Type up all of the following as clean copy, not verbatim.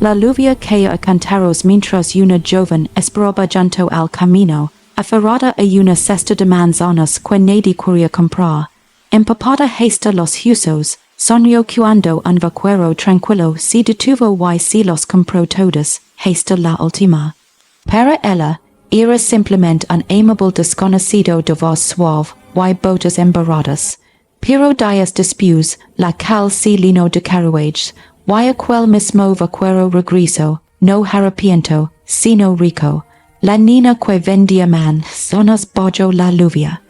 La lluvia que a cantaros mientras una joven esperaba junto al camino, aferrada a una cesta de manzanas que nadie quería comprar. Empapada hasta los huesos, sonrió cuando un vaquero tranquilo se detuvo y se los compró todas, hasta la última. Para ella, era simplemente un amable desconocido de voz suave y botas embaradas. Pero días después, la cal se llenó de carruajes, y aquel mismo vaquero regresó, no harapiento, sino rico. La niña que vendía manzanas bajo la lluvia.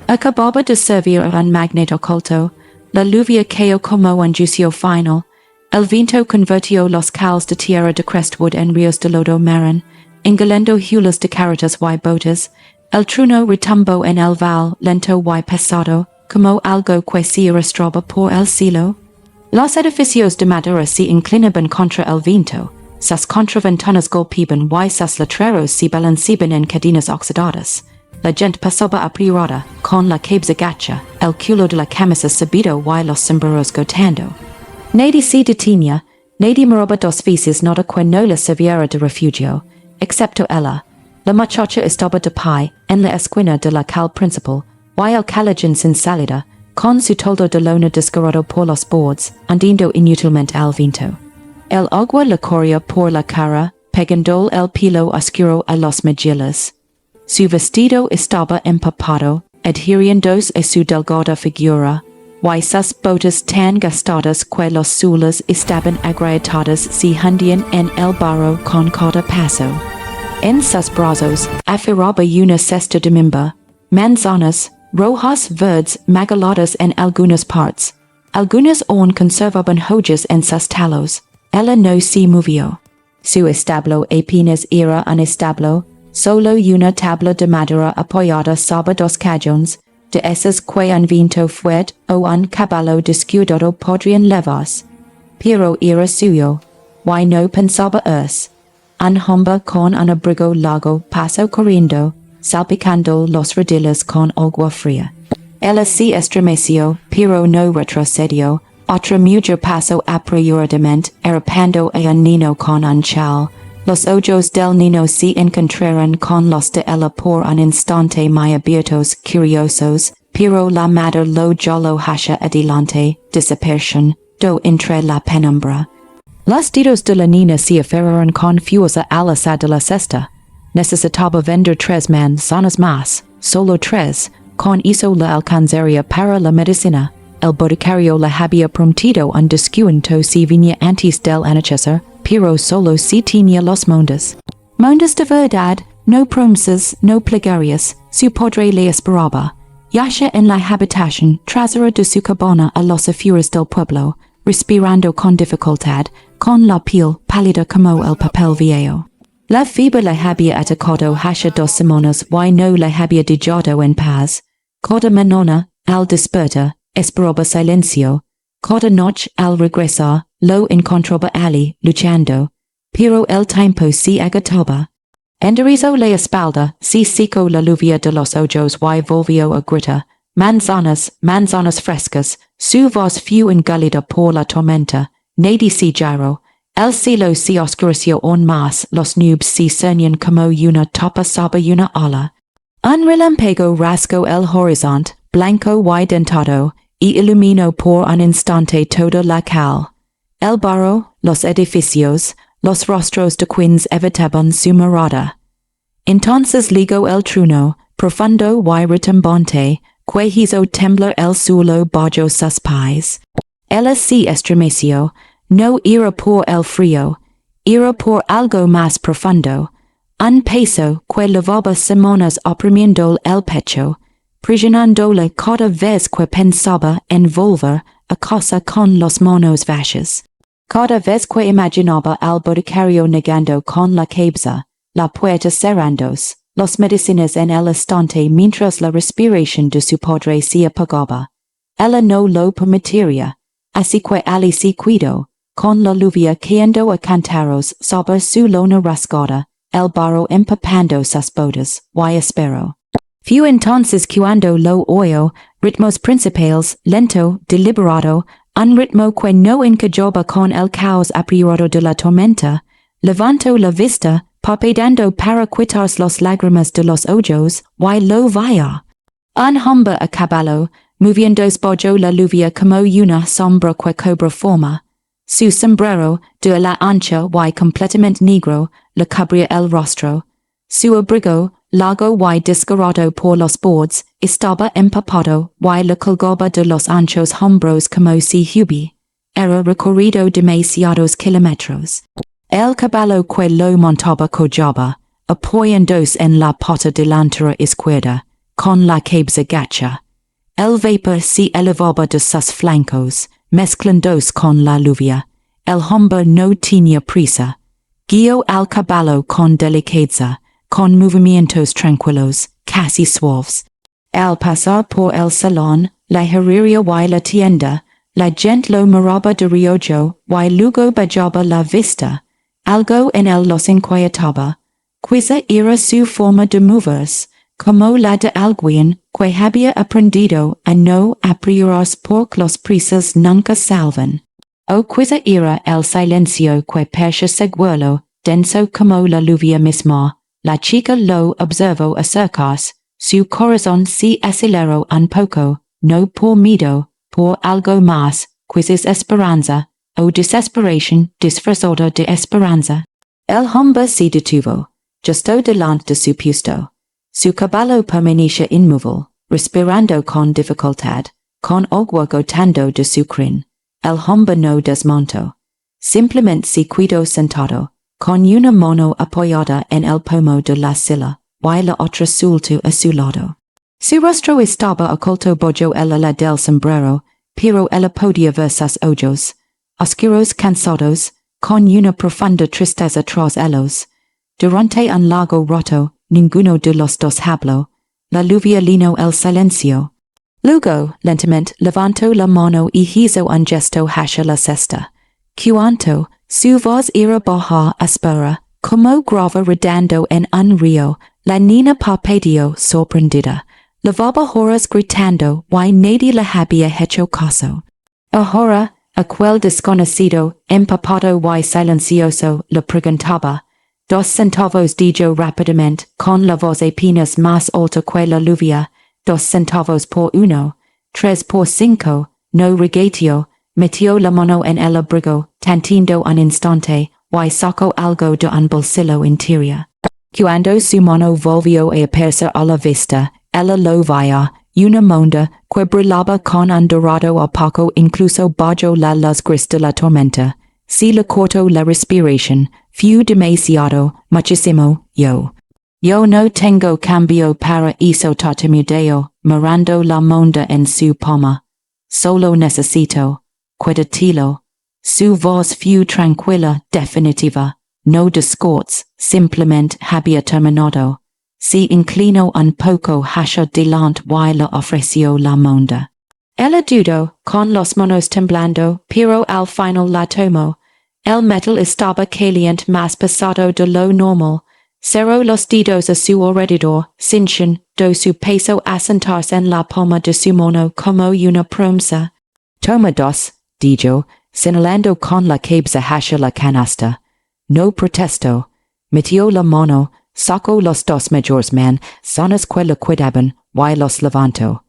Acababa de servir a un magnate oculto. La lluvia cayó como un juicio final. El viento convirtió los cales de tierra de crestwood en ríos de lodo marrón, engolando hulas de carretas y botas. El trueno retumbó en el val, lento y pesado, como algo que se arrastraba por el cielo. Los edificios de madera se inclinaban contra el viento. Sus contraventanas golpeaban y sus letreros se balanceaban en cadenas oxidadas. La gente pasaba apurada, con la cabeza gacha, el culo de la camisa subido y los sombreros gotando. Nadie se detenía, nadie miraba dos veces nada que no le sirviera de refugio, excepto ella. La muchacha estaba de pie en la esquina de la calle principal, y el calajón sin salida, con su toldo de lona desgarrado por los bordes, hundiendo inútilmente al viento. El agua le corría por la cara, pegando el pelo oscuro a los mejillas. Su vestido estaba empapado, adhiriéndose a su delgada figura, y sus botas tan gastadas que los suelos estaban agrietadas se hundían en el barro con cada paso. En sus brazos aferraba una cesta de mimba, manzanas, rojas verdes maguladas en algunas partes. Algunas aún conservaban joyas en sus talos. Ella no se movió. Su establo apenas era un establo, solo una tabla de madera apoyada sobre dos cajones, de esas que un viento fuerte o un caballo descuidado podrían levarse. Pero era suyo, y no pensaba irse. Un hombre con un abrigo largo pasó corriendo, salpicando los rediles con agua fría. Ella se estremeció, pero no retrocedió. Otra mujer pasó apresuradamente, arropando a un niño con un chal. Los ojos del niño se encontraron con los de ella por un instante muy abiertos, curiosos, pero la madre lo jaló hacia adelante, desapareciendo entre la penumbra. Los dedos de la niña se aferraron con fuerza al asa de la cesta. Necesitaba vender 3 manzanas más, solo 3, con eso la alcanzaría para la medicina. El boticario le había prometido un descuento si venía antes del anochecer, pero solo si tenía los mondas. Mondas de verdad, no promesas, no plegarias, su padre le esperaba. Yace en la habitación trasera de su cabana a los afueras del pueblo, respirando con dificultad, con la piel pálida como el papel viejo. La fiebre le había atacado hace 2 semanas y no le había dejado en paz. Cada mañana, al despertar, esperaba silencio. Cada noche al regresar, lo encontraba allí, luchando. Pero el tiempo se agotaba. Enderezó la espalda, se secó la lluvia de los ojos y volvió a gritar. Manzanas, manzanas frescas. Su voz fue engolida por la tormenta. Nadie se giró. El cielo se oscureció aún más, los nubes se cernían como una tapa sobre una ola. Un relámpago rasgó el horizonte, blanco y dentado, y iluminó por un instante toda la cal. El barro, los edificios, los rostros de quienes evitaban su mirada. Entonces ligó el trueno, profundo y retumbante, que hizo temblar el suelo bajo sus pies. Ella se estremeció. No era por el frío, era por algo más profundo. Un peso que levaba semanas oprimiendo el pecho, presionándole cada vez que pensaba en volver a casa con los monos vachos. Cada vez que imaginaba al boticario negando con la cabeza, la puerta cerrándose, los medicinas en el estante mientras la respiración de su padre se apagaba. Ella no lo permitiría, así que Ali se cuidó. Con la lluvia cayendo a cantaros sobre su lona rasgada, el barro empapando sus botas, y esperó. Fue entonces cuando lo oyó, ritmos principales, lento, deliberado, un ritmo que no encajoba con el caos apriorado de la tormenta, levanto la vista, parpadeando para quitarse las lágrimas de los ojos, y lo vaya. Un hombre a caballo, moviéndose bajo la lluvia como una sombra que cobra forma. Su sombrero, de la ancha y completamente negro, le cubría el rostro. Su abrigo, largo y desgarrado por los bordes, estaba empapado y le colgaba de los anchos hombros como si era recorrido demasiados kilómetros. El caballo que lo montaba cojaba, apoyándose en la pata delantera izquierda, con la cabeza gacha. El vapor se elevaba de sus flancos, mezclándose con la lluvia. El hombre no tenía prisa. Guió al caballo con delicadeza, con movimientos tranquilos, casi suaves. Al pasar por el salón, la herrería y la tienda, la gente lo miraba de reojo y luego bajaba la vista. Algo en él los inquietaba. Quizá era su forma de moverse, como la de alguien que había aprendido a no apriorarse porque las prisas nunca salvan. O quizá era el silencio que parecía seguirlo, denso como la lluvia misma. La chica lo observó acercarse, su corazón se aceleró un poco, no por miedo, por algo más, quizás esperanza, o desesperación disfrazada de esperanza. El hombre se detuvo, justo delante de su puesto. Su caballo permanecía inmóvil, respirando con dificultad, con agua gotando de su crin. El hombre no desmontó. Simplemente se quedó sentado, con una mano apoyada en el pomo de la silla, y la otra suelto a su lado. Su rostro estaba oculto bajo el ala del sombrero, pero él podía ver sus ojos, oscuros cansados, con una profunda tristeza tras ellos. Durante un largo rato, ninguno de los dos habló. La lluvia llenó el silencio. Luego, lentamente, levantó la mano y hizo un gesto hacia la cesta. Cuanto, su voz era baja áspera, como grava rodando en un río, la niña parpadeó sorprendida. Lavaba horas gritando y nadie le había hecho caso. Ahora, aquel desconocido, empapado y silencioso, le preguntaba. 2 centavos dijo rápidamente, con la voz apenas más alta que la lluvia. 2 centavos por uno. 3 por 5, no regateó, metió la mano en el abrigo, tanteando un instante, y sacó algo de un bolsillo interior. Cuando su mano volvió a aparecer a la vista, ella lo vio, una moneda que brillaba con un dorado opaco incluso bajo la luz gris de la tormenta. Se le cortó la respiración, fue demasiado, muchísimo, Yo no tengo cambio para eso tartamudeo, mirando la moneda en su palma. Solo necesito, cuidatilo. Su voz fue tranquila, definitiva, no discords, simplemente había terminado. Se inclinó un poco hacia delante y le ofreció la moneda. Ella dudó, con las manos temblando, pero al final la tomó. El metal estaba caliente más pesado de lo normal. Cerró los dedos a su alrededor, sintiendo su peso asentarse en la palma de su mano como una promesa. Toma 2, dijo, señalando con la cabeza hacia la canasta. No protestó. Metió la mano, sacó los 2 mejores manzanas que le quedaban, y los levantó.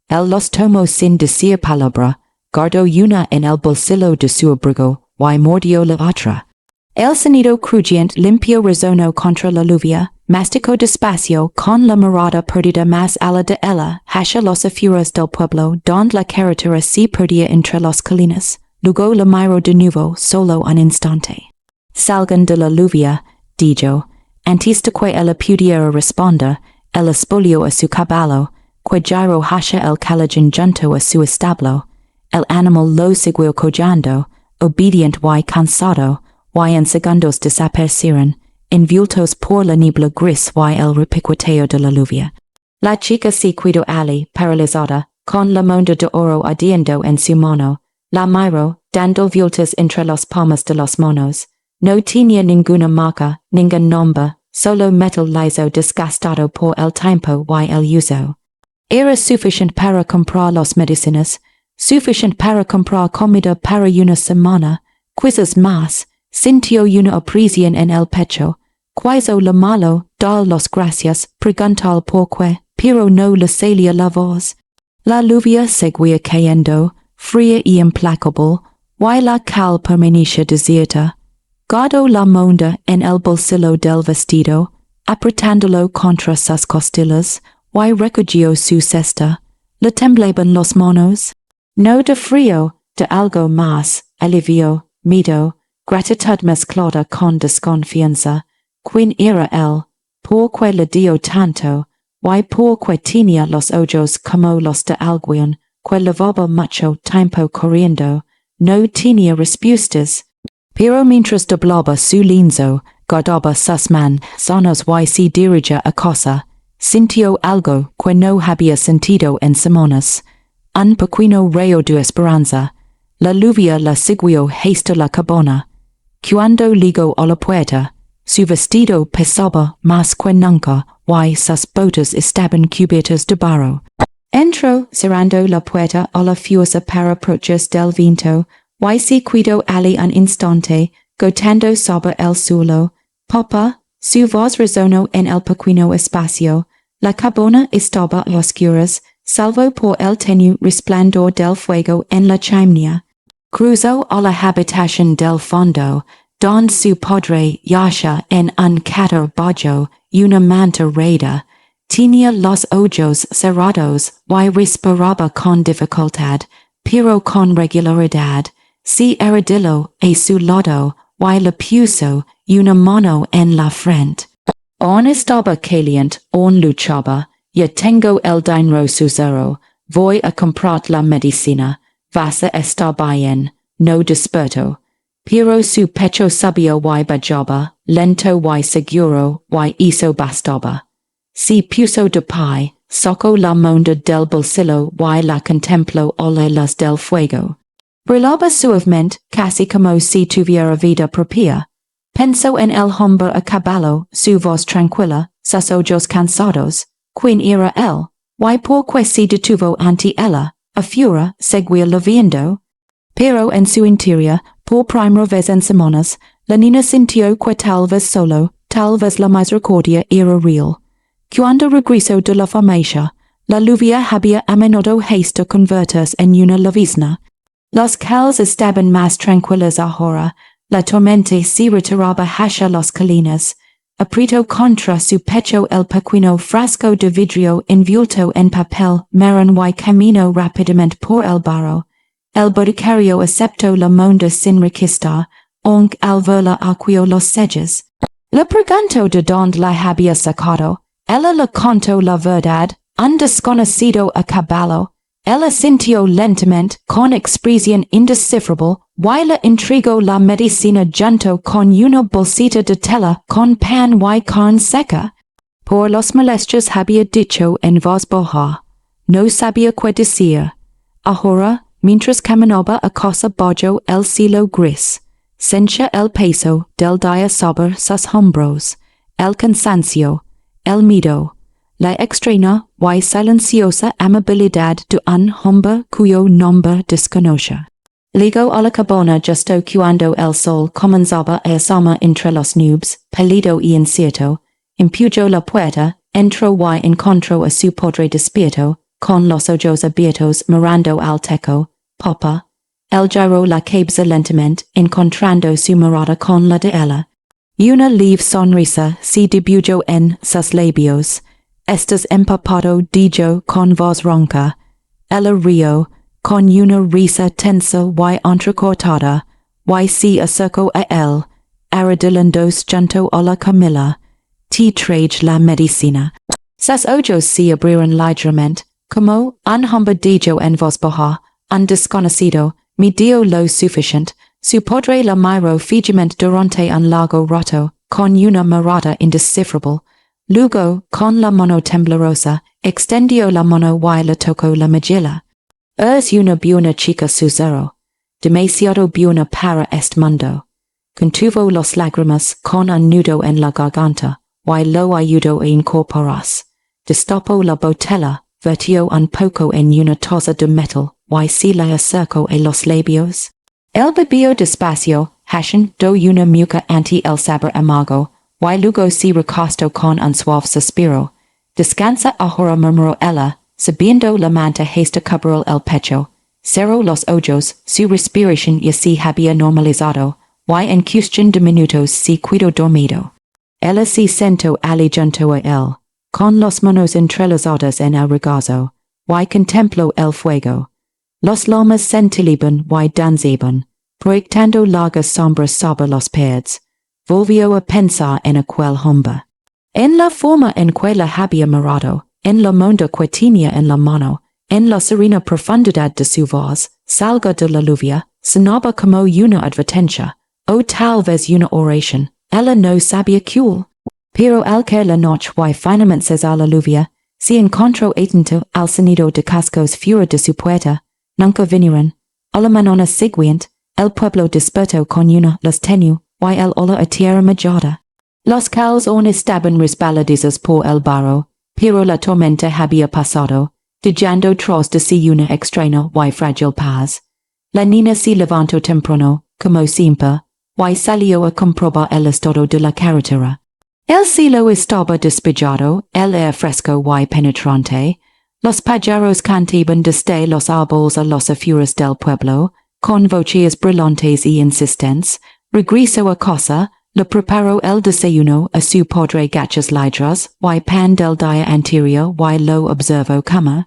Él los tomó sin decir palabra, guardó una en el bolsillo de su abrigo, y mordió la otra. El sonido crujiente limpio resonó contra la lluvia, masticó despacio con la mirada perdida más ala de ella hacia las afueras del pueblo donde la carretera se perdía entre las colinas. Luego la miró de nuevo solo un instante. Salgan de la lluvia, dijo. Antes de que ella pudiera responder, él espolió a su caballo, que giró hacia el callejon junto a su establo. El animal lo siguió collando, obediente y cansado, y en segundos desaparecieron, envueltos por la niebla gris y el repiqueteo de la lluvia. La chica se quedó allí, paralizada, con la moneda de oro ardiendo en su mano. La miró, dando vueltas entre las palmas de las manos. No tenía ninguna marca, ningún nombre, solo metal liso desgastado por el tiempo y el uso. Era suficiente para comprar las medicinas, suficient para comprar comida para una semana, quizás más, sintió una apreciación en el pecho, quiso lo malo, dar las gracias, preguntar porqué, pero no le salía la voz. La lluvia seguía cayendo, fría y implacable, y la cal permanecía desierta. Guardó la moneda en el bolsillo del vestido, apretándolo contra sus costillas, y recogió su cesta. Le temblaban los manos. No de frío, de algo más, alivio, miedo, gratitud mezclada con desconfianza. ¿Quién era él? ¿Por qué le dio tanto? ¿Y por qué tenía los ojos como los de alguien que llevaba mucho tiempo corriendo? No tenía respuestas. Pero mientras doblaba su lienzo, guardaba sus manzanas y se dirigía a casa, sintió algo que no había sentido en semanas. Un pequeño rayo de esperanza. La lluvia la siguió hasta la cabana. Cuando llegó a la puerta, su vestido pesaba más que nunca y sus botas estaban cubiertas de barro. Entró, cerrando la puerta a la fuerza para protegerse del viento, y se quedó allí un instante, gotando sobre el suelo. Papá, su voz resonó en el pequeño espacio. La cabana estaba a oscuras, salvo por el tenue resplandor del fuego en la chimenea. Cruzó a la habitación del fondo, donde su padre yacía en un catarbajo y una manta raída. Tenía los ojos cerrados y respiraba con dificultad, pero con regularidad. Se arrodilló a su lado y le puso una mano en la frente. On estaba caliente, on luchaba. Ya tengo el dinero sucero, voy a comprar la medicina, vas a estar bien, no desperto. Pero su pecho subía y bajaba, lento y seguro, y eso bastaba. Se puso de pie, sacó la moneda del bolsillo y la contempló a la luz del fuego. Brillaba suavemente, casi como si tuviera vida propia. Pensó en el hombre a caballo, su voz tranquila, sus ojos cansados. ¿Quién era él? ¿Y por qué se detuvo ante ella? A fura, seguía viendo. Pero en su interior, por primera vez en semanas, la niña sintió que tal vez solo, tal vez la misericordia era real. Cuando regresó de la farmacia, la lluvia había amenazado hasta convertirse en una llovizna. Los calles estaban más tranquilos ahora, la tormenta se retiraba hacia las colinas. Apretó contra su pecho el pequeño frasco de vidrio envuelto en papel marrón y caminó rápidamente por el barro. El boticario aceptó la moneda sin requistar, aunque al verla acudió los sellos. Le preguntó de dónde la había sacado. Ella le contó la verdad, un desconocido a caballo. Ella sintió lentamente, con expresión indescifrable, y le entregó la medicina junto con una bolsita de tela con pan y carne seca. Por las molestias había dicho en voz baja. No sabía qué decir. Ahora, mientras caminaba a casa bajo el cielo gris, sentía el peso del día sobre sus hombros, el cansancio, el miedo, la extraña y silenciosa amabilidad de un hombre cuyo nombre desconoce. Llegó a la cabana justo cuando el sol comenzaba a asomar entre las nubes, pálido y incierto. Empujó la puerta, entró y encontró a su padre despierto, con los ojos abiertos mirando al techo. Papá. Él giró la cabeza lentamente, encontrando su mirada con la de ella. Una leve sonrisa se dibujó en sus labios. Estás empapado, dijo con voz ronca. Ella rió, con una risa tensa y entrecortada, y se acercó a él, arrodillándose junto a la camilla. Te traje la medicina. Sus ojos se abrieron ligeramente, como un hombre dijo en voz baja, un desconocido, me dio lo suficiente. Su padre la miró fijamente durante un largo rato, con una mirada indescifrable. Luego, con la mano temblorosa, extendió la mano y le tocó la mejilla. Es una buena chica sucero, demasiado buena para este mundo. Contuvo las lágrimas con un nudo en la garganta, y lo ayudó a incorporarse. Destapó la botella, vertio un poco en una tosa de metal, y si le acerco a los labios. El bebio despacio, hashen do una muca anti el sabor amargo, y luego si recosto con un suave suspiro. Descansa ahora murmuró ella, sabiendo la manta hasta cubrir el pecho. Cerró los ojos, su respiración ya se había normalizado, y en cuestión de minutos se quedó dormido. Ella se sentó allí junto a él, con las manos entrelazadas en el regazo, y contempló el fuego. Los lomas centiliban y danzaban, proyectando largas sombras sobre los paredes. Volvió a pensar en aquel hombre. En la forma en que la había mirado, en la monda que tenía en la mano, en la serena profundidad de su voz, salga de la lluvia, sonaba como una advertencia, o tal vez una oración. Ella no sabía cuál. Pero al caer la noche y finalmente cesar la lluvia, se encontró atento al sonido de cascos fuera de su puerta. Nunca vinieron. A la mañana siguiente, el pueblo despertó con una luz tenue, y el olor a tierra mojada. Los cows aún estaban resbaladizos por el barro, pero la tormenta había pasado, dejando tras de sí una extraña y frágil paz. La niña se levantó temprano, como siempre, y salió a comprobar el estado de la carretera. El cielo estaba despejado, el aire fresco y penetrante. Los pájaros cantaban desde los árboles a las afueras del pueblo, con voces brillantes y insistentes. Regresó a casa, le preparó el desayuno a su padre gachas lidras y pan del día anterior y lo observó como.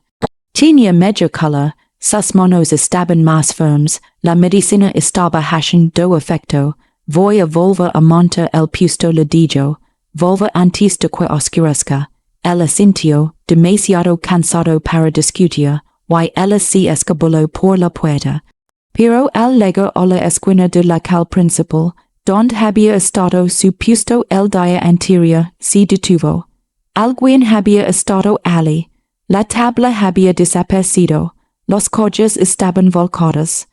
Tenía medio color, sus manos estaban más firmes, la medicina estaba haciendo efecto. Voy a volver a montar el puesto le dijo, volver antes de que oscurezca. Ella sintió, demasiado cansado para discutir, y ella se escabuló por la puerta. Pero al llegar a la esquina de la calle principal, donde había estado su puesto el día anterior, se detuvo. Alguien había estado allí. La tabla había desaparecido. Los coches estaban volcados.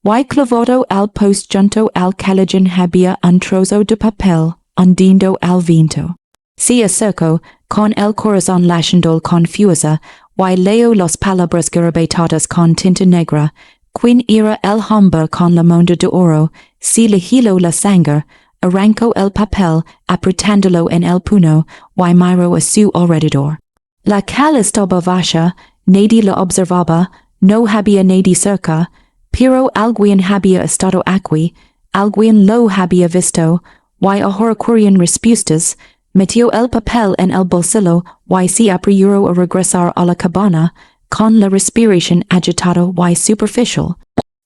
Y clavado al post junto al callejón había un trozo de papel, hundiendo al viento. Se acercó, con el corazón latiendo confusa, y leyó las palabras garabateadas con tinta negra. Quien era el hombre con la monda de oro, se le heló la sangre, arrancó el papel, apretándolo en el puño, y miró a su alrededor. La calle estaba vacía, nadie la observaba, no había nadie cerca, pero alguien había estado aquí, alguien lo había visto, y ahora corrían respuestas. Metió el papel en el bolsillo y se apresuró a regresar a la cabana, con la respiración agitada y superficial.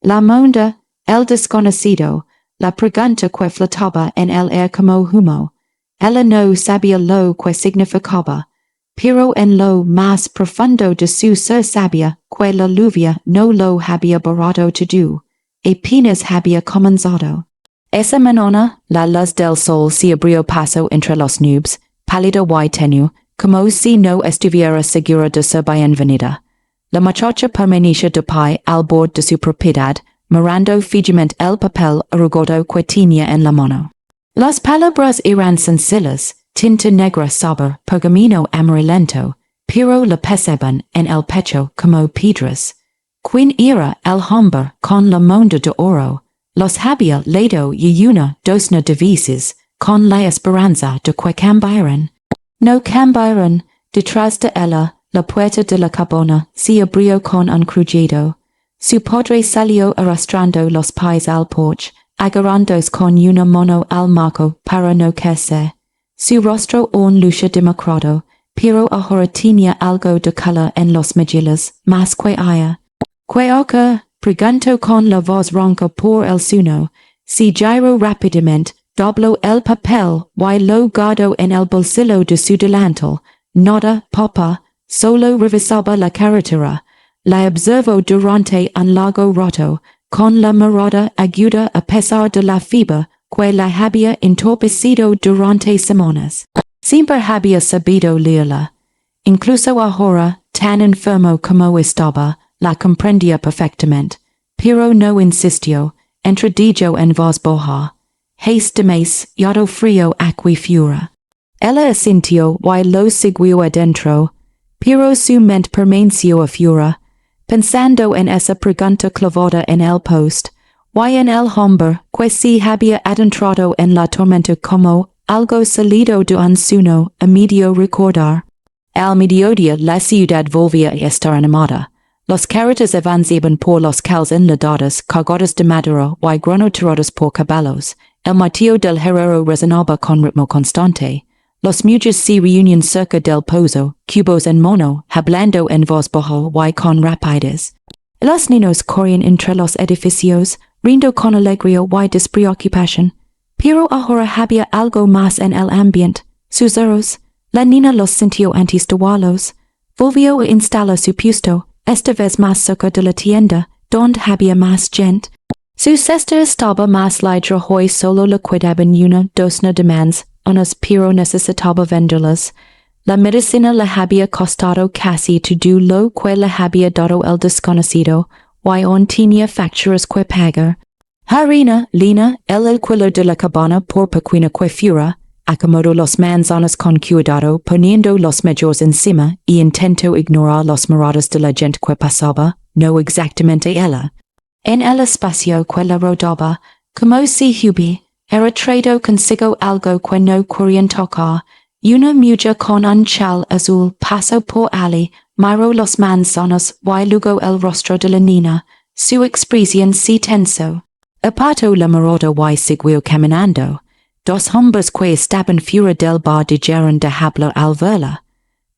La monda, el desconocido, la pregunta que flotaba en el aire como humo. Ella no sabía lo que significaba, pero en lo más profundo de su ser sabía que la lluvia no lo había borrado todo, apenas había comenzado. Esa mañana, la luz del sol se abrió paso entre las nubes, pálido y tenue, como si no estuviera segura de ser bienvenida. La muchacha permanecía de pie al borde de su propiedad, mirando fijamente el papel arrugado que tenía en la mano. Las palabras eran sencillas, tinta negra sobre pergamino amarillento, pero le pesaban en el pecho como piedras. ¿Quién era el hombre con la monda de oro? Los había leído y una docena de veces, con la esperanza de que cambiaran. No cambiaron. Detrás de ella, la puerta de la cabana se abrió con un crujido. Su padre salió arrastrando los pies al porche, agarrándose con una mano al marco para no caerse. Su rostro aún lucía demacrado, pero ahora tenía algo de color en los mejillas, más que ella. ¿Qué ocurre? Preguntó con la voz ronca por el suno. Se giró rápidamente, dobló el papel y lo guardó en el bolsillo de su delantal. Nada, papá, solo revisaba la carretera. La observó durante un largo rato, con la mirada aguda a pesar de la fiebre que la había entorpecido durante semanas. Siempre había sabido leerla. Incluso ahora, tan enfermo como estaba, la comprendía perfectamente, pero no insistió, entredijo en voz baja. Haste más, yado frío aquí fuera. Ella asintió y lo siguió adentro, Pero su mente permanció a fura, pensando en esa pregunta clavada en el post, y en el hombre que se había adentrado en la tormenta como algo salido de un sueño a medio recordar. Al mediodía la ciudad volvía a estar animada. Los carretas avanzaban por los calles enladadas cargadas de madera y grano tirados por caballos. El martillo del herrero resonaba con ritmo constante. Los muchos se reunían cerca del pozo, cubos en mono, hablando en voz baja y con rapidez. Los niños corrían entre los edificios, riendo con alegría y despreocupación. Pero ahora había algo más en el ambiente. Sus ojos, la niña los sintió antes de verlos. Volvió a instalar su puesto, esta vez más cerca de la tienda, donde había más gente. Su cesta estaba más larga hoy solo le quedaban una docena de manzanas, pero necesitaba venderlas. La medicina le había costado casi todo lo que le había dado el desconocido, y aún tenía facturas que pagar. Harina, lina, el alquiler de la cabana por pequeña que fuera, acomodó los manzanas con cuidado poniendo los medios encima y intentó ignorar los miradas de la gente que pasaba, no exactamente ella. En el espacio que la rodeaba, como si hubiera traído consigo algo que no querían tocar, una mujer con un chal azul pasó por allí, miró los manzanas y luego el rostro de la niña, su expresión se tensó. Apartó la mirada y siguió caminando. Dos hombres que estaban fuera del bar dijeron de hablar al verla.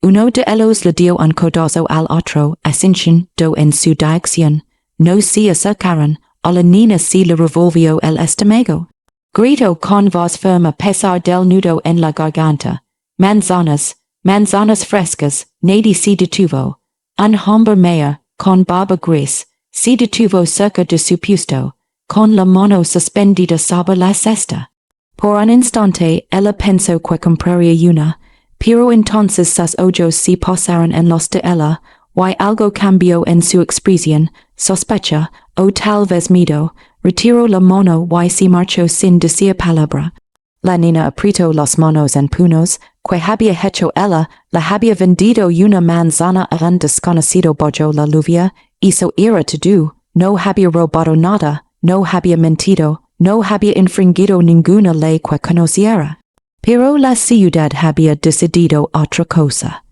Uno de ellos le dio un codazo al otro, asintiendo en su dirección. No se acercaron, a la niña se le revolvió el estómago. Gritó con voz firme a pesar del nudo en la garganta. Manzanas, manzanas frescas, nadie se detuvo. Un hombre mayor, con barba gris, se detuvo cerca de su puesto, con la mano suspendida sobre la cesta. Por un instante ella pensó que compraría una, pero entonces sus ojos se posaron en los de ella, y algo cambió en su expresión, sospecha, o tal vez miedo, retiró la mano y se marchó sin decir palabra. La niña apretó las manos en puños, que había hecho ella, le había vendido una manzana a un desconocido bajo la lluvia, eso era todo, no había robado nada, no había mentido, no había infringido ninguna ley que conociera. Pero la ciudad había decidido otra cosa.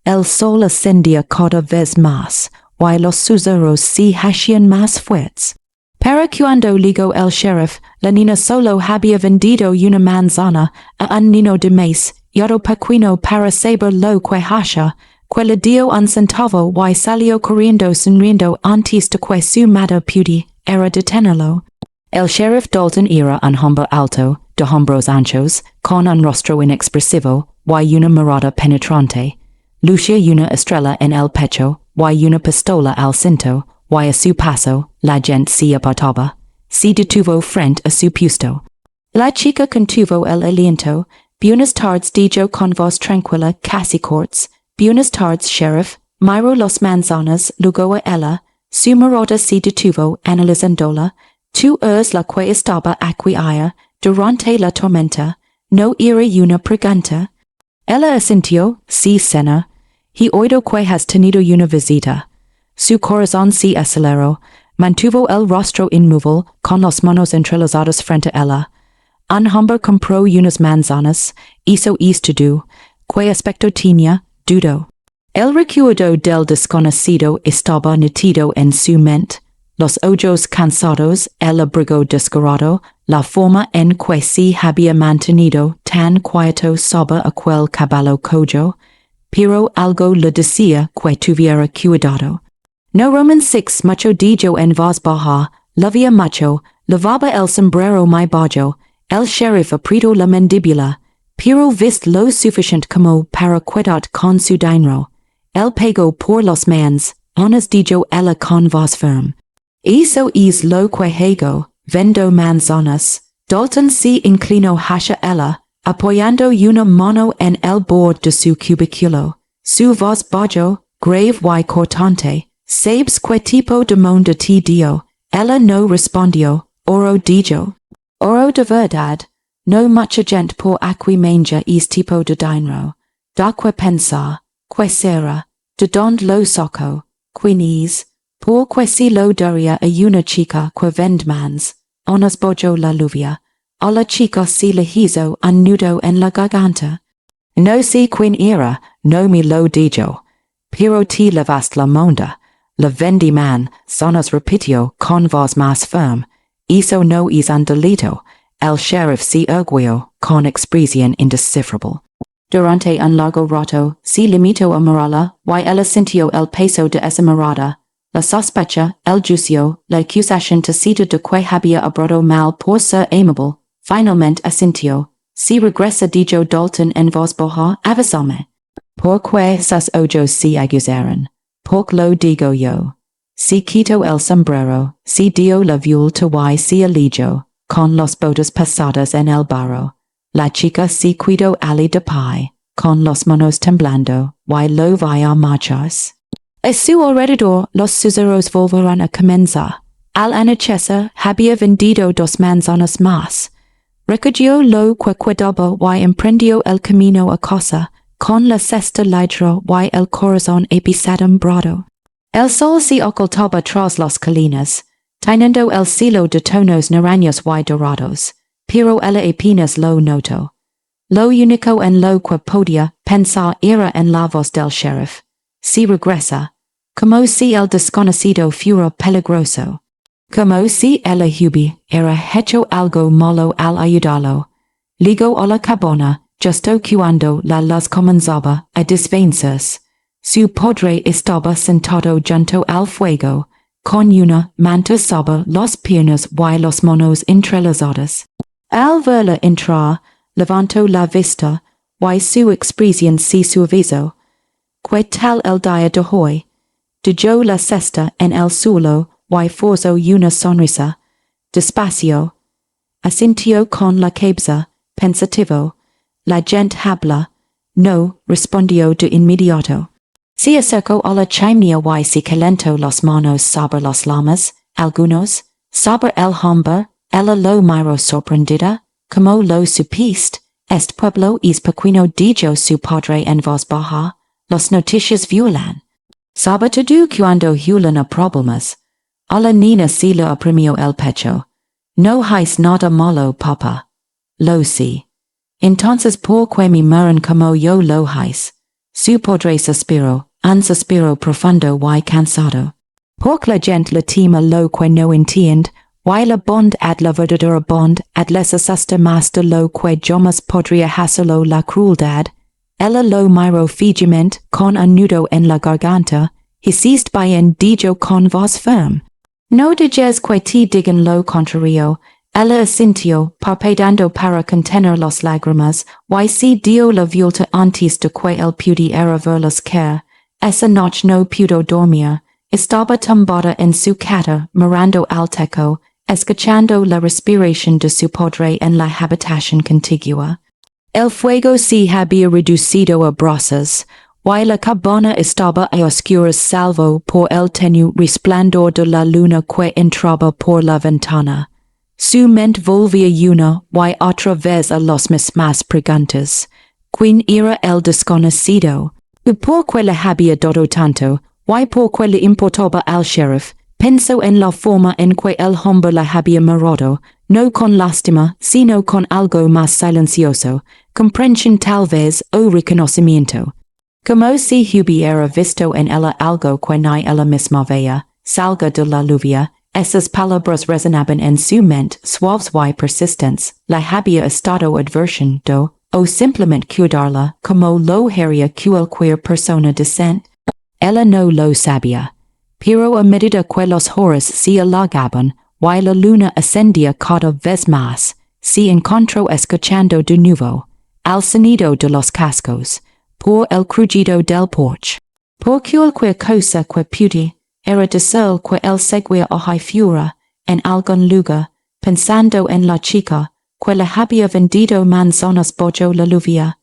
El sol ascendía cada vez más, y los susurros se hacían más fuertes. Para cuando llegó el sheriff, la niña solo había vendido una manzana a un niño de mes, yado pequeño para saber lo que hacía, que le dio un centavo y salió corriendo sonriendo antes de que su madre pudiera detenerlo. El sheriff Dalton era un hombre alto, de hombros anchos, con un rostro inexpresivo, y una mirada penetrante. Lucía una estrella en el pecho, y una pistola al cinto, y a su paso, la gente se apartaba. Se detuvo frente a su puesto. La chica contuvo el aliento. Buenas tardes, dijo con voz tranquila, casi cortes. Buenas tardes, sheriff. Miró los manzanas, luego a ella. Su mirada se detuvo, analizándola. Tú eres la que estaba aquí ayer, durante la tormenta. No era una pregunta. Ella asintió, sí, señor. He oído que has tenido una visita. Su corazón se aceleró. Mantuvo el rostro inmóvil, con las manos entrelazadas frente a ella. Un hombre compró unas manzanas, hizo esto, que aspecto tenía, dudó. El recuerdo del desconocido estaba nítido en su mente. Los ojos cansados, el abrigo desgarrado, la forma en que se había mantenido tan quieto sobre aquel caballo cojo, pero algo le decía que tuviera cuidado. No Roman 6 mucho dijo en voz baja, lavía mucho, lavaba el sombrero muy bajo, el sheriff apretó la mandíbula, pero vist lo suficiente como para quedar con su dinero. Él pagó por los manzanas dijo ella con voz firme. Eso es lo que hago, vendo manzanas. Dalton se inclinó hacia ella, apoyando una mano en el borde de su cubículo. Su voz bajo, grave y cortante. ¿Sabes qué tipo de mundo te dio? Ella no respondió, oro dijo. Oro de verdad. No mucha gente por aquí manja es tipo de dinero. Da que pensar, que será, de don lo soco, quinese, porque si lo daria a una chica que vendmans, onas bojo la lluvia, a la chica si le hizo un nudo en la garganta. No si quin era, no mi lo dijo, pero ti levast la monda, la vendi man, sonos repitio con voz más firm, eso no es un delito, el sheriff si erguio, con expresión indescifrable. Durante un largo rato, si limito a mirarla, y ella sintió el peso de esa mirada, la sospecha, el juicio, la acusación tacita de que había obrado mal por ser amable, finalmente asintió, si regresa dijo Dalton en voz baja, avísame. Porque sus ojos se aguzaron, porque lo digo yo. Si quito el sombrero, si dio la vuelta y se alejó, con los botas pasadas en el barro. La chica se quedó ali de pie, con los manos temblando, y lo vi a marchas. A su alrededor los susurros volverán a comenzar. Al anochecer había vendido 2 manzanas más. Recogió lo que quedaba y emprendió el camino a casa, con la cesta ligera y el corazón apesadumbrado. El sol se ocultaba tras las colinas, teniendo el cielo de tonos naranjos y dorados, pero ella apenas lo notó. Lo único en lo que podía pensar era en la voz del sheriff. Si regresa, como si el desconocido fuera peligroso. Como si el hubiera hecho algo malo al ayudarlo. Ligó a la cabana, justo cuando la luz comenzaba a desvanecerse. Su padre estaba sentado junto al fuego, con una manta sobre las piernas y los manos entrelazadas. Al verla entrar, levantó la vista, y su expresión se suavizó. ¿Qué tal el día de hoy? Dejó la cesta en el suelo y forzó una sonrisa. Despacio. Asintió con la cabeza, pensativo. La gente habla. No, respondió de inmediato. Se acercó a la chimenea y se calentó las manos sobre las llamas, algunos, sobre el hombro, ella lo miró sorprendida, como lo supiste, este pueblo es pequeño dijo su padre en voz baja, las noticias violan. Sobre todo cuando hulan a problemas. A la niña se le oprimió el pecho. No es nada malo, papá. Lo sé. Entonces ¿por qué me miran como yo lo es? Su padre suspiró, un suspiro profundo y cansado. Porque la gente lastima lo que no entiende, y la bond ad la verdadera bond ad les asusta más de lo que jamás podría hacerlo la crueldad. Ella lo miró fijamente con un nudo en la garganta, hiciste bien dijo con voz firme. No dejes que te digan lo contrario. Ella asintió, parpadeando para contener las lágrimas, y se dio la vuelta antes de que él pudiera verlas caer. Esa noche no pudo dormir. Estaba tumbada en su cama, mirando al techo, escuchando la respiración de su padre en la habitación contigua. El fuego se había reducido a brasas, y la cabana estaba a oscuras salvo por el tenue resplandor de la luna que entraba por la ventana. Su mente volvía una y otra vez a los mismas preguntas. ¿Quién era el desconocido? ¿Y por qué le había dado tanto? ¿Y por qué le importaba al sheriff? Pensó en la forma en que el hombre la había mirado, no con lástima, sino con algo más silencioso, comprensión tal vez o reconocimiento. Como si hubiera visto en ella algo que ni ella misma veía, salga de la lluvia. Esas palabras resonaban en su mente suaves y persistentes, la había estado advirtiendo, o simplemente cuidarla, como lo haría cualquier persona decente. Ella no lo sabía. Pero a medida que las horas se alargaban, y la luna ascendía cada vez más, se encontró escuchando de nuevo, al sonido de los cascos, por el crujido del porche. Por cualquier cosa que pude, era decir que él seguía a high fura, en algún lugar, pensando en la chica, que le había vendido manzanas bajo la lluvia.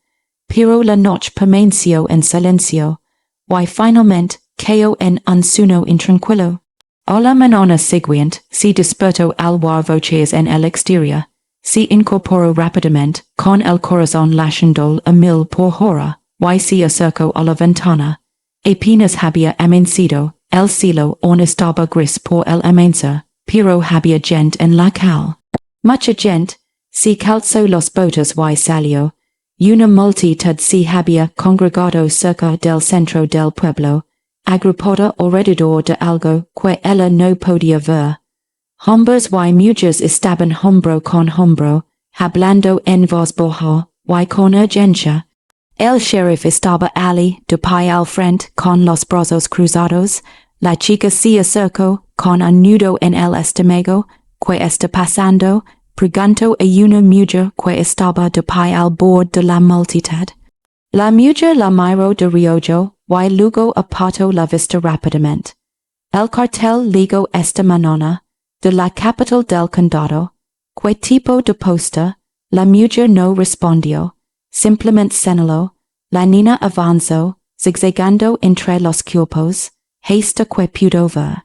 Pero la noche permaneció en silencio, y finalmente cayó en un sueño intranquilo. A la mañana siguiente se despertó al oír voces en el exterior. Se incorporó rápidamente, con el corazón latiendo a 1000 por hora, y se acercó a la ventana. apenas había amencido, el cielo aún estaba gris por el amanecer, pero había gente en la cal. Mucha gente, se calzó los botas y salió. Una multitud se había congregado cerca del centro del pueblo, agrupada alrededor de algo que ella no podía ver. Hombres y mujeres estaban hombro con hombro, hablando en voz baja y con urgencia. El sheriff estaba allí, de pie al frente, con los brazos cruzados. La chica se acercó, con un nudo en el estómago. ¿Qué está pasando? Preguntó a una mujer que estaba de pie al borde de la multitud. La mujer la miró de reojo, y luego apartó la vista rápidamente. El cartel legó esta mañana, de la capital del condado. ¿Qué tipo de posta? La mujer no respondió. Simplemente señaló. La niña avanzó, zigzagando entre los cuerpos, hasta que pudo ver.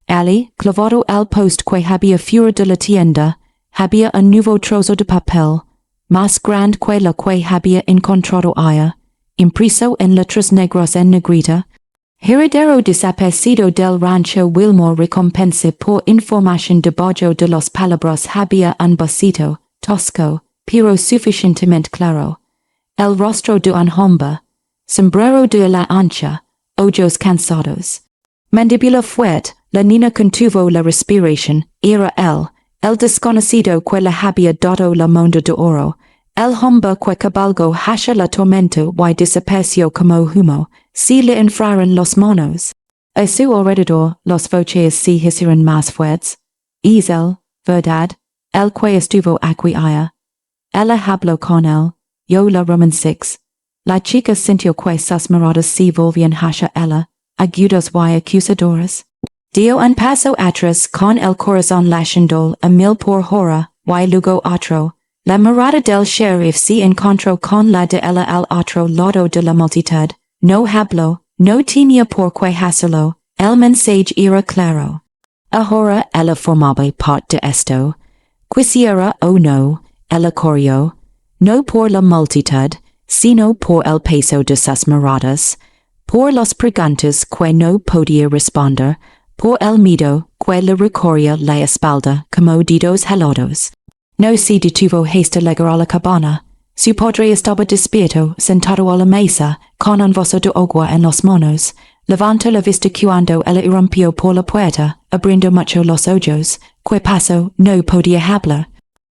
Allí, clavado al poste que había fuera de la tienda, había un nuevo trozo de papel, más grande que la que había encontrado ayer, impreso en letras negras en negrita. Heredero desaparecido del rancho Wilmore recompense por información debajo de las palabras había un bocito, tosco, pero suficientemente claro. El rostro de un hombre, sombrero de la ancha, ojos cansados. Mandíbula fuerte, la niña contuvo la respiración, era el desconocido que le había dado la moneda de oro, el hombre que cabalgó hacia la tormenta y desapareció como humo, se le enfriaron los manos. A su alrededor, los voces se hicieron más fuertes. Es él, verdad, el que estuvo aquí ayer. Ella habló con él. Yo la Roman 6. La chica sintió que sus miradas se volvían hacia ella, agudas y acusadoras. Dio un paso atrás con el corazón latiendo a 1000 por hora, y luego otro. La mirada del sheriff se encontró con la de ella al otro lado de la multitud. No habló, no tenía por qué hacerlo, el mensaje era claro. Ahora ella formaba parte de esto. Quisiera o no, ella corrió. No por la multitud, sino por el peso de sus miradas, por las preguntas que no podía responder, por el miedo que le recorría la espalda como dedos helados. No se detuvo hasta llegar a la cabana. Su padre estaba despierto, sentado a la mesa, con un vaso de agua en las manos. Levantó la vista cuando ella irrumpió por la puerta, abriendo mucho los ojos. ¿Qué pasó? No podía hablar.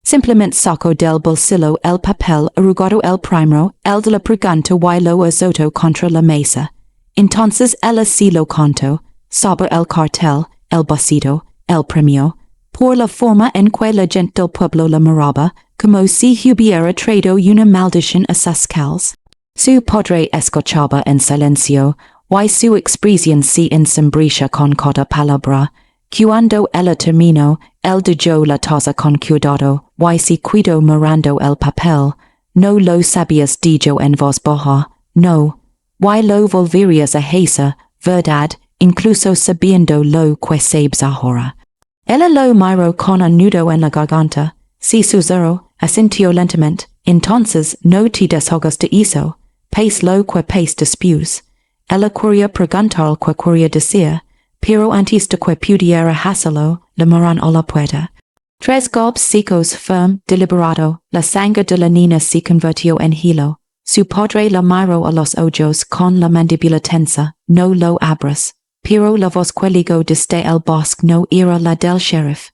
Simplemente sacó del bolsillo el papel arrugado el primero, el de la pregunta y lo azotó contra la mesa. Entonces ella se lo contó, sobre el cartel, el bocito, el premio, por la forma en que la gente del pueblo la miraba, como si hubiera traído una maldición a sus cals. Su padre escuchaba en silencio, y su expresión se ensombreció con cada palabra. Cuando ella terminó, él dio la taza con cuidado, y se quedó mirando el papel. No lo sabías, dijo en voz baja. No. Y lo volverías a hacer, verdad, incluso sabiendo lo que sabes ahora. Ella lo miró con un nudo en la garganta. Se susurró, asintió lentamente. Entonces no te deshagas de eso. Pes lo que pes después. Ella quería preguntar que quería decir. Pero antes de que pudiera hacerlo, le miraron a la puerta. 3 golpes secos firme, deliberado, la sangre de la niña se convirtió en hielo. Su padre la miró a los ojos con la mandíbula tensa. No lo abras. Pero la voz que llegó desde el bosque no era la del sheriff.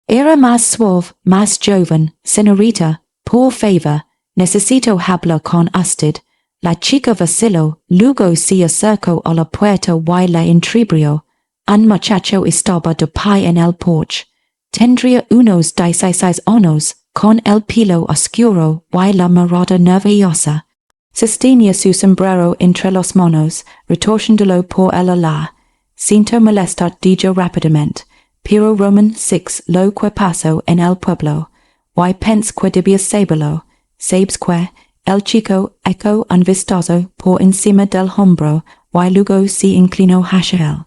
Era más suave, más joven. Señorita, por favor, necesito hablar con usted. La chica vaciló, luego se acercó a la puerta y la entreabrió. Un muchacho estaba de pie en el porche. Tendría unos 16 años, con el pelo oscuro y la mirada nerviosa. Sostenía su sombrero entre las manos, retorciéndolo por el ala. Siento molestar, dijo rápidamente, pero Roman 6 lo que pasó en el pueblo, y pienso que debías saberlo. Sabes que el chico echó un vistazo por encima del hombro y luego se inclinó hacia él.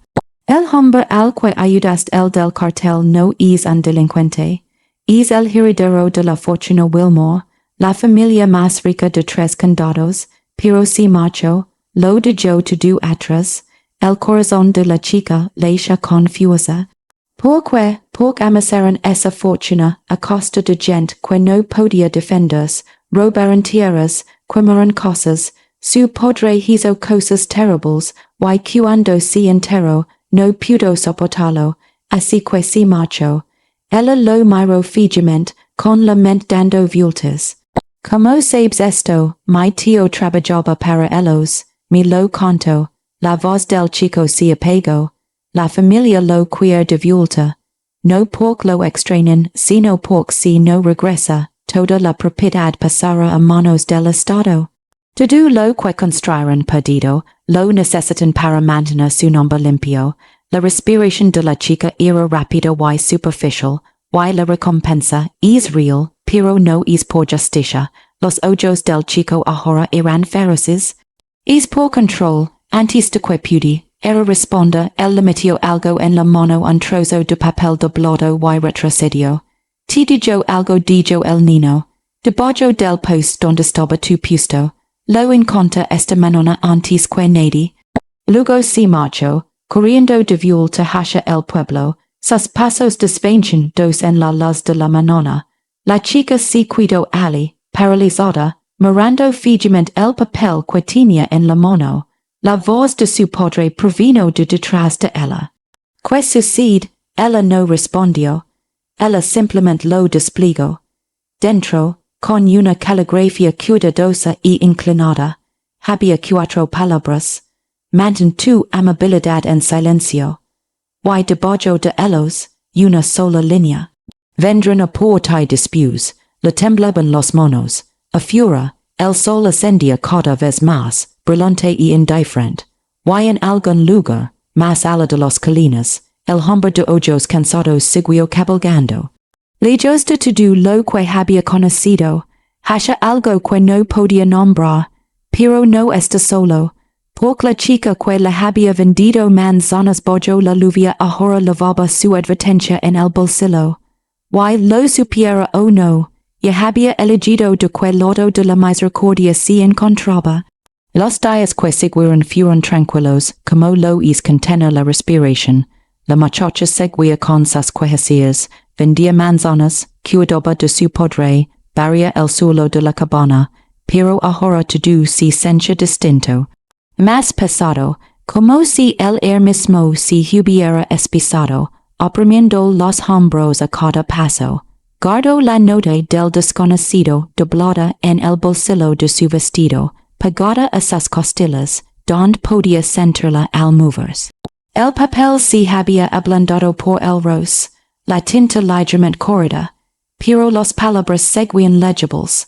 El hombre al que ayudaste el del cartel no es un delincuente. Es el heredero de la fortuna Wilmore, la familia más rica de 3 condados, pero se marchó, lo dejó todo atrás. el corazón de la chica leisha confusa. Porque amasaron esa fortuna a costa de gente que no podía defenderse, robaron tierras, quemaron cosas, su padre hizo cosas terribles, y cuando se enteró, no pudo soportarlo, así que se marchó. Ella lo miró fijamente, con la mente dando vueltas. Como sabes esto, mi tío trabajaba para ellos, me lo contó, la voz del chico se apagó, la familia lo cuida de vuelta. No porque lo extrañen, sino porque si no regresa, toda la propiedad pasará a manos del Estado. Todo lo que construyeron perdido, lo necesitan para mantener su nombre limpio. La respiración de la chica era rápida y superficial, y la recompensa es real, pero no es por justicia. Los ojos del chico ahora eran feroces. Es por control, antes de que pude responder, él le metió algo en la mano, un trozo de papel doblado y retrocedió. Te dijo algo, dijo el niño. Debajo del post donde estaba tu puesto. Lo encontré esta mañana antes que nadie. Luego se marchó, corriendo de vuelta hacia el pueblo. Sus pasos desvanecidos en la luz de la mañana. La chica se quedó allí, paralizada, mirando fijamente el papel que tenía en la mano. La voz de su padre provino de detrás de ella. ¿Qué sucede? Ella no respondió. Ella simplemente lo desplegó. Dentro, con una caligrafía cuidadosa y inclinada, había 4 palabras. Mantén tu amabilidad en silencio. Y debajo de ellos, una sola línea. Vendrán a por ti después, le temblaban los manos. A fura, el sol ascendía cada vez más, brillante y indiferente. Y en algún lugar, más allá de las colinas, el hombre de ojos cansados siguió cabalgando. Lejos de todo lo que había conocido, hacia algo que no podía nombrar, pero no está solo, porque la chica que le había vendido manzanas bajo la lluvia ahora lavaba su advertencia en el bolsillo. Y lo supiera o no, ya había elegido de qué lado de la misericordia se encontraba. Los días que siguieron fueron tranquilos, como lo es contener la respiración. La muchacha seguía con sus quehaceres, vendía manzanas, cuidaba de su padre, barría el suelo de la cabana, pero ahora todo se sentía distinto. Más pesado, como si el mismo se hubiera espesado, oprimiendo los hombros a cada paso. Guardó la nota del desconocido doblada en el bolsillo de su vestido, pegada a sus costillas, donde podía sentirla al moverse. El papel se había ablandado por el roce, la tinta ligeramente corrida, pero las palabras seguían legibles.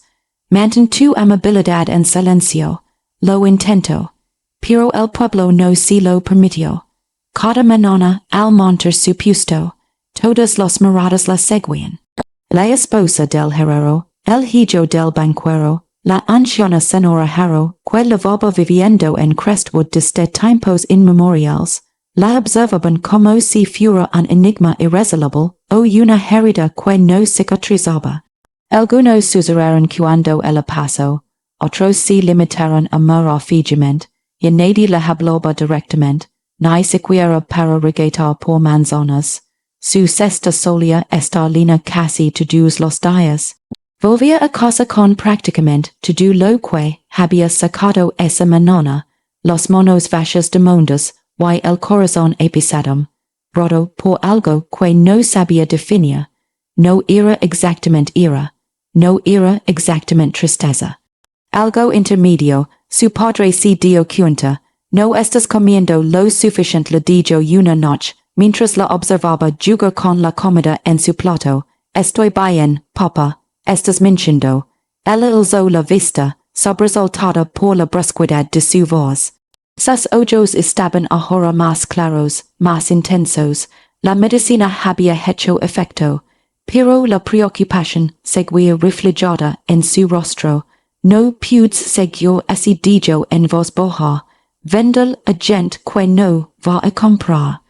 Mantén tu amabilidad en silencio. Lo intentó, pero el pueblo no se lo permitió. Cada mañana, al montar su puesto, todas las miradas la seguían. La esposa del herrero, el hijo del banquero, la anciana señora Harrow, que lavaba viviendo en Crestwood desde tiempos inmemoriales, la observaban como si fuera un enigma irresoluble o una herida que no cicatrizaba. Algunos susurraron cuando ella pasó, otros se limitaron a mirar fijamente, y nadie le hablaba directamente, ni siquiera para regatear por manzanas. Su cesta solía estar llena casi todos los días. Volvía a casa con prácticamente todo lo que había sacado esa mañana, las manos vacías de monedas y el corazón pesado, roto por algo que no sabía definir. No era exactamente ira, no era exactamente tristeza. Algo intermedio, su padre se dio cuenta. No estás comiendo lo suficiente, le dijo una noche, mientras la observaba jugar con la comida en su plato. Estoy bien, papá, estás mintiendo. Ella alzó la vista, sobresaltada por la brusquedad de su voz. Sus ojos estaban ahora más claros, más intensos. La medicina había hecho efecto, pero la preocupación seguía reflejada en su rostro. No pude seguir, así dijo en voz baja. Vendel a gente que no va a comprar.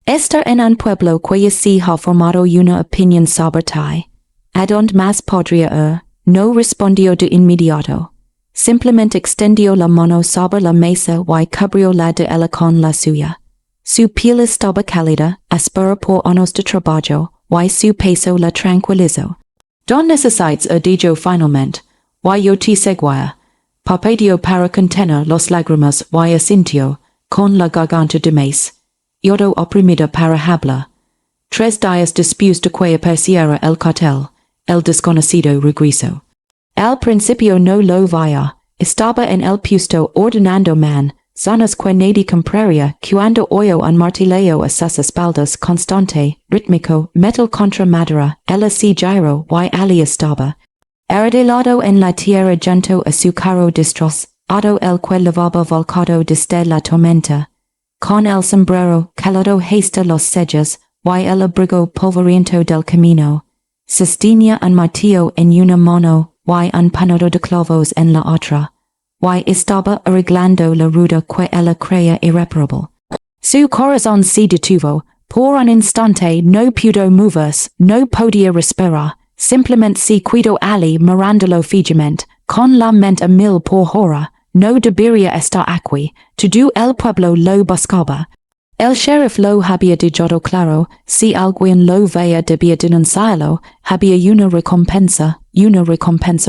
Estar en un pueblo que se ha formado una opinión sobre ti. ¿A dónde más podría ir? No respondió de inmediato. simplemente extendió la mano sobre la mesa y cubrió la de ella con la suya. Su piel estaba cálida, áspera por años de trabajo, y su peso la tranquilizó. Don necesitas a dijo finalmente, y yo te seguía. Parpadeó para contener los lágrimas y asintió, con la garganta de maíz. Yodo oprimida para hablar. 3 días después de que apareciera el cartel, el desconocido regresó. Al principio no lo veía, estaba en el puesto ordenando manzanas que nadie compraría cuando oyó un martillo a sus espaldas constante, rítmico, metal contra madera, ella se giró y allí estaba. Arrodillado en la tierra junto a su carro destrozado el que lavaba volcado desde la tormenta, con el sombrero calado hasta los sellos y el abrigo polvoriento del camino. Sostenía un martillo en una mano y un pañuelo de clavos en la otra, y estaba arreglando la rueda que ella creía irreparable. Su corazón se detuvo, por un instante no pudo moverse, no podía respirar, simplemente se quedó allí mirándolo fijamente, con la mente a 1000 por hora, no debería estar aquí, todo el pueblo lo buscaba. El sheriff lo había dejado claro, si alguien lo veía debía denunciarlo, había una recompensa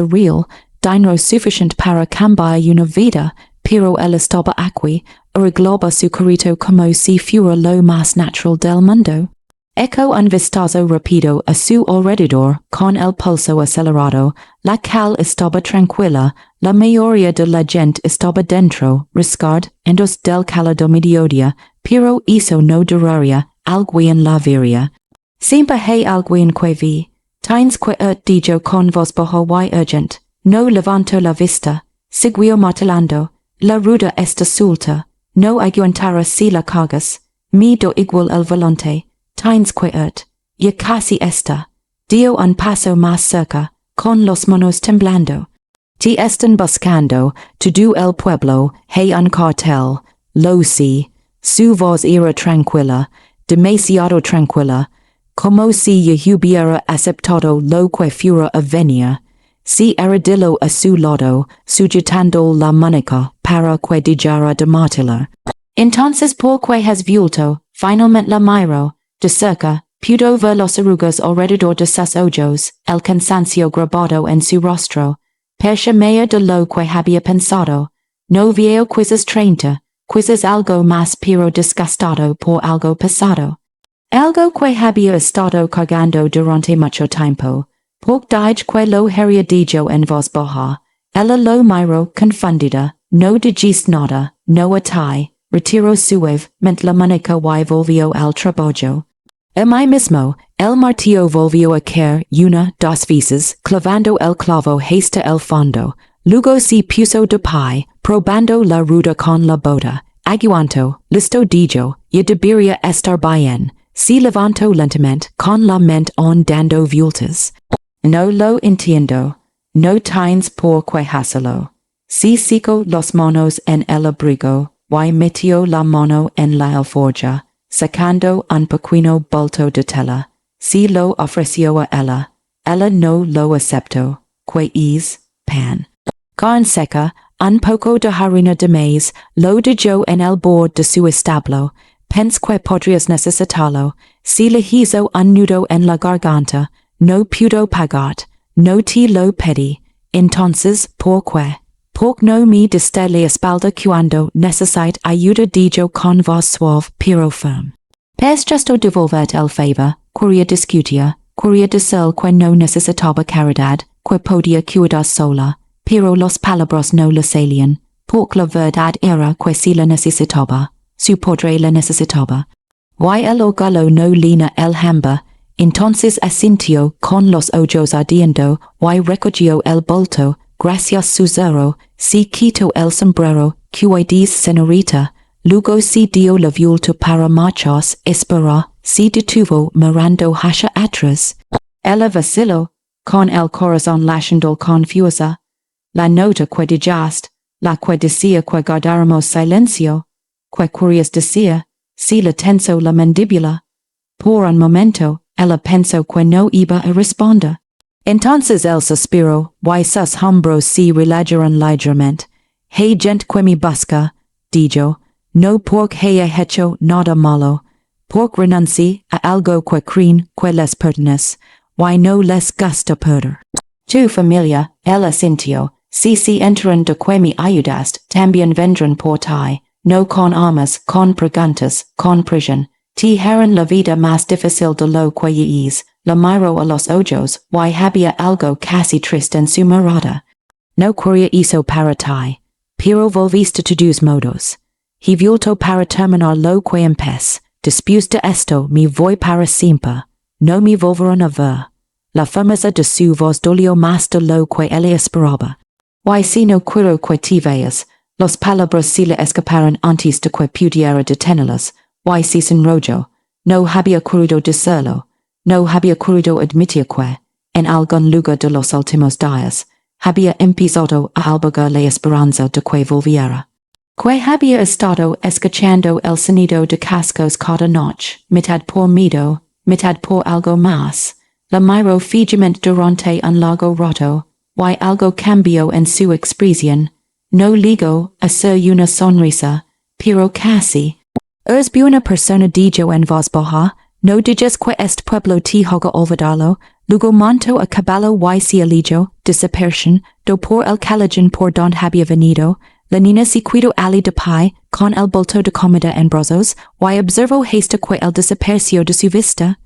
real, dinero suficiente para cambiar una vida, pero él estaba aquí, arreglaba su carrito como si fuera lo más natural del mundo. Echó un vistazo rápido a su alrededor, con el pulso acelerado, la calle estaba tranquila, la mayoría de la gente estaba dentro, resguardados del calor mediodía, pero eso no duraría, alguien la vería. Siempre hay alguien que vi, tienes que dijo con voz baja y urgente, no levantó la vista, siguió martillando, la rueda está suelta, no aguantará si la cargas, me do igual el volante. Tienes que ya casi está. Dio un paso más cerca, con los manos temblando. Te están buscando, todo el pueblo, hay un cartel, lo sé. Su voz era tranquila, demasiado tranquila, como si ya hubiera aceptado lo que fuera a venir. Se arrodilló a su lado, sujetando la muñeca, para que dejara de martillar. Entonces, ¿por qué has vuelto? Finalmente la miró. De cerca, pudo ver los arrugas alrededor de sus ojos, el cansancio grabado en su rostro. Percibía de lo que había pensado. No vio quizás 30, quizás algo más pero desgastado por algo pasado. Algo que había estado cargando durante mucho tiempo. Por dije que lo había dicho en voz baja. Ella lo miró confundida, no dijiste nada, no atay, retiró suavemente la muñeca y volvió al trabajo. Ahí mismo, el martillo volvió a caer 1, 2 veces, clavando el clavo hasta el fondo. Luego se puso de pie, probando la rueda con la bota. Aguantó, listo dijo, ya debería estar bien. Se levantó lentamente, con la mente aún dando vueltas. No lo entiendo. No tienes por qué hacerlo. Se secó las manos en el abrigo, y metió la mano en la alforja, sacando un pequeño bulto de tela. Se lo ofreció a ella. Ella no lo aceptó. Que es pan. Carne seca, un poco de harina de maíz, lo dejó en el borde de su establo. Pensé que podrías necesitarlo. Se le hizo un nudo en la garganta. No pudo pagar. No te lo pedí. Entonces, ¿por qué? Porque no me diste la espalda cuando necesito ayuda dijo con voz suave pero firme. Pes justo devolver el favor, quería discutir, quería decir que no necesitaba caridad, que podía cuidar sola, pero los palabras no le salían, porque la verdad era que si la necesitaba, su padre la necesitaba. Y el orgullo no lina el hamba, entonces asintió con los ojos ardiendo y recogió el bulto. Gracias susurró, se quitó el sombrero, que dice señorita, luego se dio la vuelta para marcharse, esperó, se detuvo mirando hacia atrás. Ella vaciló, con el corazón latiendo con fuerza. La nota que dijiste, la que decía que guardáramos silencio, que querías decir, se le tensó la mandíbula. Por un momento, ella pensó que no iba a responder. Entonces el suspiro, y sus hombros si relajaron ligeramente. Hey gent que me busca, dijo, no porque haya hecho nada malo, porque renuncie a algo que creen que les pertenece, y no les gusta perder. Tu familia, el asintió, si entran de que me ayudaste, también vendrán por ti, no con armas, con preguntas, con prisión. Te harán la vida más difícil de lo que ya es. La miro a los ojos, y había algo casi triste en su mirada. No quería eso para ti, pero volviste a tus modos. He vuelto para terminar lo que empecé. Después de esto me voy para siempre. No me volverán a ver. La firmeza de su voz dolió más de lo que él esperaba. Y si no quiero que te veas, las palabras se le escaparon antes de que pudiera detenerlas. Y si se enrolló, no había querido decirlo. No había querido admitir que, en algún lugar de los últimos días, había empezado a albergar la esperanza de que volviera. Que había estado escuchando el sonido de cascos cada noche, mitad por miedo, mitad por algo más. La miró fijamente durante un largo rato, y algo cambió en su expresión. No llegó a ser una sonrisa, pero casi. Es una persona dijo en voz baja. No digas que este pueblo te haga olvidarlo, luego montó a caballo y se alejó, desapareció, do por el callejón por donde había venido, la niña se cuidó ali de pie, con el bulto de comida en brazos, y observó hasta que él desapareció de su vista.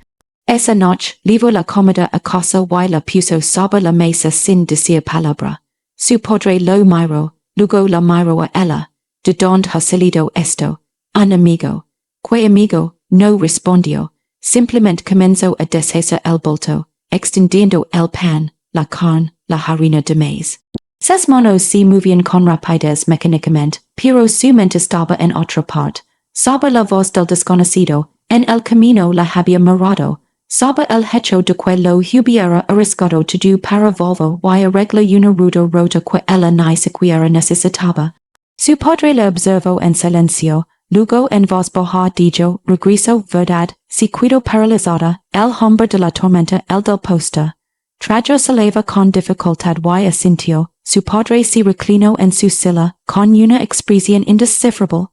Esa noche, llevó la comida a casa y la puso sobre la mesa sin decir palabra. Su padre lo miró, luego la miró a ella. ¿De dónde ha salido esto? Un amigo. ¿Qué amigo? No respondió. Simplemente comenzó a deshacer el bulto, extendiendo el pan, la carne, la harina de maíz. Sus manos se movían con rapidez mecánicamente, pero su mente estaba en otra parte. Sobre la voz del desconocido, en el camino la había mirado, sobre el hecho de que lo hubiera arriesgado todo para volver y arreglar una ruta rota que ella ni siquiera necesitaba. Su padre le observó en silencio. Luego en voz baja dijo, regreso, verdad, si quedó paralizada, el hombre de la tormenta, el del poste. Tragó saliva con dificultad y asintió, su padre se reclinó en su silla, con una expresión indescifrable.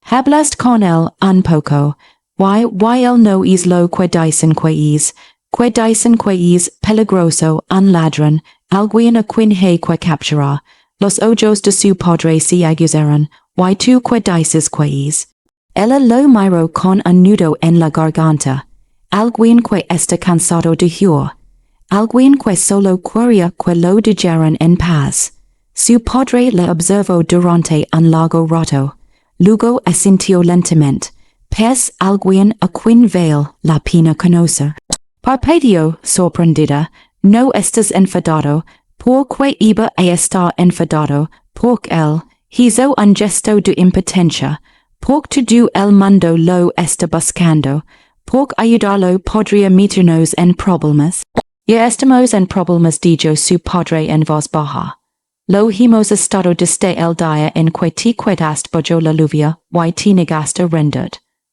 Hablaste con él un poco, y él no es lo que dicen que es peligroso, un ladrón, alguien a quien hay que capturar. Los ojos de su padre se aguzaron. Y tú que dices que es. Ella lo miró con un nudo en la garganta. Alguien que está cansado de huir. Alguien que solo quería que lo dejaran en paz. Su padre le observó durante un largo rato. Luego asintió lentamente. ¿Es alguien a quien vale la pena conocer? Parpadeó, sorprendida. No estás enfadado, porque iba a estar enfadado, porque él hizo un gesto de impotencia, porque todo el mundo lo está buscando, porque ayudarlo podría meternos en problemas. Ya estamos en problemas, dijo su padre en voz baja. Lo hemos estado desde el día en que te quedaste bajo la lluvia y te negaste a rendir.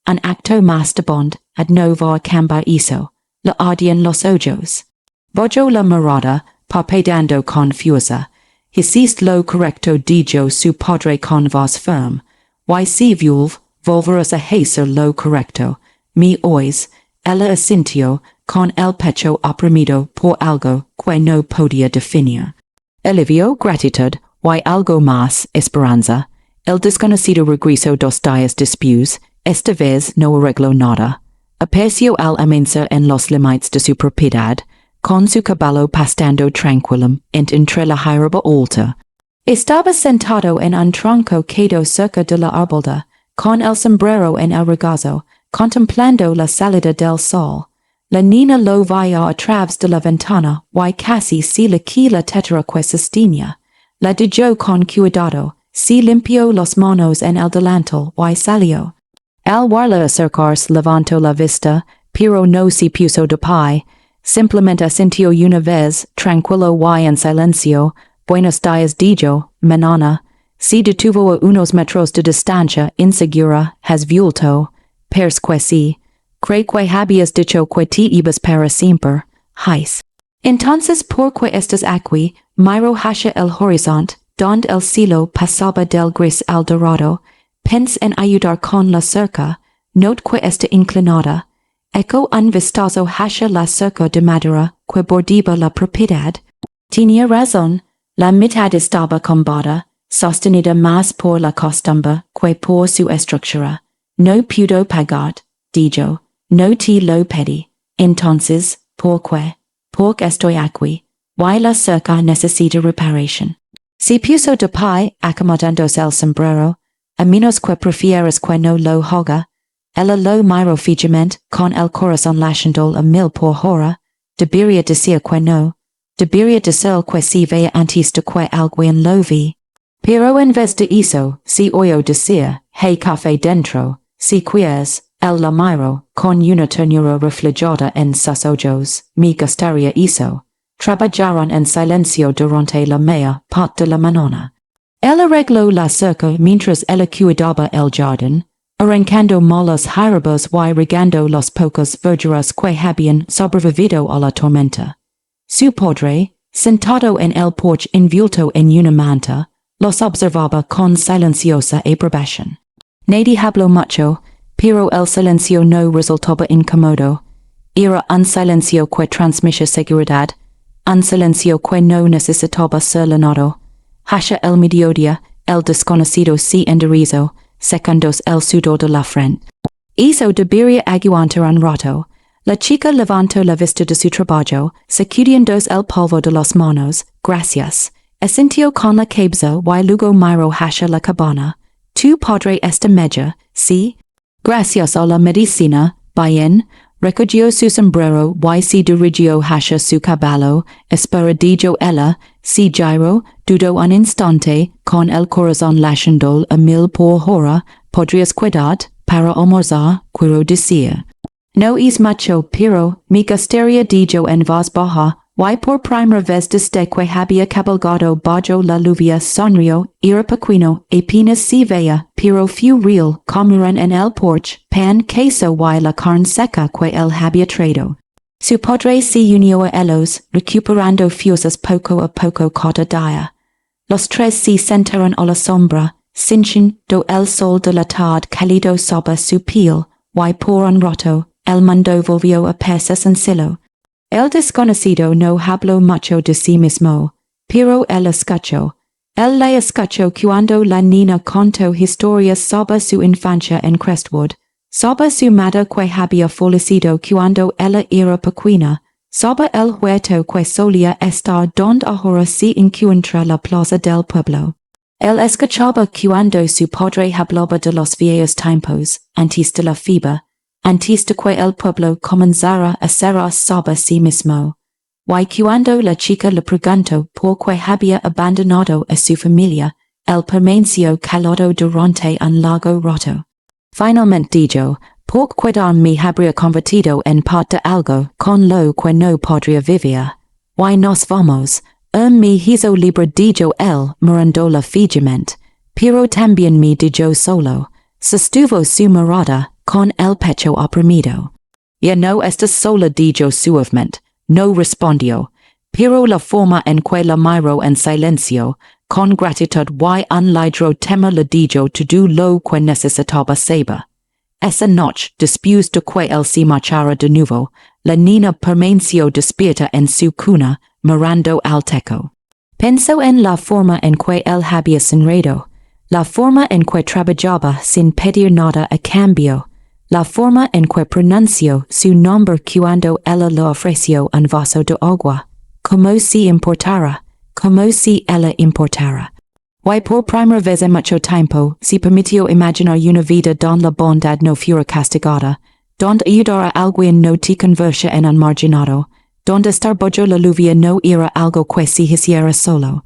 Un acto más de bond, ad no va a cambiar eso. Le ardían los ojos. Bajo la mirada, parpadeando confusa. Hiciste lo correcto, dijo su padre con voz firme. Y si volverás a hacer lo correcto. Me oís. Ella asintió, con el pecho oprimido por algo que no podía definir. Alivio, gratitud, y algo más, esperanza. El desconocido regresó 2 días después. Esta vez no arregló nada. Apareció al amanecer en los límites de su propiedad, con su caballo pastando tranquilo entre la hierba alta. Estaba sentado en un tronco quedado cerca de la arboleda, con el sombrero en el regazo, contemplando la salida del sol. La niña lo veía a través de la ventana y casi se le que la tetera que sostenía. La dejó con cuidado, se limpió las manos en el delantal y salió. Al verla acercarse levantó la vista, pero no se puso de pie. Simplemente asintió una vez, tranquilo y en silencio. Buenos días, dijo, mañana. Se detuvo a unos metros de distancia, insegura, has vuelto. Persque sí. Cree que habías dicho que te ibas para siempre. Hais. Entonces porque estas aquí, miro hacia el horizonte, donde el cielo pasaba del gris al dorado, pense en ayudar con la cerca, note que está inclinada, eco un vistazo hacia la cerca de madera que bordaba la propiedad. Tenía razón, la mitad estaba combada, sostenida más por la costumbre que por su estructura. No pudo pagar, dijo, no te lo pedí. Entonces, porque estoy aquí, y la cerca necesita reparación. Se puso de pie, acomodándose el sombrero, a menos que prefieras que no lo haga. Ella lo miró fijamente, con el corazón latiendo a 1000 por hora. Debería decir que no. Debería decir que si veía antes de que alguien lo vi. Pero en vez de eso, si oyó decir, hey café dentro, si quieres, el la miró, con una ternura reflejada en sus ojos, me gustaría eso. Trabajaron en silencio durante la media parte de la mañana. Él arregló la cerca mientras ella cuidaba el jardín, arrancando malas hierbas y regando las pocas verduras que habían sobrevivido a la tormenta. Su padre, sentado en el porche envuelto en una manta, los observaba con silenciosa aprobación. Nadie habló mucho, pero el silencio no resultaba incómodo. Era un silencio que transmitía seguridad, un silencio que no necesitaba ser llenado. Hacia el mediodía, el desconocido se enderezó, secándose el sudor de la frente. Eso debería aguantar un rato. La chica levantó la vista de su trabajo, sacudiéndose el polvo de las manos. Gracias. Asintió con la cabeza y luego miró hacia la cabana. Tu padre está medio, sí? Gracias a la medicina, bien. Recogió su sombrero y se dirigió hacia su caballo, esperadijo ella, si giro, dudó un instante, con el corazón latiendo a 1000 por hora, podrías quedar, para almorzar, quiero decir. No es mucho, pero, me gustaría dijo en voz baja, y por primera vez desde que había cabalgado bajo la lluvia sonrió, era pequeño, apenas se veía, pero fue real, comieron en el porche, pan, queso y la carne seca que él había traído. Su padre se unió a ellos, recuperando fuerzas poco a poco cada día. Los tres se sentaron a la sombra, cinchando el sol de la tarde cálido sobre su piel, y por un rato, el mundo volvió a perse sencillo. El desconocido no habló mucho de sí mismo, pero él escuchó. Él le escuchó cuando la niña contó historias sobre su infancia en Crestwood, sobre su madre que había fallecido cuando ella era pequeña, sobre el huerto que solía estar donde ahora se encuentra la plaza del pueblo. Él escuchaba cuando su padre hablaba de los viejos tiempos, antes de la fiebre, antes de que el pueblo comenzara a cerrar sobre sí mismo. Y cuando la chica le preguntó por qué había abandonado a su familia, él permaneció callado durante un largo rato. Finalmente dijo, por quedar me habría convertido en parte algo con lo que no podría vivir. Y nos vamos. Me hizo libre dijo él, mirándola fijamente, pero también me dijo solo. Sostuvo su mirada, con el pecho oprimido. Ya no estás sola dijo suavemente, no respondió, pero la forma en que la miró en silencio, con gratitud y un ligero temor le dijo todo lo que necesitaba saber. Esa noche, después de que él se marchara de nuevo, la niña permaneció despierta en su cuna, mirando al techo. Pensó en la forma en que él había sonreído, la forma en que trabajaba sin pedir nada a cambio, la forma en que pronunció su nombre cuando ella le ofreció un vaso de agua, como si importara, como si ella importara. Y por primera vez en mucho tiempo, se permitió imaginar una vida donde la bondad no fuera castigada, donde ayudar a alguien no te convirtiera en un marginado, donde estar bajo la lluvia no era algo que se hiciera solo.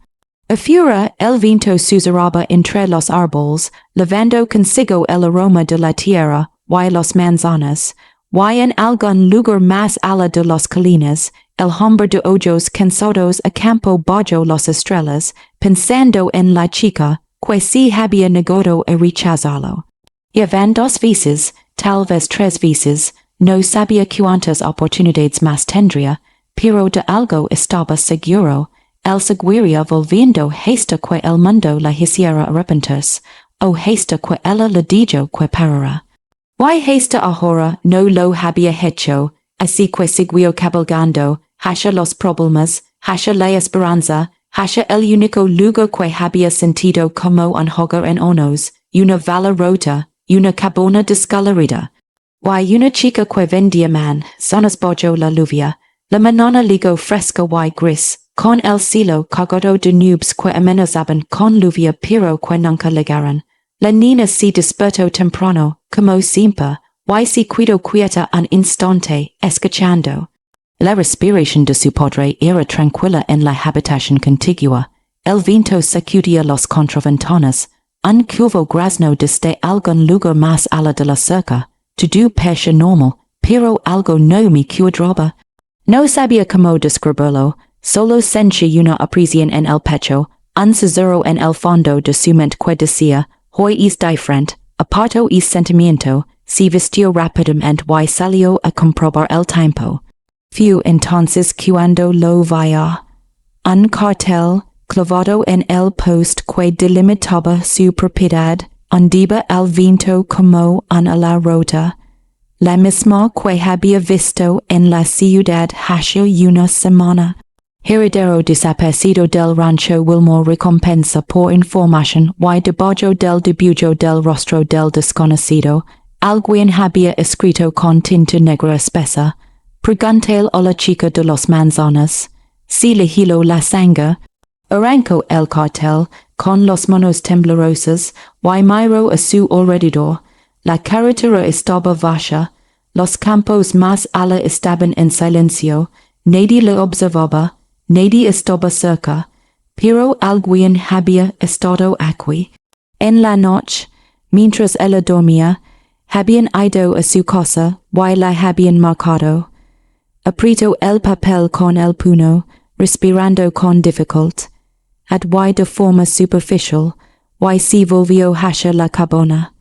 Afuera, el viento susurraba entre los árboles, llevando consigo el aroma de la tierra, y las manzanas, y en algún lugar más allá de las colinas, el hombre de ojos cansados acampó bajo las estrellas, pensando en la chica, que se había negado a rechazarlo. Y van dos veces, tal vez tres veces, no sabía cuántas oportunidades más tendría, pero de algo estaba seguro, el seguiría volviendo hasta que el mundo la hiciera arrepentirse, o hasta que ella le dijo que parara. Y hasta ahora no lo había hecho, así que siguió cabalgando, hacia los problemas, hacia la esperanza, hacia el único lugar que había sentido como un hogar en onos, una vala rota, una cabana descolorida. Y una chica que vendía manzanas bajo la lluvia, la mañana ligo fresca y gris, con el cielo cargado de nubes que amenazaban con lluvia pero que nunca llegaron. La niña se despertó temprano, como siempre, y se quedó quieta un instante, escuchando. La respiración de su padre era tranquila en la habitación contigua. El viento sacudía los contraventanas. Un cuervo grazno desde algún lugar más allá de la cerca. Todo parecía normal, pero algo no me cuadraba. No sabía cómo describirlo, solo sentí una opresión en el pecho, un susurro en el fondo de su mente que decía, hoy es diferente, apartó ese sentimiento, se vistió rápidamente y salió a comprobar el tiempo. Fue entonces cuando lo vio. Un cartel, clavado en el poste que delimitaba su propiedad, ondía el viento como un ala rota, la misma que había visto en la ciudad hace una semana. Heredero desaparecido del rancho Wilmore recompensa por información y debajo del dibujo del rostro del desconocido, alguien había escrito con tinta negra espesa, preguntéle a la chica de los manzanas, si le heló la sangre. Arrancó el cartel, con las manos temblorosas, y miró a su alrededor. La carretera estaba vacía, los campos más allá estaban en silencio, nadie le observaba, nadie estaba cerca, pero alguien había estado aquí. En la noche, mientras ella dormía, habían ido a su casa y la habían marcado. Apretó el papel con el puño, respirando con dificultad. Y de forma superficial, y se volvió hacia la cabana.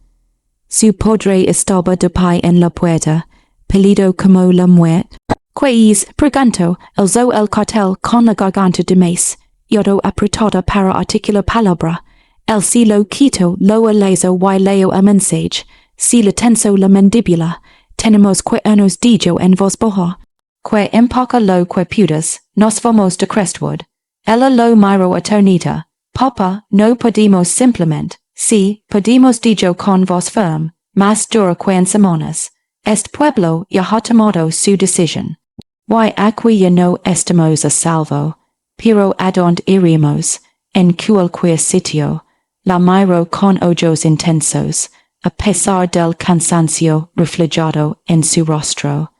Su padre estaba de pie en la puerta, pálido como la muerte. ¿Qué es? Preguntó, alzó el cartel con la garganta de maíz, yodo apretada para articular palabra. El se lo quitó, lo alezo y leo el mensaje, se le tensó la mandíbula. Tenemos que nos dijo en voz baja. Que empaca lo que pudas, nos vamos de Crestwood. Ella lo miró atonita. Papa, no podemos simplemente, sí, podemos dijo con voz firme, más dura que en semanas. Este pueblo ya ha tomado su decisión. Y aquí ya no estamos a salvo, pero a donde iremos, en cualquier sitio. La miró con ojos intensos, a pesar del cansancio reflejado en su rostro.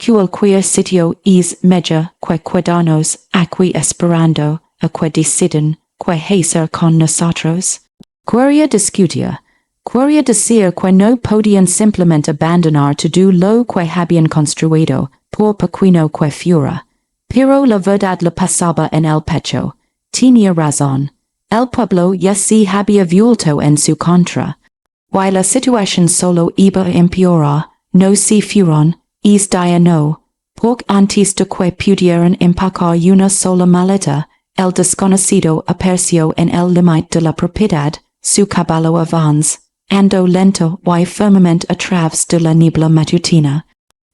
Cualquier sitio es mejor que quedarnos aquí esperando a que decidan que hacer con nosotros. Quería discutir, quería decir que no podían simplemente abandonar todo lo que habían construido, por pequeño que fuera. Pero la verdad le pasaba en el pecho. Tenía razón. El pueblo ya se había vuelto en su contra. Y la situación solo iba a empeorar, no se fueron. Es dia no, porque antes de que pudieran empacar una sola maleta, el desconocido apareció en el límite de la propiedad, su caballo avance, andó lento y firmemente a través de la niebla matutina.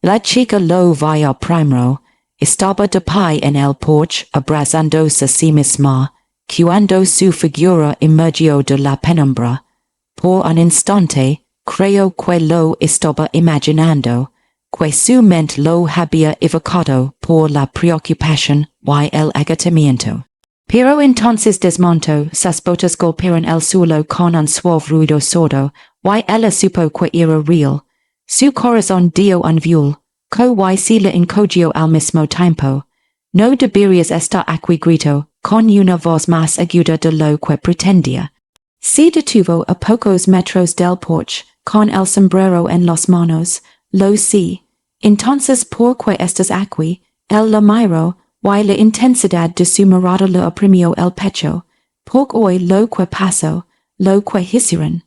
La chica lo vio primero, estaba de pie en el porche abrazándose a sí misma, cuando su figura emergió de la penumbra. Por un instante, creyó que lo estaba imaginando, que su mente lo había evocado por la preocupación y el agotamiento. Pero entonces desmontó, sus botas golpearon el suelo con un suave ruido sordo, y ella supo que era real. Su corazón dio un vuelo, que se le encogió al mismo tiempo. No deberías estar aquí, gritó, con una voz más aguda de lo que pretendía. Se detuvo a pocos metros del porche, con el sombrero en las manos. Lo sé. Entonces, ¿por qué estás aquí? Él la miró, y la intensidad de su mirada le oprimió el pecho. Porque hoy lo que pasó, lo que hicieron.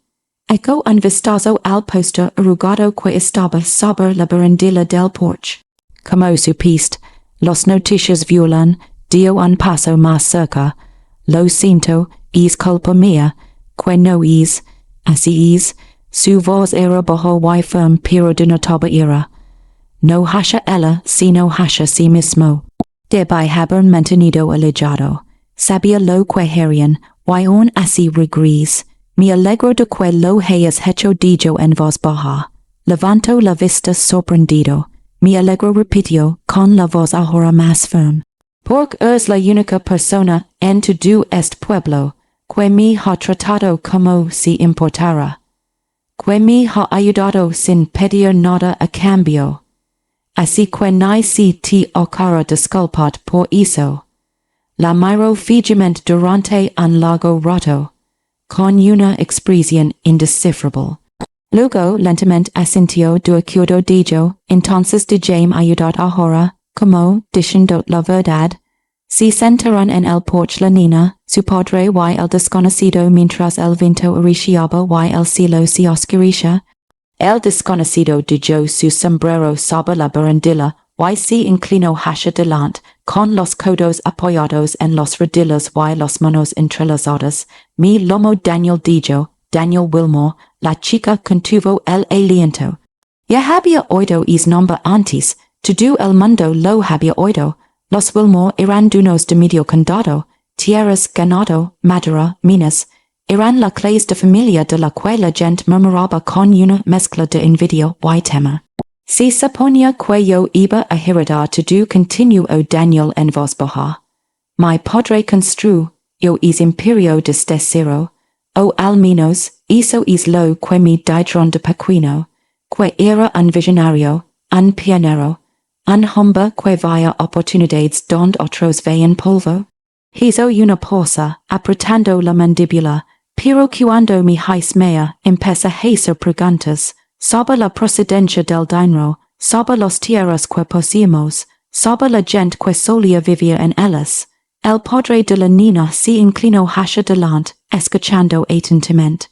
Echó un vistazo al póster arrugado que estaba sobre la barandilla del porche. Como supiste, Los noticias violan, dio un paso más cerca, lo siento, es culpa mía, que no es, así es, su voz era bajo y firm pero de notable era. No hasha ella, sino hasha sí mismo. Debí haber mantenido alejado. Sabía lo que harían, y aún así regres. Me alegro de que lo hayas hecho dicho en voz baja. Levanto la vista sorprendido. Me alegro repitió, con la voz ahora más firme. Porque eres la única persona en todo este pueblo que me ha tratado como si importara. Que me ha ayudado sin pedir nada a cambio. Así que ni si te ocara disculpat por eso. La miro fijamente durante un largo rato, con una expresión indescifrable. Luego lentamente asintió de acuerdo dijo, entonces déjame ayudar ahora, como, diciendo la verdad. Se sentaron en el porche la niña, su padre y el desconocido mientras el viento arreciaba y el cielo se oscurecía. El desconocido dejó su sombrero sobre la barandilla y se inclinó hacia delante, con los codos apoyados en los rodillos y las manos entrelazadas. Mi lomo Daniel dijo, Daniel Wilmore, la chica contuvo el aliento. Ya había oído es nombre antes, todo el mundo lo había oído. Los Wilmore eran dueños de medio condado, tierras, ganado, madera, minas. Eran la clase de familia de la que la gente murmuraba con una mezcla de envidia y temor. Se suponía que yo iba a heredar todo, continuó Daniel en voz baja. Mi padre construyó es imperio desde cero, o al menos eso es lo que me dijeron de pequeño, que era un visionario, un pionero, un hombre que veía oportunidades donde otros veían polvo. Hizo una pausa, apretando la mandíbula, pero cuando mi hismea empezó a hacer preguntas sobre la procedencia del dinero, sobre las tierras que poseíamos, sobre la gente que solía vivir en ellas, el padre de la niña se inclinó hacia delante, escuchando atentamente.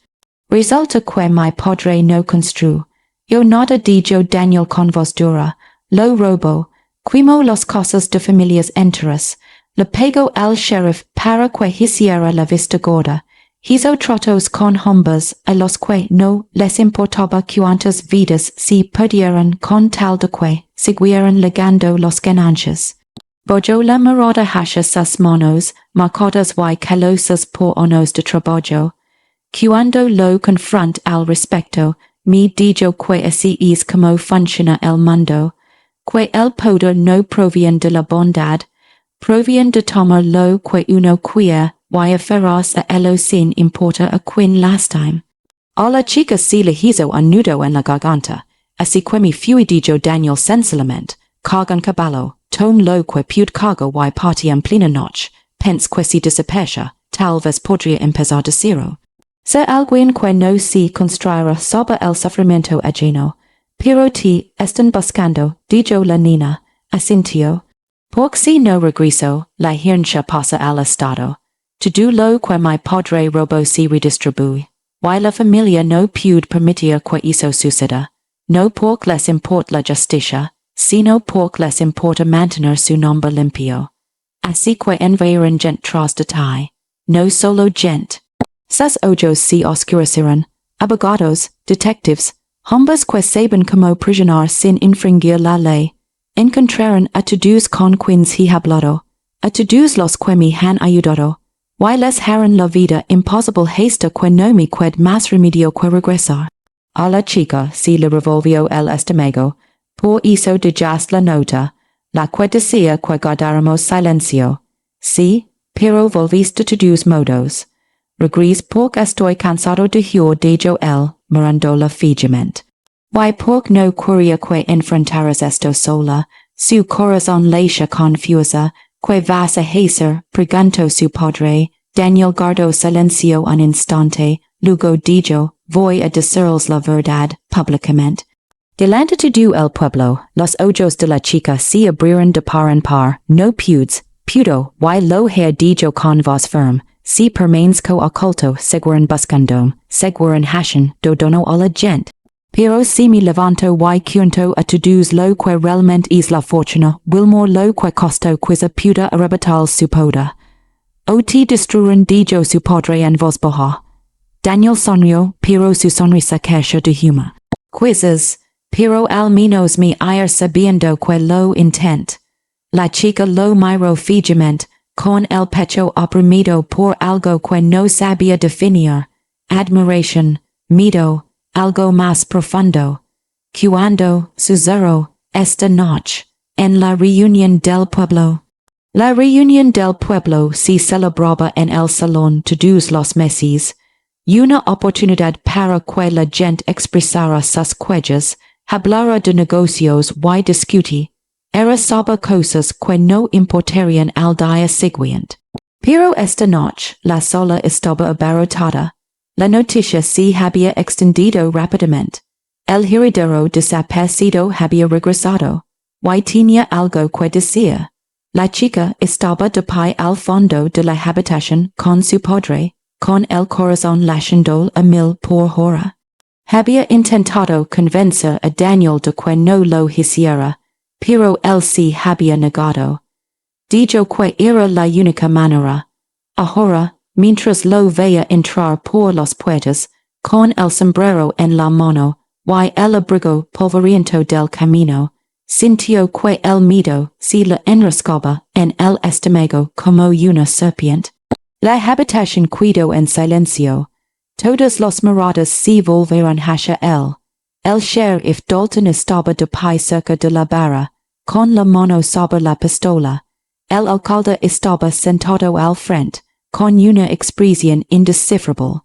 Resulta que mi padre no construyó. Yo nada dijo Daniel con voz dura, lo robó, quemó las cosas de familias enteras, le pegó al sheriff para que hiciera la vista gorda, hizo tratos con hombres a los que no les importaba cuántas vidas se perdieran con tal de que siguieran legando las ganancias. Bojó la mirada hacia sus manos, marcadas y calosas por años de trabajo. Cuando lo confront al respecto, me dijo que así es como funciona el mundo, que el poder no proviene de la bondad, proviene de tomar lo que uno quiere y aferrarse a ello sin importar a quién lastime. A la chica se le hizo un nudo en la garganta, así que me fui dijo Daniel sencillamente, cargan caballo, tom lo que pude cargo y parti en plena noche, pens que si desapercha, tal vez podría empezar de cero. Ser alguien que no se construira sobre el sufrimiento ajeno, pero te están buscando, dijo la niña, asintió. Porque si no regreso, la herencia pasa al Estado. Todo lo que mi padre robó se redistribuye, y la familia no puede permitir que eso suceda, no porque les importa la justicia, sino porque les importa mantener su nombre limpio. Así que enviaron gente tras de ti, no solo gente. Sus ojos se oscurecieron, abogados, detectives, hombres que saben cómo prisionar sin infringir la ley. Encontraron a todos con quienes he hablado, a todos los que me han ayudado, y les harán la vida imposible hasta que no me quede más remedio que regresar. A la chica se le revolvió el estómago, por eso dejaste la nota, la que decía que guardáramos silencio. Sí, pero volviste de todos modos. Regreso porque estoy cansado de oír dijo él, mirándola fijamente. Y porque no quería que enfrentaras esto sola, su corazón latía confusa, que vas a hacer, preguntó su padre. Daniel guardó silencio un instante, luego dijo, voy a decirles la verdad, públicamente. Delante de todo el pueblo, los ojos de la chica se abrieron de par en par, no pudo, y lo ha dicho con voz firme, si permanezco oculto, seguirán buscando, seguirán hacen, do dono a la gente. Pero si mi levanto y cunto a todos lo que realmente es la fortuna, wilmore lo que costo quizá puda arrebatal su poda. O te destruyen dijo su padre en voz baja. Daniel sonrió, pero su sonrisa carece de humor. Quizás, pero al menos me ir sabiendo que lo intent. La chica lo miró fijamente, con el pecho oprimido por algo que no sabía definir. Admiración, miedo, algo más profundo. Cuando susurró, esta noche, en la reunión del pueblo. La reunión del pueblo se celebraba en el salón todos los meses. Una oportunidad para que la gente expresara sus quejas, hablara de negocios y discutir. Era sobre cosas que no importarían al día siguiente. Pero esta noche, la sala estaba abarrotada. La noticia se había extendido rápidamente. El heredero desaparecido había regresado. Y tenía algo que decir. La chica estaba de pie al fondo de la habitación con su padre, con el corazón latiendo a mil por hora. Había intentado convencer a Daniel de que no lo hiciera, pero él se había negado. Dijo que era la única manera. Ahora, mientras lo veía entrar por las puertas, con el sombrero en la mano, y el abrigo polvoriento del camino, sintió que el miedo se le enroscaba en el estómago como una serpiente. La habitación quedó en silencio. Todas las miradas se volvieron hacia él. El sheriff Dalton estaba de pie cerca de la barra, con la mano sobre la pistola. El alcalde estaba sentado al frente, con una expresión indescifrable.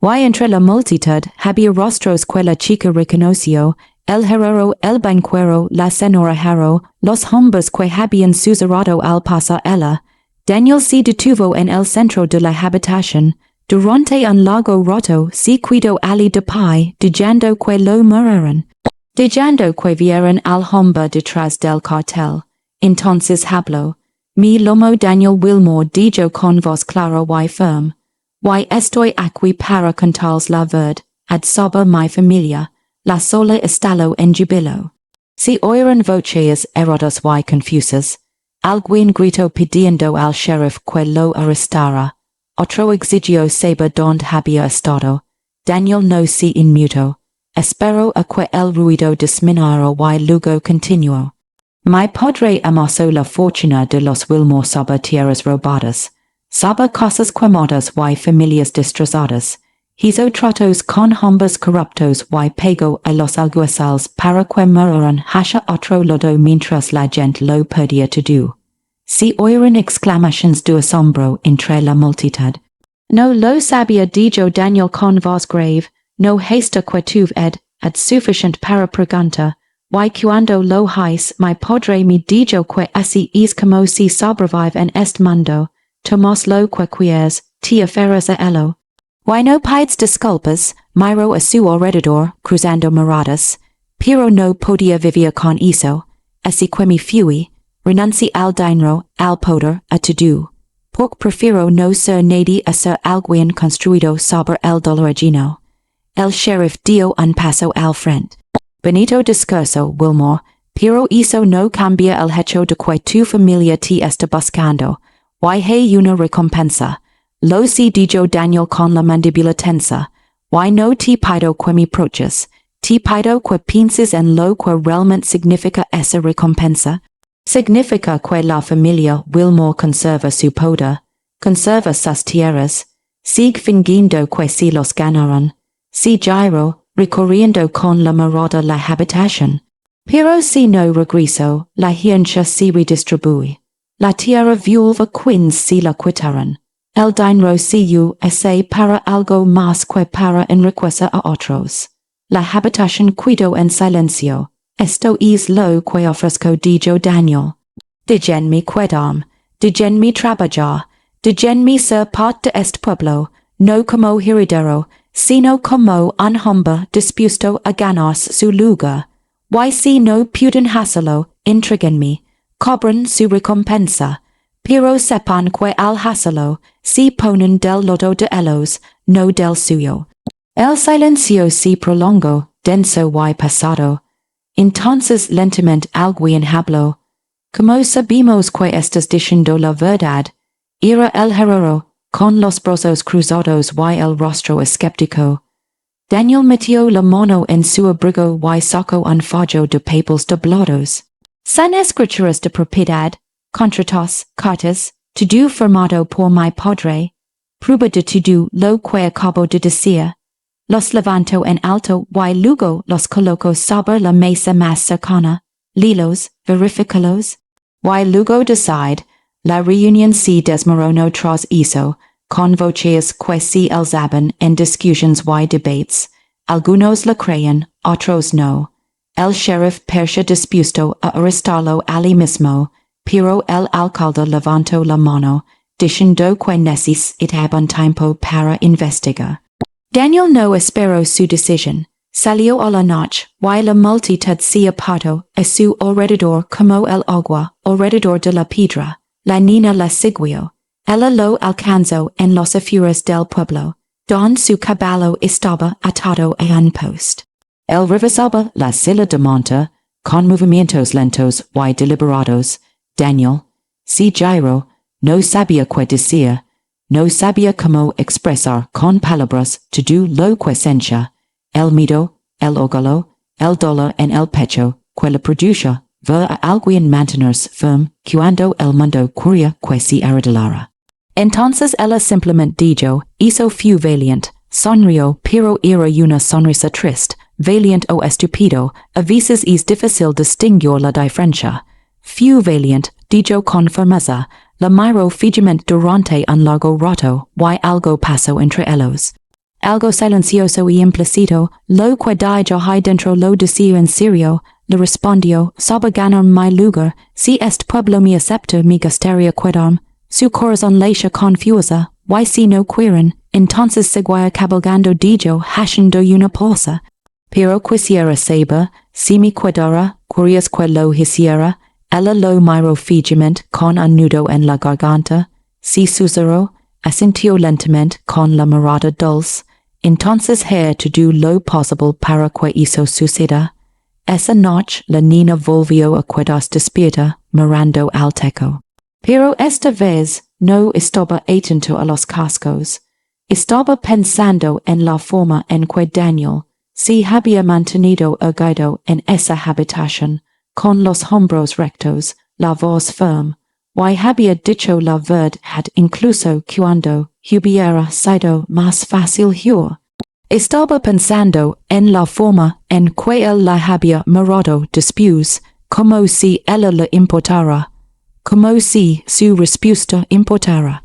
Y entre la multitud había rostros que la chica reconoció, el herrero, el banquero, la señora Harrow, los hombres que habían susurrado al pasar ella. Daniel se detuvo en el centro de la habitación. Durante un largo rato se quedó allí de pie, diciendo que lo miraran. Diciendo que vieran al hombre detrás del cartel. Entonces habló. Mi lomo Daniel Wilmore dijo con voz clara y firme. Y estoy aquí para contaros la verdad, sobre mi familia. La sola estalo en jubilo. Se oyeron voces erradas y confusas. Alguien gritó pidiendo al sheriff que lo arrestara. Otro exigió saber dónde había estado. Daniel no se inmutó. Esperó a que el ruido disminuyera y luego continuó. Mi padre amasó la fortuna de los Wilmore sobre tierras robadas, sobre casas quemadas y familias destrozadas. Hizo tratos con hombres corruptos y pagó a los alguaciles para que murieran hacia otro lado mientras la gente lo perdía todo. Se oyeron exclamaciones de asombro entre la multitud. No lo sabía, dijo Daniel con voz grave, no hasta que tuve ed suficiente para preguntar, y cuando lo hice mi padre me dijo que así es como se sobrevive en este mundo, tomás lo que quieras, te aferras a ello. Y no pides disculpas, miró a su alrededor, cruzando miradas, pero no podía vivir con eso, así que me fui, renuncié al dinero, al poder, a todo, porque prefiero no ser nadie a ser alguien construido sobre el dolor ajeno. El sheriff dio un paso al frente. Bonito discurso, Wilmore, pero eso no cambia el hecho de que tu familia te está buscando, y hay una recompensa. Lo sé, dijo Daniel con la mandíbula tensa, y no te pido que me proches, te pido que pienses en lo que realmente significa esa recompensa. Significa que la familia Wilmore conserva su poder, conserva sus tierras, sigue fingiendo que se los ganaron, se giro, recorriendo con la mirada la habitación. Pero si no regreso, la herencia se redistribuye. La tierra viuva quins se la quitaron. El dinero se use para algo más que para enriquecer a otros. La habitación quedó en silencio. Esto es lo que ofrezco, dijo Daniel. Déjenme quedarme, déjenme trabajar, déjenme ser parte de este pueblo, no como heredero, sino como un hombre dispuesto a ganarse su lugar. Y si no pueden hacerlo, entréguenme, cobren su recompensa. Pero sepan que al hacerlo, se ponen del lado de ellos, no del suyo. El silencio se prolongó, denso y pasado. Entonces lentamente alguien habló. Como sabemos que estás diciendo la verdad, era el herrero, con los brazos cruzados y el rostro escéptico. Daniel metió la mano en su abrigo y sacó un fajo de papeles doblados. Son escrituras de propiedad, contratos, cartas, todo firmado por mi padre, prueba de todo lo que acabo de decir. Los levanto en alto y luego los coloco sobre la mesa más cercana, lilos, verificalos, y luego decide, la reunión se desmoronó tras eso, con voces que se alzaban en discusiones y debates. Algunos la creen, otros no. El sheriff parecía dispuesto a arrestarlo allí mismo, pero el alcalde levantó la mano, diciendo que necesitaba un tiempo para investigar. Daniel no esperó su decisión. Salió a la noche, y la multitud se apartó a su alrededor como el agua alrededor de la piedra. La niña la siguió. Ella lo alcanzó en los afueras del pueblo, donde su caballo estaba atado a un post. Él revisaba la silla de monta, con movimientos lentos y deliberados. Daniel, si giró, no sabía qué decir, no sabía cómo expresar con palabras todo lo que sentía. El miedo, el orgullo, el dolor en el pecho, que le produjo ver a alguien mantenerse firme cuando el mundo quería que se arreglara. Entonces ella simplemente dijo, hizo fue valiente, sonrió, pero era una sonrisa triste, valiente o estúpido, a veces es difícil distinguir la diferencia. Fue valiente, dijo con firmeza, la miró fijamente durante un largo rato, y algo pasó entre ellos. Algo silencioso y implícito, lo que dijo ahí dentro lo decía en serio, le respondió, sabe ganar mi lugar, si este pueblo me acepta me gustaría quedarme. Su corazón late confusa, y si no quieren, entonces seguía cabalgando dijo haciendo una pausa. Pero quisiera saber, si me quedara, curios que lo hiciera, ella lo miró fijamente con un nudo en la garganta, si susurró, asintió lentamente con la mirada dulce, entonces haré todo lo posible para que eso suceda. Esa noche la niña volvió a quedarse despierta, mirando al techo. Pero esta vez no estaba atento a los cascos. Estaba pensando en la forma en que Daniel se había mantenido erguido en esa habitación, con los hombros rectos, la voz firme, y había dicho la verdad incluso cuando hubiera sido más fácil huir. Estaba pensando en la forma en que él la había mirado después, como si ella le importara, como si su respuesta importara.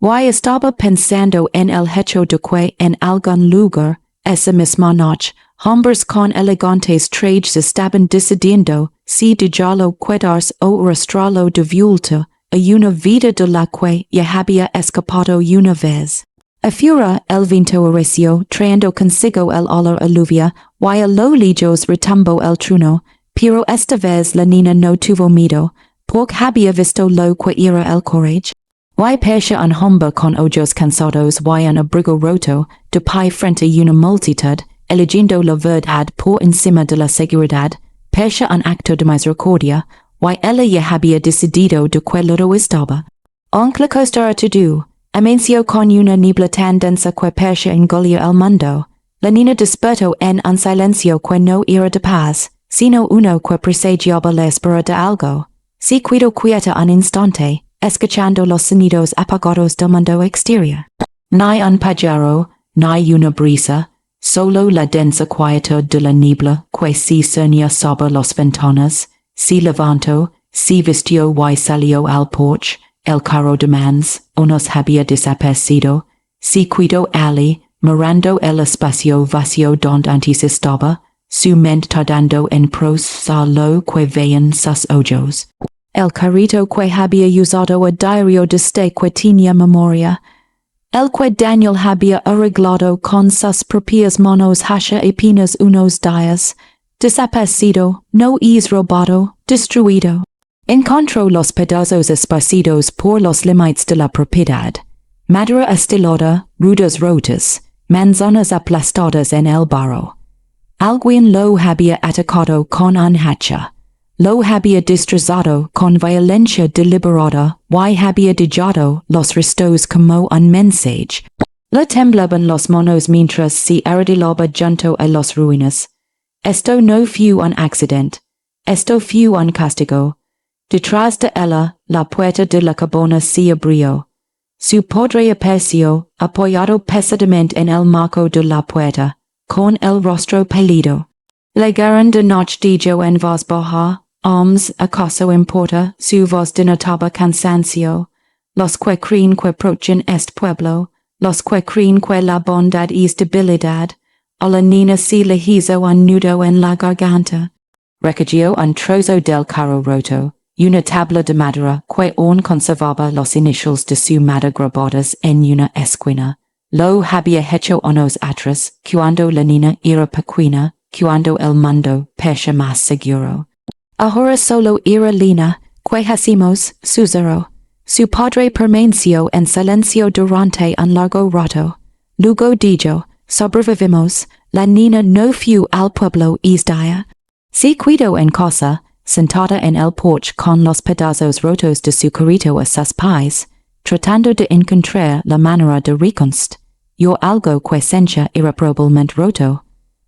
Y estaba pensando en el hecho de que en algún lugar, esa misma noche, hombres con elegantes trajes estaban decidiendo si dejarlo quedarse o arrastrarlo de vuelta a una vida de la que ya había escapado una vez. Afuera el viento arreció, trayendo consigo el olor a lluvia, y a lo lejos retumbó el trueno, pero esta vez la niña no tuvo miedo, porque había visto lo que era el courage. Y parecía un hombre con ojos cansados y un abrigo roto, de pie frente a una multitud, eligiendo la verdad por encima de la seguridad, parecía un acto de misericordia, y ella ya había decidido de que lo estaba. Aunque costara todo, amenció con una niebla tan densa que parecía engullir el mundo. La niña despertó en un silencio que no era de paz, sino uno que presagiaba la espera de algo. Se quedó quieta un instante, escuchando los sonidos apagados del mundo exterior. Ni un pájaro, ni una brisa, solo la densa quietud de la niebla que se cernía sobre las ventanas. Se levantó, se vistió y salió al porche. El carro de mans, unos había desaparecido. Se quedó allí, mirando el espacio vacío donde antes estaba, su mente tardando en procesar lo que veían sus ojos. El carrito que había usado a diario desde que tenía memoria. El que Daniel había arreglado con sus propias manos hace apenas unos días. Desaparecido, no es robado, destruido. Encontró los pedazos esparcidos por los límites de la propiedad. Madera estilada, ruedas rotas, manzanas aplastadas en el barro. Alguien lo había atacado con anhacha. Lo había destrozado con violencia deliberada, y había dejado los restos como un mensaje. Le temblaban los monos mientras se arrodillaba junto a las ruinas. Esto no fue un accidente. Esto fue un castigo. Detrás de ella, la puerta de la cabana se abrió. Su padre apareció, apoyado pesadamente en el marco de la puerta, con el rostro pálido. Llegaron de noche dijo en voz baja, ¿acaso importa? Su voz denotaba cansancio. Los que creen que protegen este pueblo, los que creen que la bondad es debilidad, a la niña se le hizo un nudo en la garganta. Recogió un trozo del carro roto, una tabla de madera que aún conservaba los inicios de su madre grabados en una esquina. Lo había hecho años atrás, cuando la niña era pequeña, cuando el mundo parecía más seguro. Ahora solo era Lina, que hacemos, susurró. Su padre permaneció en silencio durante un largo rato. Luego dijo, sobrevivimos, la niña no fue al pueblo ese día. Se quedó en casa, sentada en el porche con los pedazos rotos de su carrito a sus pies, tratando de encontrar la manera de reconstruir algo que sentía irreparablemente roto.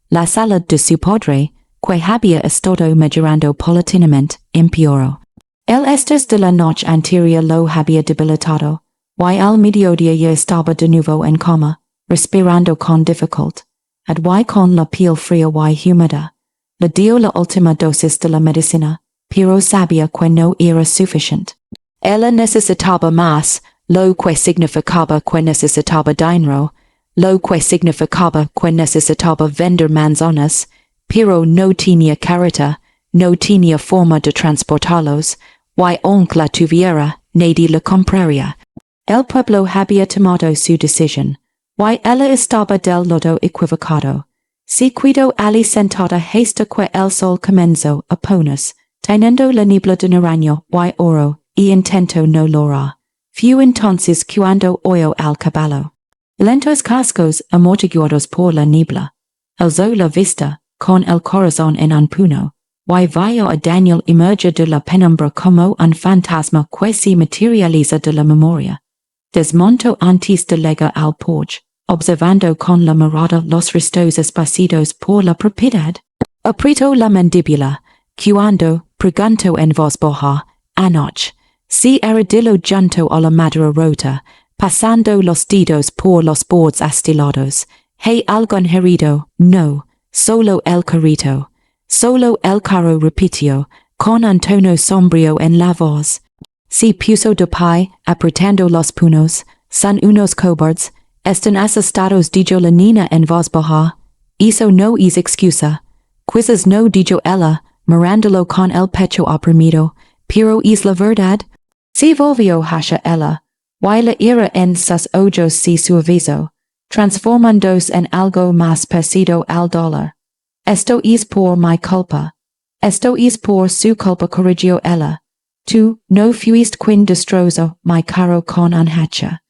La salud de su padre, que había estado mejorando paulatinamente, empeoró. El estrés de la noche anterior lo había debilitado, y al mediodía ya estaba de nuevo en cama, respirando con dificultad, y con la piel fría y húmeda. Le dio la última dosis de la medicina, pero sabía que no era suficiente. Ella necesitaba más, lo que significaba que necesitaba dinero, lo que significaba que necesitaba vender manzanas, pero no tenía carreta, no tenía forma de transportarlos, y aunque la tuviera, nadie la compraría. El pueblo había tomado su decisión, y ella estaba del lado equivocado. Se quedó allí sentada hasta que el sol comenzó a ponerse, teniendo la niebla de naranjo y oro, y intentó no lograr. Fue entonces cuando oyó al caballo. Lentos cascos amortiguados por la niebla. Alzó la vista, con el corazón en un puño, y vio a Daniel emerger de la penumbra como un fantasma que se materializa de la memoria. Desmontó antes de llegar al porche, observando con la mirada los restos esparcidos por la propiedad. Apretó la mandíbula, cuando, preguntó en voz baja, anoche, se arrodilló junto a la madera rota, pasando los dedos por los bordes astilados. ¿Hay algún herido? No, solo el carrito. Solo el carro repitió, con un tono sombrío en la voz. Se puso de pie, apretando los puños. Son unos cobardes. Están asustados, dijo la niña en voz baja. Eso no es excusa. Quizás no, dijo ella, mirándolo con el pecho oprimido, pero es la verdad. Se volvió hacia ella, y la ira en sus ojos se suavizó, transformándose en algo más parecido al dolor. Esto es por mi culpa. Esto es por su culpa, corrigió ella. Tú no fuiste quien destrozó mi carro con un hacha.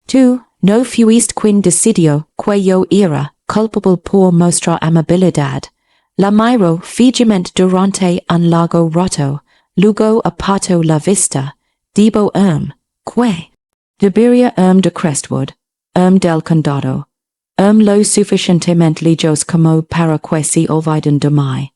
Tú no fuiste quien decidió que yo era culpable por mostrar amabilidad. La miró fijamente durante un largo rato, luego apartó la vista. Debo que debería de Crestwood, del condado, lo suficientemente lejos como para que se olviden de mí.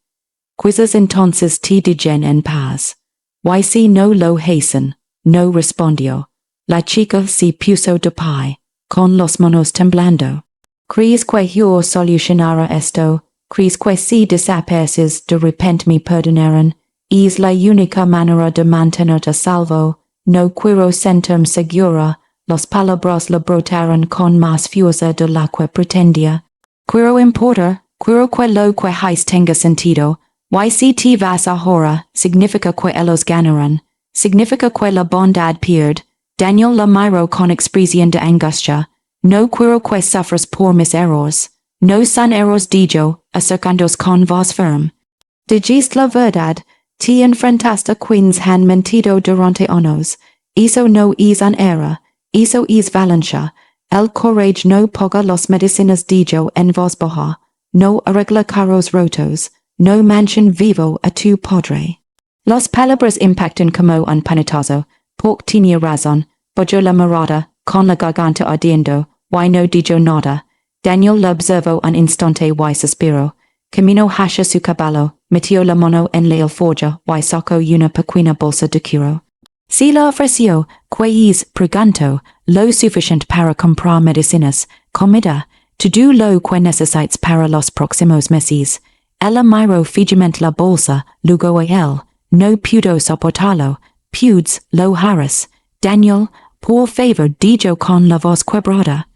Quizás entonces te dejen en paz. Y si no lo hacen, no respondió. La chica se puso de pie, con los manos temblando. ¿Crees que yo solucionará esto? ¿Crees que si desapareces de repente me perdonarán? Es la única manera de mantenerte a salvo. No quiero sentirme segura. Las palabras le brotaron con más fuerza de la que pretendía. Quiero importar, quiero que lo que haces tenga sentido. Y si te vas ahora, significa que ellos ganarán. Significa que la bondad pierde. Daniel la miró con expresión de angustia. No quiero que sufras por mis errores. No son errores, dijo, acercándose con voz firme. Dijiste la verdad. Te enfrentaste a quienes han mentido durante años. Eso no es un error. Eso es valencia. El courage no paga las medicinas, dijo en voz baja. no arregla carros rotos, no mansion vivo a tu padre. Los palabras impactan como un panetazo, pork tenía razón, bollo la morada, con la garganta ardiendo, y no dijo nada. Daniel lo observó un instante y suspiró. Camino hacia su caballo, metió la mano en la alforja y sacó una pequeña bolsa de cuero. Si la ofreció, pues preguntó, lo suficiente para comprar medicinas, comida, todo lo que necesites para los próximos meses. Ella miró fijamente la bolsa, luego a él, no pudo soportarlo, pudes lo harás. Daniel, por favor, dijo con la voz quebrada.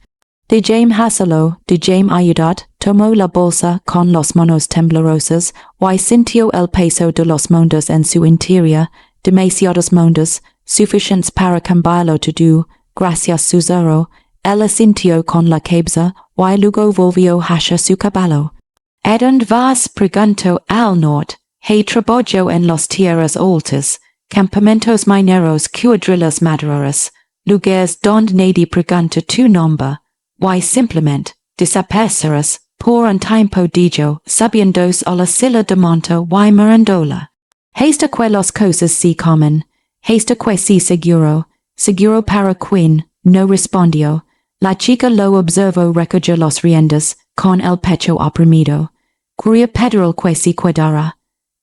Déjame hacerlo, déjame ayudar, tomó la bolsa con las manos temblorosas, y sintió el peso de los mundos en su interior, demasiados mundos, suficientes para cambiarlo todo, gracias susurró, ella sintió con la cabeza, y luego volvió hacia su caballo. ¿Adonde vas? Preguntó al norte, he trabajo en las tierras altas, campamentos mineros cuadrillas maduras, lugares donde nadie pregunta tu nombre, y simplemente desaparecerás por un tiempo dijo, sabiéndose a la silla de monta y mirandola. Hasta que las cosas se comen, hasta que se seguro para quien, no respondió. La chica lo observó recoger las riendas, con el pecho oprimido. Quería pedir el que se cuidara.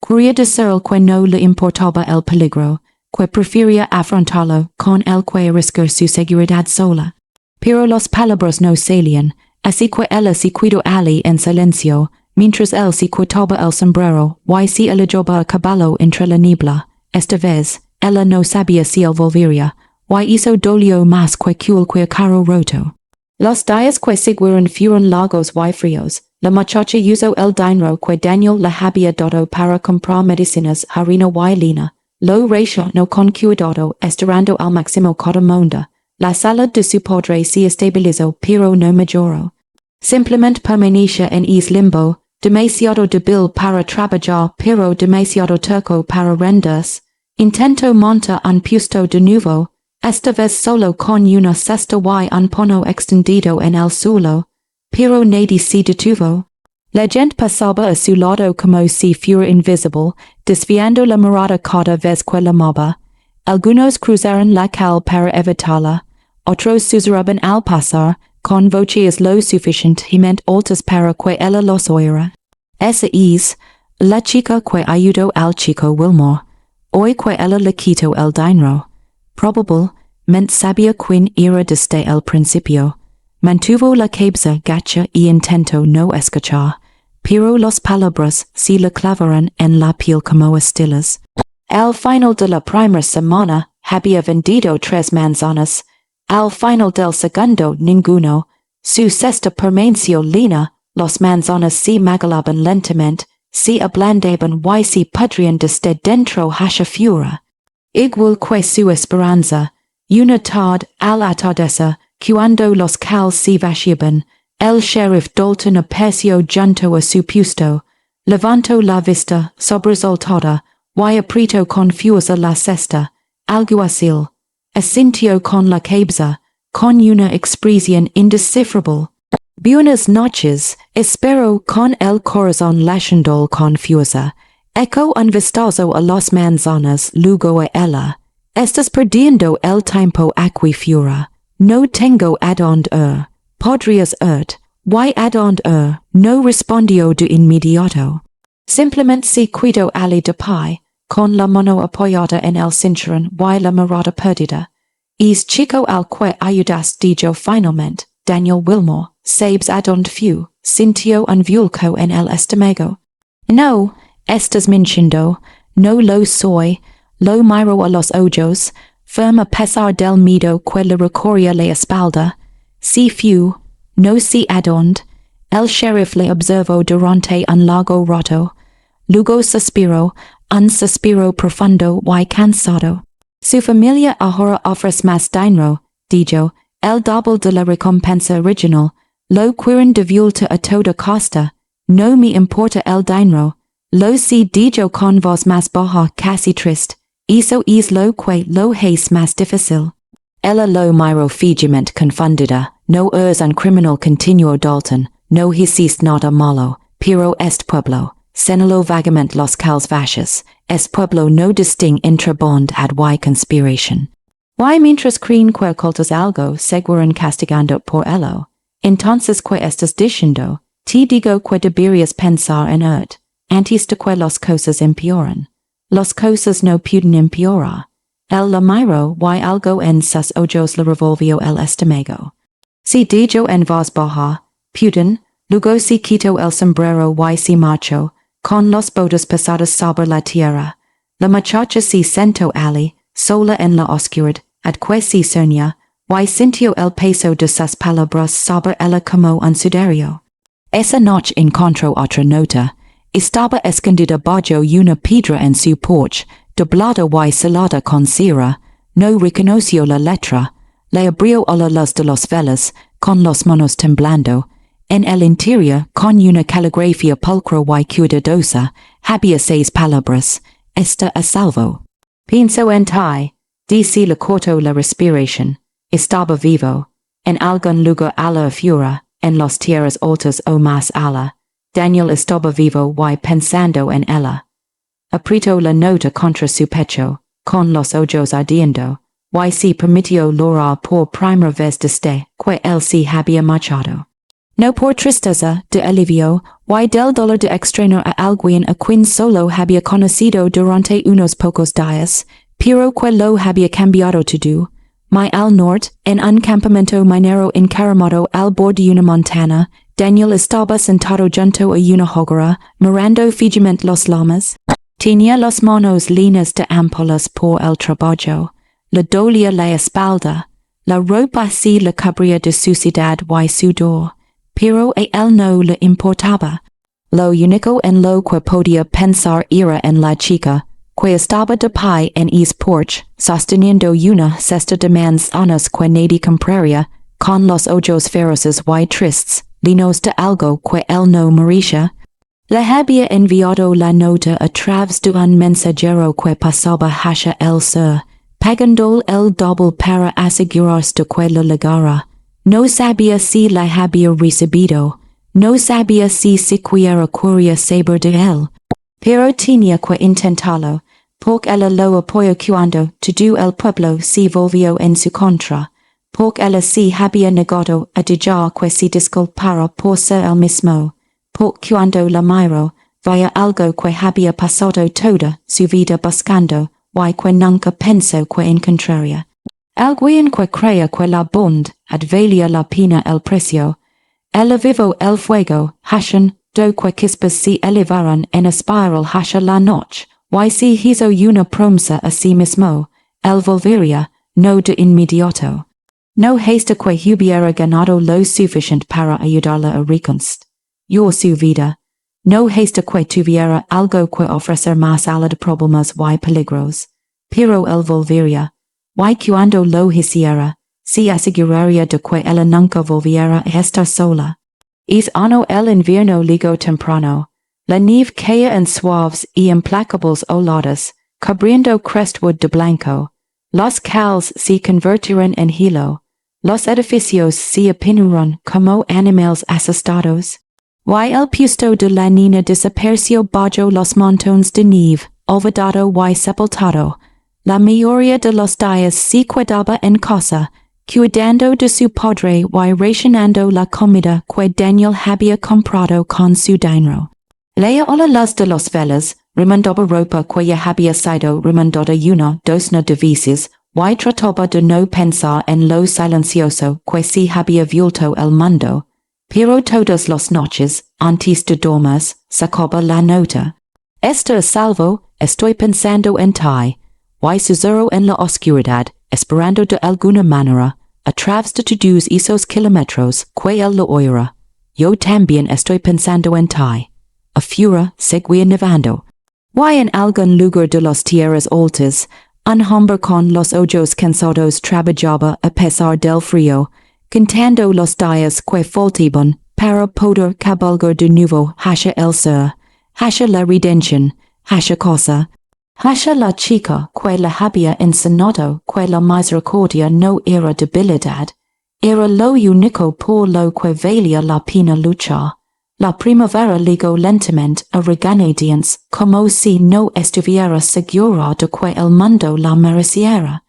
Quería decir el que no le importaba el peligro, que prefería afrontarlo con el que arriesgar su seguridad sola. Pero las palabras no salían, así que ella se cuidó allí en silencio, mientras él se quitaba el sombrero y se alejaba a caballo entre la niebla. Esta vez, ella no sabía si él volvería, y eso dolió más que cualquier carro roto. Los días que siguieron fueron largos y fríos. La muchacha usó el dinero que Daniel le había dado para comprar medicinas, harina y lina. Lo racionó con cuidado, estirando al máximo cada monda. La salud de su padre se estabilizó, pero no mejoró. Simplemente permanecía en limbo, demasiado débil para trabajar, pero demasiado terco para rendirse. Intentó montar un puesto de nuevo, esta vez solo con una cesta y un pano extendido en el suelo, pero nadie se detuvo. La gente pasaba a su lado como si fuera invisible, desviando la mirada cada vez que la movía. Algunos cruzaron la calle para evitarla, otros susurraban al pasar, con voces lo suficientemente altas para que ella los oiera. Esa es la chica que ayudó al chico Wilmore, hoy que ella le quitó el dinero. Probablemente sabía quién era desde el principio. Mantuvo la cabeza gacha y intentó no escuchar, pero las palabras se le clavaron en la piel como estilas. Al final de la primera semana, había vendido 3 manzanas. Al final del segundo, ninguno. Su cesta permaneció llena, las manzanas se magalaban lentamente, se ablandaban y se pudrían desde dentro hacia fuera. Igual que su esperanza, una tarde al atardecer, cuando los cal se vaciaban, el sheriff Dalton apareció junto a su puesto, levantó la vista sobresaltada, y apretó confusa la cesta. Alguacil asintió con la cabeza, con una expresión indescifrable. Buenas noches, espero con el corazón latiendo confusa. Echo un vistazo a las manzanas, luego a ella. Estás perdiendo el tiempo aquí fuera. No tengo adonde ir. Podrías irte. Y adonde ir, no respondió de inmediato. Simplemente se quedó allí de pie, con la mano apoyada en el cinturón y la mirada perdida. Es chico al que ayudas dijo finalmente, Daniel Wilmore, sabes adonde fue, sintió un vuelco en el estómago. No, estás mintiendo, no lo soy, lo miro a los ojos, firme a pesar del miedo que le recorría la espalda. Si fue, no sé adonde, el sheriff le observó durante un largo rato, luego suspiró, un suspiro profundo y cansado. Su familia ahora ofrece más dinero, dijo, el doble de la recompensa original, lo quieren de vuelta a toda costa, no me importa el dinero, lo sé dijo con voz más baja casi triste, eso es lo que lo hace más difícil. Ella lo miró fijamente confundida, no eres un criminal continuó Dalton, no hiciste nada malo, pero est pueblo, senilo vagament los calvashes, est pueblo no distinct intra bond ad y conspiration. Y mientras creen que ocultos algo seguirán castigando por ello. Entonces que estás diciendo, te digo que deberías pensar en it, antes de que las cosas empeoran. Las cosas no pueden empeorar. El la miro y algo en sus ojos la revolvió el estómago. Si dijo en voz baja, pueden, luego si quito el sombrero y si marcho, con los botas pasadas sobre la tierra. La muchacha si sentó allí, sola en la oscuridad, ad que si soña, y sintió el peso de sus palabras sobre ella como un sudario. Esa noche encontró otra nota. Estaba escondida bajo una piedra en su porche, doblada y selada con cera. No reconoció la letra. Le abrió a la luz de las velas, con las manos temblando. En el interior, con una caligrafía pulcra y cuidadosa, había 6 palabras. Está a salvo. Pienso en ti. Dice le cortó la respiración. Estaba vivo. En algún lugar a la afuera, en las tierras altas o más ala. Daniel estaba vivo y pensando en ella. Apretó la nota contra su pecho, con los ojos ardiendo, y se permitió llorar por primera vez desde que él se había marchado. No por tristeza, de alivio, y del dolor de extrañar a alguien a quien solo había conocido durante unos pocos días, pero que lo había cambiado todo. Muy al norte, en un campamento minero encaramado al borde de una montana, Daniel estaba sentado junto a una hoguera, mirando fijamente los llamas. Tenía las manos llenas de ampollas por el trabajo. Le dolía la espalda. La ropa se le cubría de suciedad y sudor. Pero a él no le importaba. Lo único en lo que podía pensar era en la chica, que estaba de pie en el porche, sosteniendo una cesta de manzanas que nadie compraría, con los ojos feroces y tristes, llenos de algo que él no merecía. Le había enviado la nota a través de un mensajero que pasaba hacia el sur, pagando el doble para asegurarse de que lo llegara. No sabía si la había recibido, no sabía si siquiera quería saber de él, pero tenía que intentarlo, porque ella lo apoyó cuando todo el pueblo se volvió en su contra, porque ella se había negado a dejar que se disculpara por ser el mismo, porque cuando la miró, veía algo que había pasado toda su vida buscando, y que nunca pensó que encontraría. Alguien que creía que la bond valía la pena el precio. Ella vivo el fuego, haciendo que chispas se elevaran en espiral hacia la noche, y se hizo una promesa a sí mismo, él volvería, no de inmediato. No hasta que hubiera ganado lo suficiente para ayudarla a reconstruir su vida. No hasta que tuviera algo que ofrecer más allá de problemas y peligros. Pero él volvería. Y cuando lo hiciera, se aseguraría de que ella nunca volviera a estar sola. Es ano el invierno llegó temprano. La nieve caía en suaves y implacables oladas, cubriendo crestwood de blanco. Los cals se convirtieron en hielo. Los edificios se apinaron como animales asustados. Y el puesto de la niña desapareció bajo los montones de nieve, olvidado y sepultado. La mayoría de los días se quedaba en casa, cuidando de su padre y racionando la comida que Daniel había comprado con su dinero. Leía a la luz de las velas, remendaba ropa que ya había sido remendada una docena de veces, y trataba de no pensar en lo silencioso que se había vuelto el mundo. Pero todas las noches, antes de dormir, sacaba la nota. Está a salvo, estoy pensando en ti. Y susurró en la oscuridad, esperando de alguna manera, a través de todos esos kilómetros que él lo oirá. Yo también estoy pensando en ti. Afuera seguía nevando. Y en algún lugar de las tierras altas, un hombre con los ojos cansados trabajaba a pesar del frío, contando los días que faltaban para poder cabalgar de nuevo hacia el sur, hacia la redención, hacia casa. Hacia la chica que le había enseñado que la misericordia no era debilidad, era lo único por lo que valía la pena luchar. La primavera ligo lentamente a reganadientes, como si no estuviera segura de que el mundo la mereciera.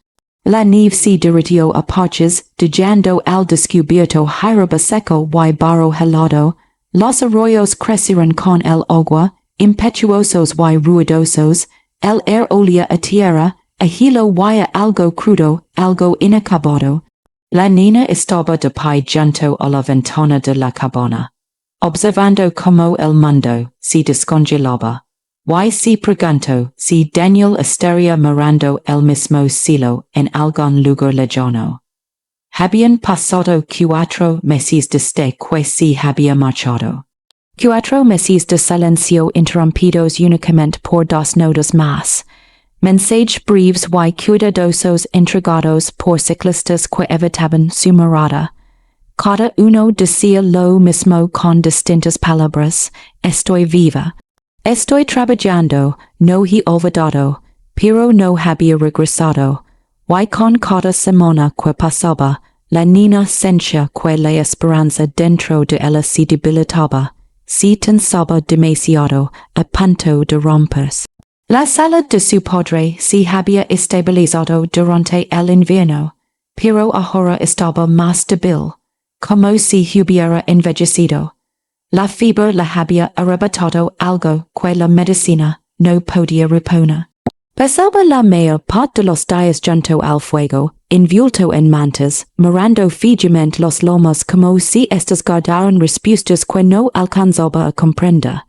La nieve se derritió a parches, dejando al descubierto hierba seco y barro helado. Los arroyos crecieron con el agua, impetuosos y ruidosos. El air olía a tierra, a hilo y a algo crudo, algo inacabado. La niña estaba de pie junto a la ventana de la cabana, observando cómo el mundo se descongelaba. Y se preguntó si Daniel estaría mirando el mismo cielo en algún lugar lejano. Habían pasado 4 meses desde que se había marchado. 4 meses de silencio interrumpidos únicamente por 2 notas más. Mensajes breves y cuidadosos entregados por ciclistas que evitaban su mirada. Cada uno decía lo mismo con distintas palabras: estoy viva. Estoy trabajando, no he olvidado, pero no había regresado. Y con cada semana que pasaba, la niña sentía que la esperanza dentro de ella se debilitaba, se tensaba demasiado, a punto de romperse. La salud de su padre se había estabilizado durante el invierno, pero ahora estaba más débil, como si hubiera envejecido. La fiebre la había arrebatado algo que la medicina no podía reponer. Pasaba la mayor parte de los días junto al fuego, envuelto en mantas, mirando fijamente los lomos como si estos guardaran respuestas que no alcanzaba a comprender.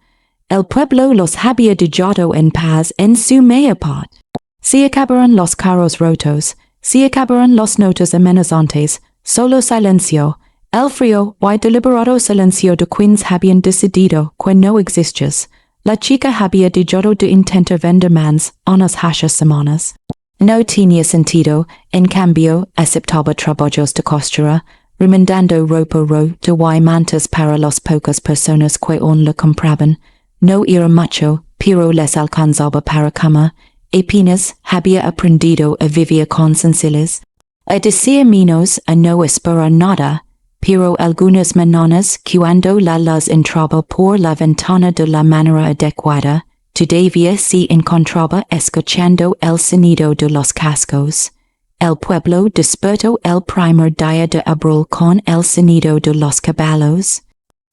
El pueblo los había dejado en paz en su mayor parte. Se acabaron los carros rotos, se acabaron las notas amenazantes, solo silencio. El frío y deliberado silencio de quienes habían decidido que no existías. La chica había dejado de intentar vender unas hachas semanas. No tenía sentido, en cambio, aceptaba trabajos de costura, remendando ropa rota y mantas para las pocas personas que aún la compraban. No era mucho, pero les alcanzaba para cama. Apenas había aprendido a vivir con sencillas. A decir menos, a no esperar nada. Pero algunas mañanas, cuando la luz entraba por la ventana de la manera adecuada, todavía se encontraba escuchando el sonido de los cascos. El pueblo despertó el primer día de abril con el sonido de los caballos.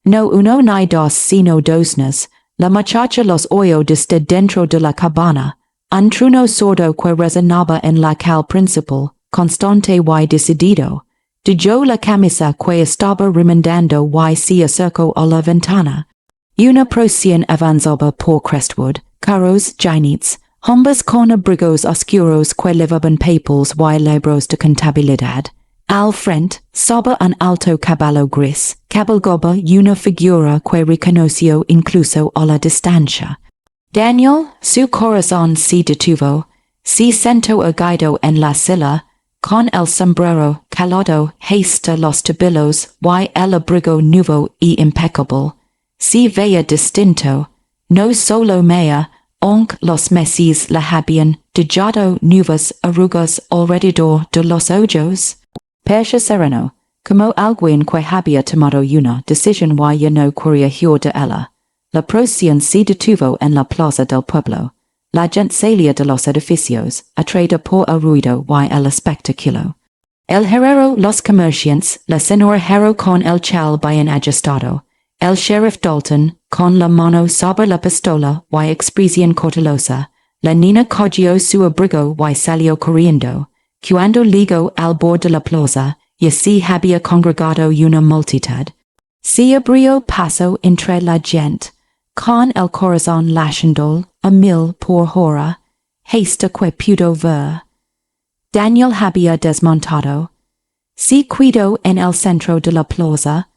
No uno ni dos sino dosnas. La muchacha los oyó desde dentro de la cabana, un trueno sordo que resonaba en la cal principal, constante y decidido. Dejó la camisa que estaba remendando y se acercó a la ventana. Una procesión avanzaba por Crestwood, carros, jinetes, hombres con abrigos oscuros que llevaban papeles y libros de contabilidad. Al frente, sobre un alto caballo gris, cabalgaba una figura que reconoció incluso a la distancia. Daniel, su corazón se detuvo, se sentó erguido en la silla, con el sombrero calado hasta los tobillos y el abrigo nuevo y impecable. Se veía distinto, no solo mea, aunque los meses la habían dejado nuevas arrugas alrededor de los ojos. Persia sereno, como alguien que había tomado una decisión y ya no quería huir de ella. La procesión se detuvo en la plaza del pueblo. La gente salía de los edificios, atraída por el ruido y el espectáculo. El herrero, los comerciantes, la señora Hero con el chal bien ajustado, el sheriff Dalton, con la mano sobre la pistola y expresión cautelosa, la niña cogió su abrigo y salió corriendo. Cuando llegó al borde de la plaza, ya se había congregado una multitud. Se abrió paso entre la gente, con el corazón latiendo a 1000 por hora, hasta que pudo ver. Daniel había desmontado. Se quedó en el centro de la plaza,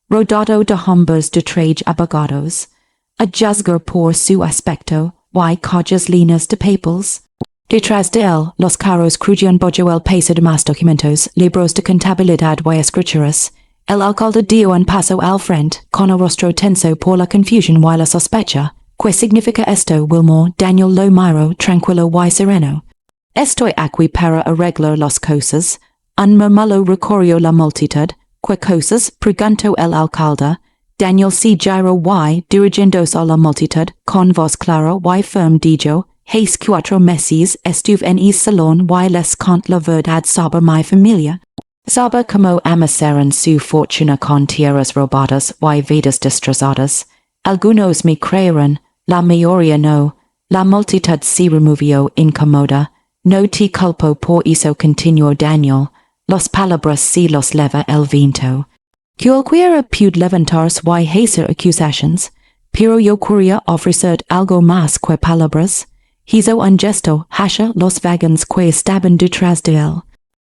rodeado de hombres de traje abogados, a juzgar por su aspecto y cuyas líneas de papeles. Detrás de él, los carros crujían bajo el peso de más documentos, libros de contabilidad y escrituras. El alcalde dio un paso al frente, con el rostro tenso por la confusión y la sospecha. ¿Qué significa esto, Wilmore? Daniel lo miró, tranquilo y sereno. Estoy aquí para arreglar las cosas. Un murmullo recorrió la multitud. ¿Qué cosas? Preguntó el alcalde. Daniel C. Gyro y dirigendos a la multitud, con voz clara y firm dijo, Hace 4 meses estuve en el salón y les conté la verdad sobre mi familia. Sobre como amasaron su fortuna con tierras robadas y vidas destrozadas. Algunos me creyeron, la mayoría no. La multitud se removió incomoda. No te culpo por eso continuó Daniel. Los palabras se los leva el viento. Cualquiera puede levantarse y hacer acusaciones, pero yo quería ofrecer algo más que palabras. Hizo un gesto hacia los vagons que estaban detrás de él.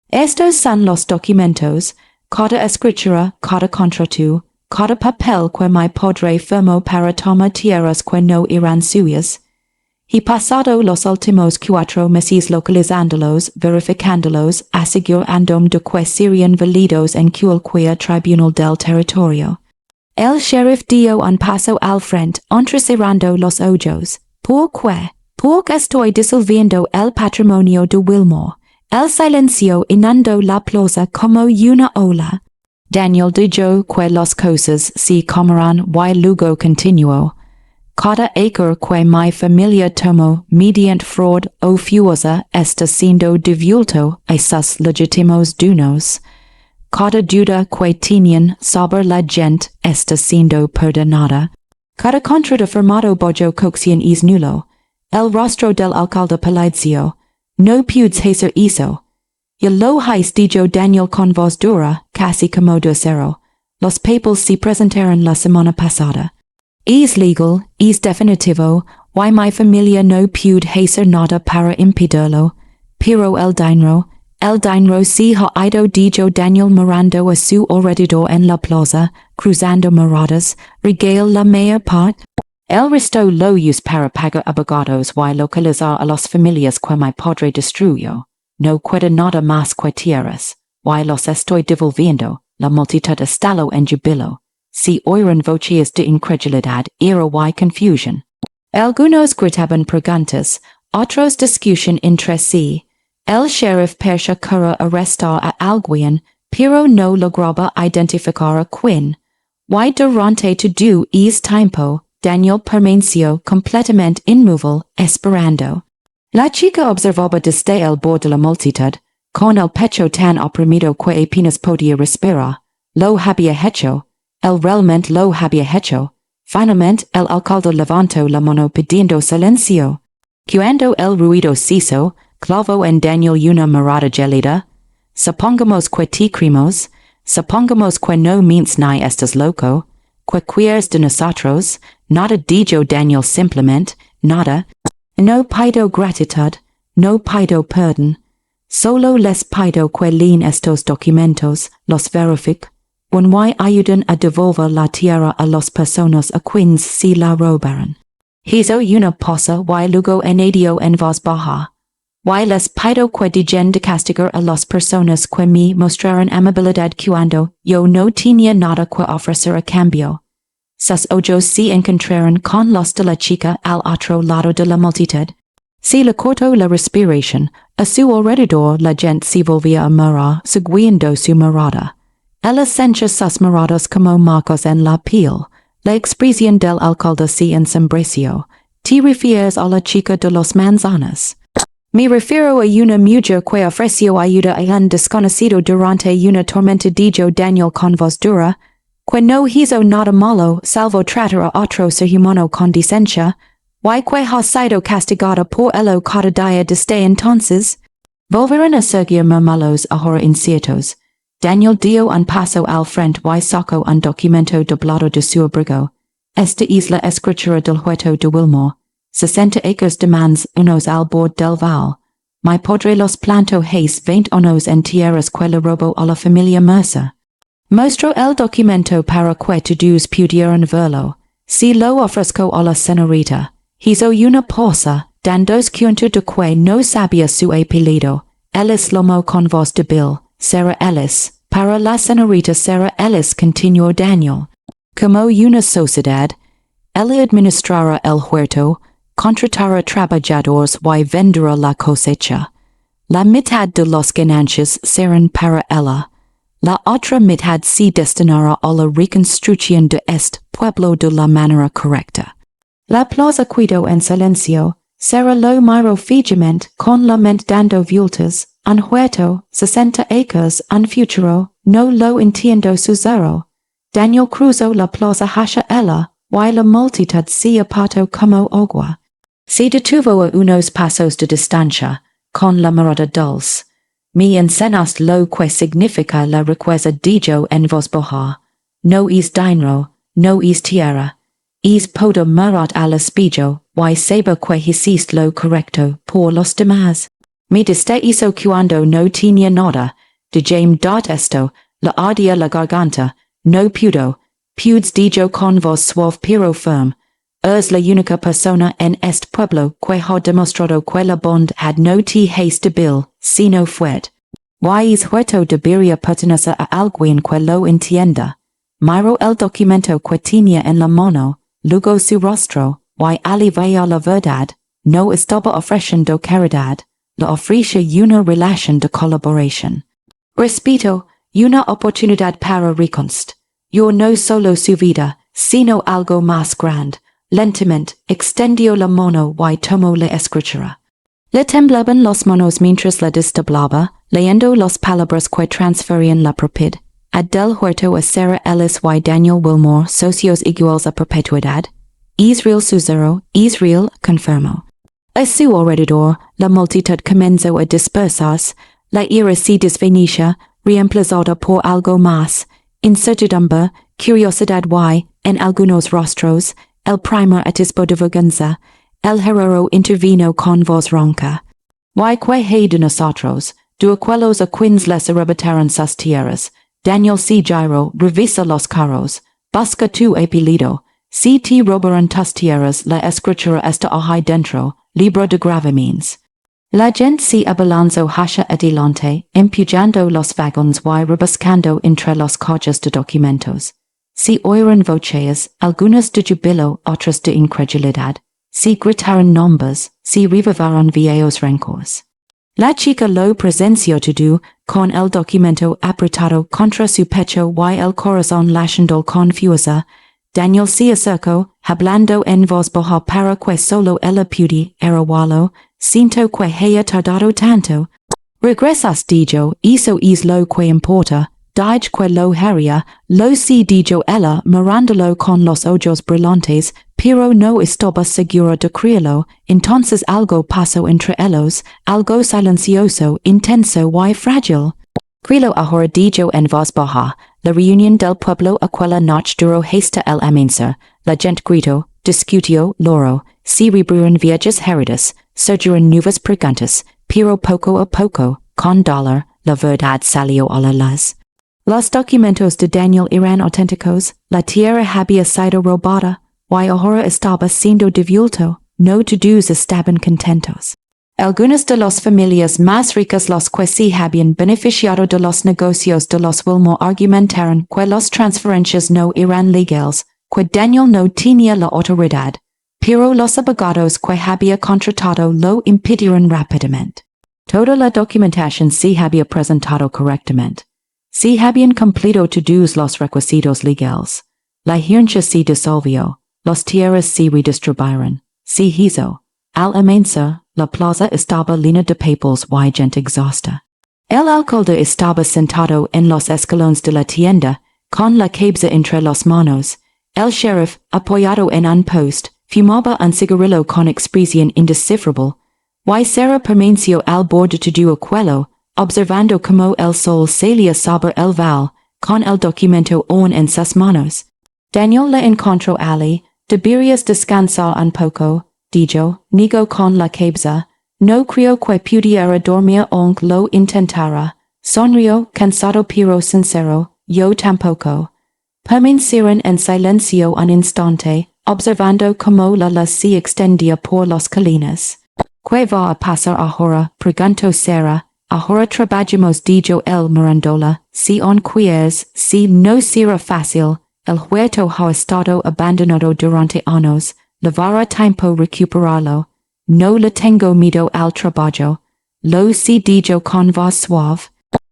Estos son los documentos, cada escritura, cada contrato, cada papel que mi padre firmó para tomar tierras que no eran suyas. He pasado los últimos 4 meses localizándolos, verificándolos, asegurándome de que serían válidos en cualquier tribunal del territorio. El sheriff dio un paso al frente, entrecerrando los ojos. ¿Por qué? Porque estoy disolviendo el patrimonio de Wilmore. El silencio inundó la plaza como una ola. Daniel dijo que las cosas se comerán y luego continuó. Cada acre que mi familia tomó mediante fraud o fuerza está siendo devuelto a sus legítimos dueños. Cada duda que tenían sobre la gente está siendo perdonada. Cada contrato firmado bajo cocción es nulo. El rostro del alcalde palideció. No puedes hacer eso. Y lo has dicho Daniel con voz dura, casi como de acero. Los papeles se presentaron la semana pasada. Es legal, es definitivo, y mi familia no puede hacer nada para impedirlo. Pero el dinero se ha ido dijo Daniel mirando a su alrededor en la plaza, cruzando miradas, regale la mayor parte. El resto lo use para pagar abogados y localizar a las familias que mi padre destruyó. No queda nada más que tierras, y los estoy devolviendo, la multitud estalló en jubilo. Si oiran voces de incredulidad, ira y confusión. Algunos gritaban preguntas, otros discusión entre sí. El sheriff parecía querer arrestar a alguien, pero no lograba identificar a quién. Y durante todo ese tiempo, Daniel permaneció completamente inmóvil, esperando. La chica observaba desde el borde de la multitud, con el pecho tan oprimido que apenas podía respirar. Lo había hecho. Él realmente lo había hecho. Finalmente, el alcalde levantó la mano pidiendo silencio. Cuando el ruido cesó, clavó en Daniel una mirada gelida. Supongamos que te creemos. Supongamos que no mientes ni estás loco. Que quieres de nosotros. Nada dijo Daniel simplemente, nada. No pido gratitud, no pido perdón. Solo les pido que leen estos documentos, los verifique. Y ayuden a devolver la tierra a las personas a quienes se la robaron. Hizo una pausa y luego añadió en voz baja. Y les pido que dejen de castigar a las personas que me mostraron amabilidad cuando yo no tenía nada que ofrecer a cambio. Sus ojos se encontraron con los de la chica al otro lado de la multitud. Se le cortó la respiración, a su alrededor la gente se volvía a mirar, siguiendo su mirada. Ella sencha sus miradas como marcos en la piel. La expresión del alcalde se ensombreció. ¿Te refieres a la chica de los manzanas? Me refiero a una mujer que ofreció ayuda a un desconocido durante una tormenta dijo Daniel con voz dura. Que no hizo nada malo, salvo tratar a otro ser humano con decencia, y que ha sido castigada por ello cada día desde entonces. Volvieron a seguirme malos ahora inciertos. Daniel dio un paso al frente y sacó un documento doblado de su abrigo. Esta es la escritura del huerto de Wilmore. 60 acres de manzanas al borde del val. Mi padre los plantó hace 20 años en tierras que le robó a la familia Mercer. Mostró el documento para que todos pudieran verlo. Si lo ofrezco a la señorita. Hizo una pausa, dándose cuenta de que no sabía su apellido. Ellis llamó con voz débil, Sarah Ellis. Para la señorita Sarah Ellis continuó Daniel. Como una sociedad, ella administrará el huerto, contratará trabajadores y venderá la cosecha. La mitad de los ganancias serán para ella. La otra mitad se destinará a la reconstrucción de este pueblo de la manera correcta. La plaza cuido en silencio, será lo miro fijamente con la mente dando vueltas, un huerto, 60 acres, un futuro, no lo entiendo su zero. Daniel cruzó la plaza hacia ella, y la multitud se apartó como agua. Se detuvo a unos pasos de distancia, con la mirada dulce. Me enseñas lo que significa la riqueza dijo en voz baja. No es dinero, no es tierra. Es poder mirar al espejo, y saber que hiciste lo correcto por los demás. Me diste eso cuando no tenía nada. Dejame dar esto, la ardía la garganta, no pudo. Pudes dijo con voz suave pero firme. Es la única persona en este pueblo que ha demostrado que la bondad no te es débil, sino fuerte. Y es huerto debería pertenecer a alguien que lo entienda. Miro el documento que tenía en la mano, luego su rostro, y al ver la verdad, no estaba ofreciendo caridad, le ofrece una relación de colaboración. Respeto, una oportunidad para reconstruir. Yo no solo su vida, sino algo más grande. Lentamente, extendió la mano y tomó la escritura. Le temblaban las manos mientras la desdoblaba, leyendo las palabras que transferían la propiedad. Del huerto a Sarah Ellis y Daniel Wilmore, socios iguales a perpetuidad. Israel Suzero, Israel confirmó. A su alrededor, la multitud comenzó a dispersarse, la ira se desvanecía, reemplazada por algo más, incertidumbre, curiosidad y, en algunos rostros, el primer atisbo de vergüenza. El herrero intervino con voz ronca. Y que hay de nosotros, de aquellos a quienes les arrebataron sus tierras. Daniel C. Gyro, revisa los carros, busca tu apellido. Si te robaron tus tierras, la escritura está ahí dentro, libro de gravamines. La gente se abalanzó hacia adelante, empujando los vagones y rebuscando entre los coches de documentos. Se oyeron voces, algunas de júbilo, otras de incredulidad. Se gritaron nombres, se revivaron viejos rencores. La chica lo presenció todo, con el documento apretado contra su pecho y el corazón latiendo con fuerza. Daniel se acercó, hablando en voz baja para que solo ella pudiera oírlo. Siento que haya tardado tanto. Regresas dijo, eso es lo que importa. Dije que lo haría, lo sé dijo ella mirándolo con los ojos brillantes, pero no estaba segura de creerlo. Entonces algo pasó entre ellos, algo silencioso, intenso y frágil. Créelo ahora dijo en voz baja, la reunión del pueblo aquella noche duró hasta el amanecer, la gente gritó, discutió, loro, se reabrieron viejas heridas, surgieron nuevas preguntas, pero poco a poco, con dolor, la verdad salió a la luz. Los documentos de Daniel eran auténticos, la tierra había sido robada, y ahora estaba siendo devuelto, no todos estaban contentos. Algunas de las familias más ricas los que se habían beneficiado de los negocios de los Wilmore argumentaron que las transferencias no eran legales, que Daniel no tenía la autoridad, pero los abogados que había contratado lo impidieron rápidamente. Toda la documentación se había presentado correctamente. Se habían cumplido todos los requisitos legales. La herencia se disolvió, las tierras se redistribuyeron, se hizo. Al amanecer, la plaza estaba llena de papers y gente exhausta. El alcalde estaba sentado en los escalones de la tienda, con la cabeza entre las manos. El sheriff, apoyado en un post, fumaba un cigarrillo con expresión indescifrable. Y Sarah permaneció al borde de todo aquello, observando cómo el sol salía sobre el val, con el documento aún en sus manos. Daniel le encontró allí. Deberías descansar un poco, dijo, negó con la cabeza. No creo que pudiera dormir aunque lo intentara. Sonrió, cansado pero sincero, yo tampoco. Permanecieron en silencio un instante, observando cómo la luz se extendía por las colinas. ¿Qué va a pasar ahora? Preguntó Sarah. Ahora trabajamos, dijo el mirándola. Si on quieres, si no será fácil. El huerto ha estado abandonado durante años. Llevará tiempo recuperarlo. No le tengo miedo al trabajo. Lo sé, dijo con voz suave.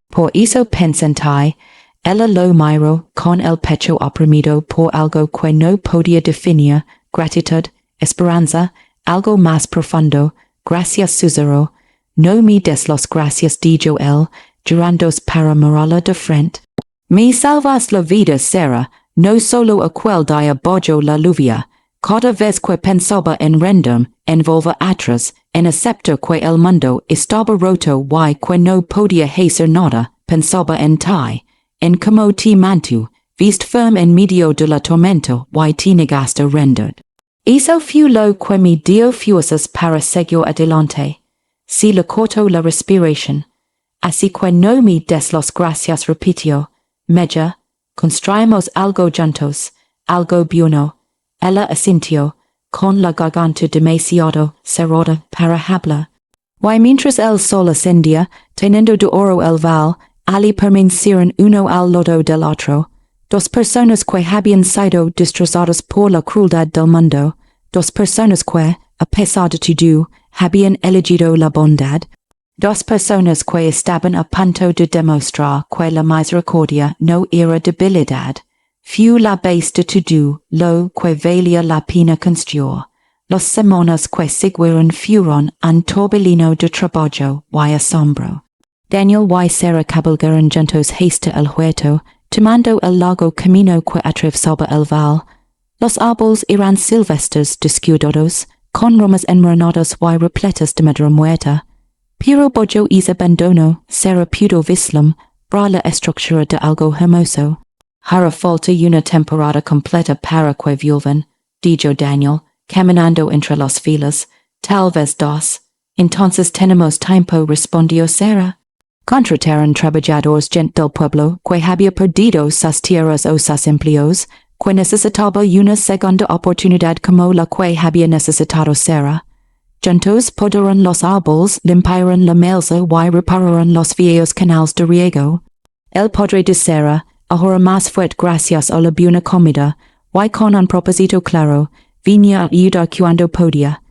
Por eso presenté ella lo miro con el pecho oprimido por algo que no podía definir, gratitud, esperanza, algo más profundo, gracias susurro, no me des las gracias dijo él, girandos para mirarla de frente. Me salvas la vida Sarah, no solo aquel día bajo la lluvia, cada vez que pensaba en rendirme, en volver atrás, en aceptar que el mundo estaba roto y que no podía hacer nada, pensaba en ti, en como te mantu, viste firme en medio de la tormenta y te negaste a rendir. Eso fue lo que me dio fuerzas para seguir adelante. Si le cortó la respiración. Así que no me des las gracias repitió. Meja, construimos algo juntos, algo bueno. Ella asintió, con la garganta demasiado cerrada para hablar. Y mientras el sol ascendía, teniendo de oro el val, ali permanecieron uno al lado del otro. Dos personas que habían sido destrozadas por la crueldad del mundo. Dos personas que, a pesar de todo, habían elegido la bondad. Dos personas que estaban a punto de demostrar que la misericordia no era debilidad. Fue la base de todo lo que valía la pena construir. Las semanas que siguieron fueron un torbellino de trabajo y asombro. Daniel y Sarah cabalgaron juntos hasta el huerto, tomando el largo camino que atravesaba el val. Los árboles eran silvestres descuidados, con ramas enmarañadas y repletas de madera muerta. Pero bajo ese abandono, Sarah pudo vislumbrar la estructura de algo hermoso. Hará falta una temporada completa para que vuelvan, dijo Daniel, caminando entre las filas, tal vez dos. Entonces tenemos tiempo, respondió Sarah. Contrataron trabajadores gente del pueblo que había perdido sus tierras o sus empleos, que necesitaba una segunda oportunidad como la que había necesitado Sarah. Juntos podaron los árboles, limpiaron la maleza y repararon los viejos canales de riego. El padre de Sarah, ahora más fuerte gracias a la buena comida, y con un propósito claro, venía a ayudar cuando podía.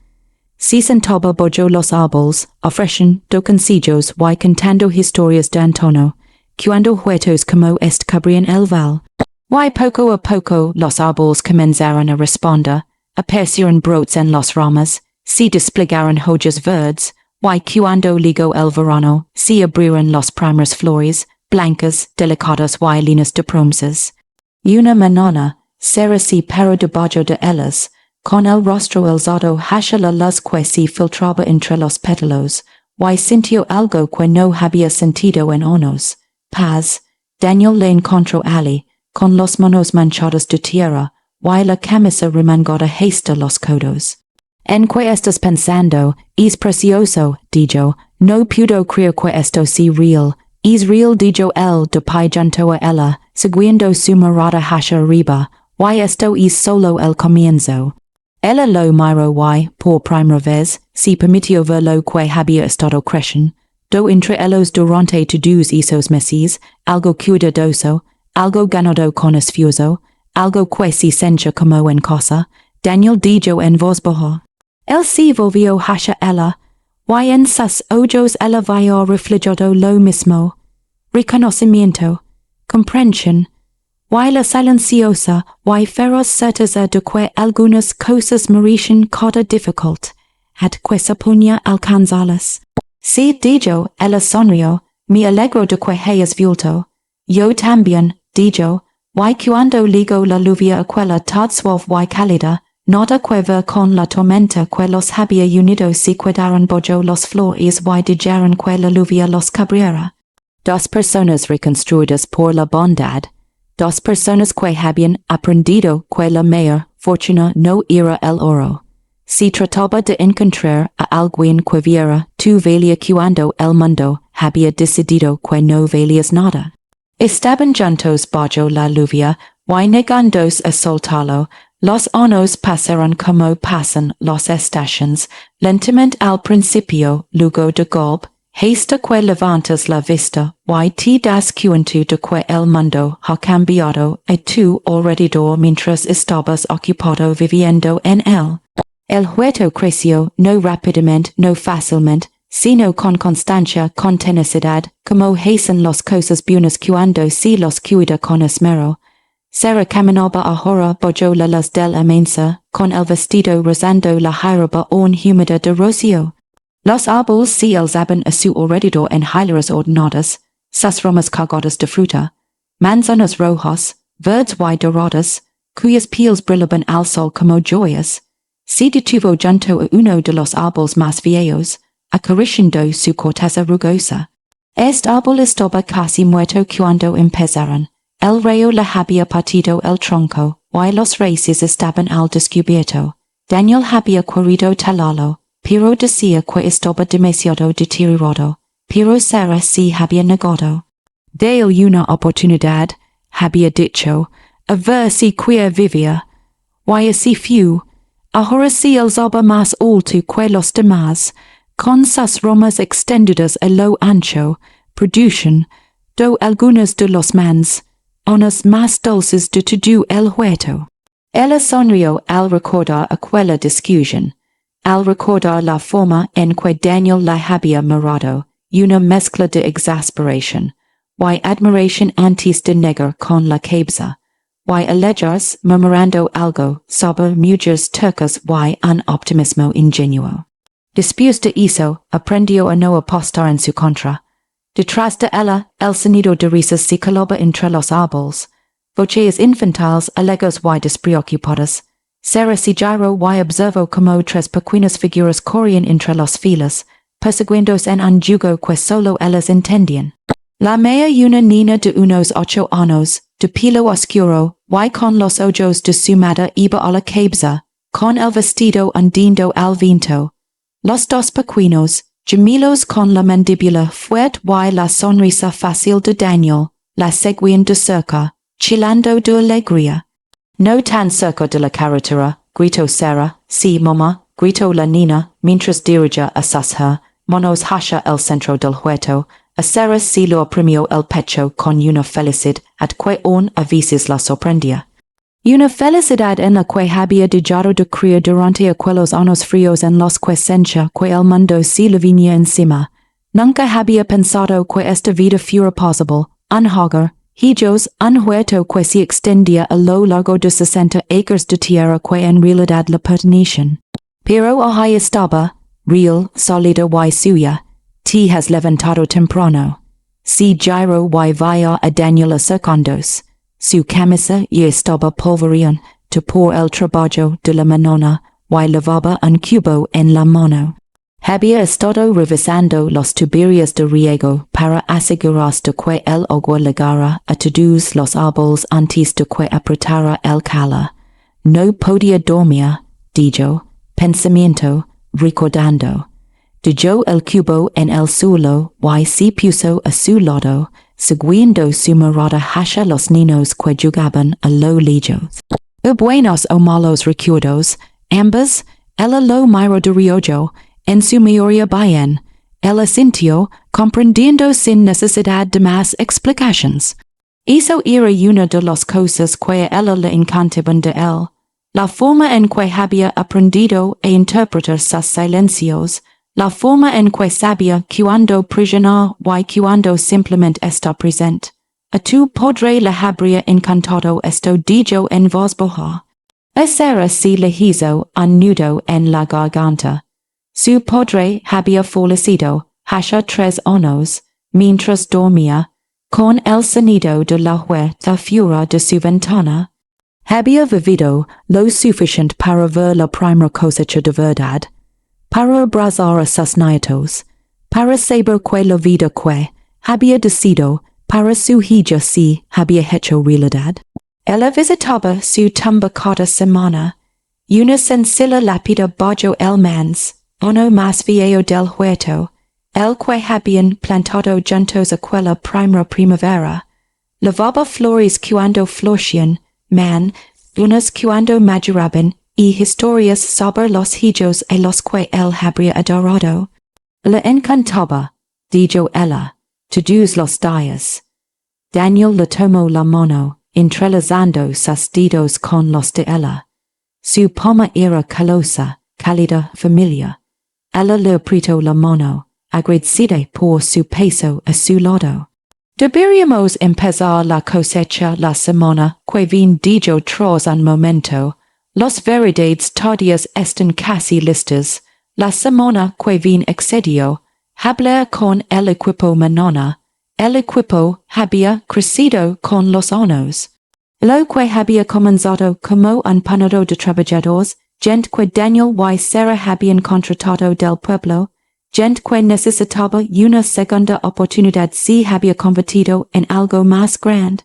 Se sentaba bajo los árboles, ofreciendo consejos y contando historias de Antonio, cuando huertos como este cubrían el val. Y poco a poco los árboles comenzaron a responder, aparecieron brotes en las ramas, se desplegaron hojas verdes, y cuando llegó el verano, se abrieron las primeras flores, blancas, delicadas y llenas de promesas. Y una mañana, Sarah se paró debajo de ellas, con el rostro alzado hacia la luz que se filtraba entre los pétalos, y sintió algo que no había sentido en años. Paz. Daniel le encontró allí, con las manos manchadas de tierra, y la camisa remangada hasta los codos. ¿En qué estás pensando? Es precioso, dijo. No puedo creer que esto sea real. Es real, dijo él de pie junto a ella, siguiendo su mirada hacia arriba, y esto es solo el comienzo. Ella lo miró y, por primera vez, se permitió ver lo que había estado creciendo. Entre ellos durante todos esos meses, algo cuidadoso, algo ganado con esfuerzo, algo que se sentía como en casa. Daniel dijo en voz baja. Él se volvió hacia ella, y en sus ojos ella vio reflejado lo mismo. Reconocimiento, comprensión, y la silenciosa y feroz certeza de que algunas cosas merecen cada dificultad, que se ponía alcanzarlas. Sí, dijo, ella sonrió, me alegro de que hayas vuelto. Yo también, dijo, y cuando llegó la lluvia aquella tan suave y cálida, nada que ver con la tormenta que los había unido se quedaron bajo las flores y dijeron que la lluvia los cubriera. Dos personas reconstruidas por la bondad, dos personas que habían aprendido que la mayor fortuna no era el oro. Se trataba de encontrar a alguien que viera tu valía cuando el mundo había decidido que no valías nada. Estaban juntos bajo la lluvia y negándose a soltarlo. Los años pasaron como pasan las estaciones, lentamente al principio, luego de golpe, hasta que levantas la vista y te das cuenta de que el mundo ha cambiado a tu alrededor mientras estabas ocupado viviendo en él. El huerto creció, no rápidamente, no fácilmente, sino con constancia, con tenacidad, como hacen las cosas buenas cuando se los cuida con esmero. Sara caminaba ahora bajo la luz del amensa, con el vestido rozando la hierba aún húmeda de rocío. Los árboles se alzaban a su alrededor en hileras ordenadas, sus ramas cargadas de fruta, manzanas rojas, verdes y doradas, cuyas peels brillaban al sol como joyas. Se detuvo junto a uno de los árboles más viejos, acariciando su corteza rugosa. Este árbol estaba casi muerto cuando empezaron. El rayo le había partido el tronco, y los raíces estaban al descubierto. Daniel había querido talarlo, pero decía que estaba demasiado deteriorado, pero Sara se había negado. De él una oportunidad, había dicho, a ver si queer vivía. Y así fue. Ahora se alzaba más alto que los demás, con sus ramas extendidas a lo ancho, producen, do algunos de los mans, unas más dulces de todo el huerto. Ella sonrió al recordar aquella discusión, al recordar la forma en que Daniel la había mirado, una mezcla de exasperación, y admiración antes de negar con la cabeza, y alejarse murmurando algo sobre mujeres turcas y un optimismo ingenuo. Después de eso, aprendió a no apostar en su contra. Detrás de ella, el sonido de risas se colaba entre los árboles. Voces infantiles alegres y despreocupadas. Sara se giró y observó como tres pequeñas figuras corrían entre las filas, persiguiéndose en un juego que solo ellas entendían. La mea una niña de unos 8 años, de pelo oscuro, y con los ojos de su madre iba a la cabeza, con el vestido hundido al viento. Los dos pequeños, gemelos con la mandíbula fuerte y la sonrisa fácil de Daniel, la seguían de cerca, chillando de alegría. No tan cerca de la carretera, gritó Sara. Sí, mamá, gritó la niña, mientras dirigía a sus manos hacia el centro del huerto. A Sara se lo oprimió el pecho con una felicidad que aún a veces la sorprendía. Una felicidad en la que había dejado de creer durante aquellos años fríos en los que sentía que el mundo se le venía encima. Nunca había pensado que esta vida fuera posible, un hogar, hechos, un huerto que se extendía a lo largo de 60 acres de tierra que en realidad le pertenecían. Pero ahí estaba, real, sólida y suya. Te has levantado temprano. Se giró y vio a Daniel acercándose. Su camisa ya estaba polvorienta por el trabajo de la mañana y llevaba un cubo en la mano. Había estado revisando los tuberías de riego para asegurarse de que el agua llegara a todos los árboles antes de que apretara el calor. No podía dormir, dijo, pensamiento, recordando. Dejó el cubo en el suelo y se puso a su lado, siguiendo su mirada hacia los niños que jugaban a lo lejos. Buenos o malos recuerdos, ambos, ella lo miró de reojo, en su mayoría bien. Ella sintió, comprendiendo sin necesidad de más explicaciones. Eso era una de las cosas que a ella le encantaban de él, la forma en que había aprendido a interpretar sus silencios, la forma en que sabía cuando presionar y cuando simplemente está presente. A tu padre le habría encantado esto, dijo en voz baja. A Sara se le hizo un nudo en la garganta. Su padre había fallecido hace 3 años, mientras dormía, con el sonido de la huerta fuera de su ventana. Había vivido lo suficiente para ver la primera cosecha de verdad, para abrazar a sus nietos, para saber que la vida que había decidido para su hija se había hecho realidad. Ella visitaba su tumba cada semana, una sencilla lápida bajo el mans, uno más viejo del huerto, el que habían plantado juntos aquella primera primavera. Lavaba flores cuando florecían, unas cuando maduraban, y historias sobre los hechos a los que él habría adorado. Le encantaba, dijo ella, todos los días. Daniel le tomó la mano, entrelazando sus dedos con los de ella. Su palma era calosa, cálida, familiar. Ella le apretó la mano, agradecida por su peso a su lado. Deberíamos empezar la cosecha la semana que viene dijo tras un momento. Los verdades tardías están casi listas. La semana que viene excedió. Hablar con el equipo mañana. El equipo había crecido con los años. Lo que había comenzado como un panadero de trabajadores, gente que Daniel y Sarah habían contratado del pueblo, gente que necesitaba una segunda oportunidad si había convertido en algo más grande.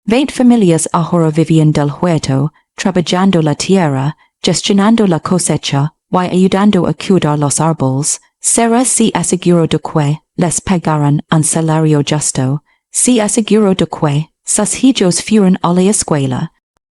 20 familias ahora vivían del huerto, trabajando la tierra, gestionando la cosecha, y ayudando a cuidar los árboles. Sarah se aseguró de que les pagaran un salario justo, se aseguró de que sus hijos fueran a la escuela,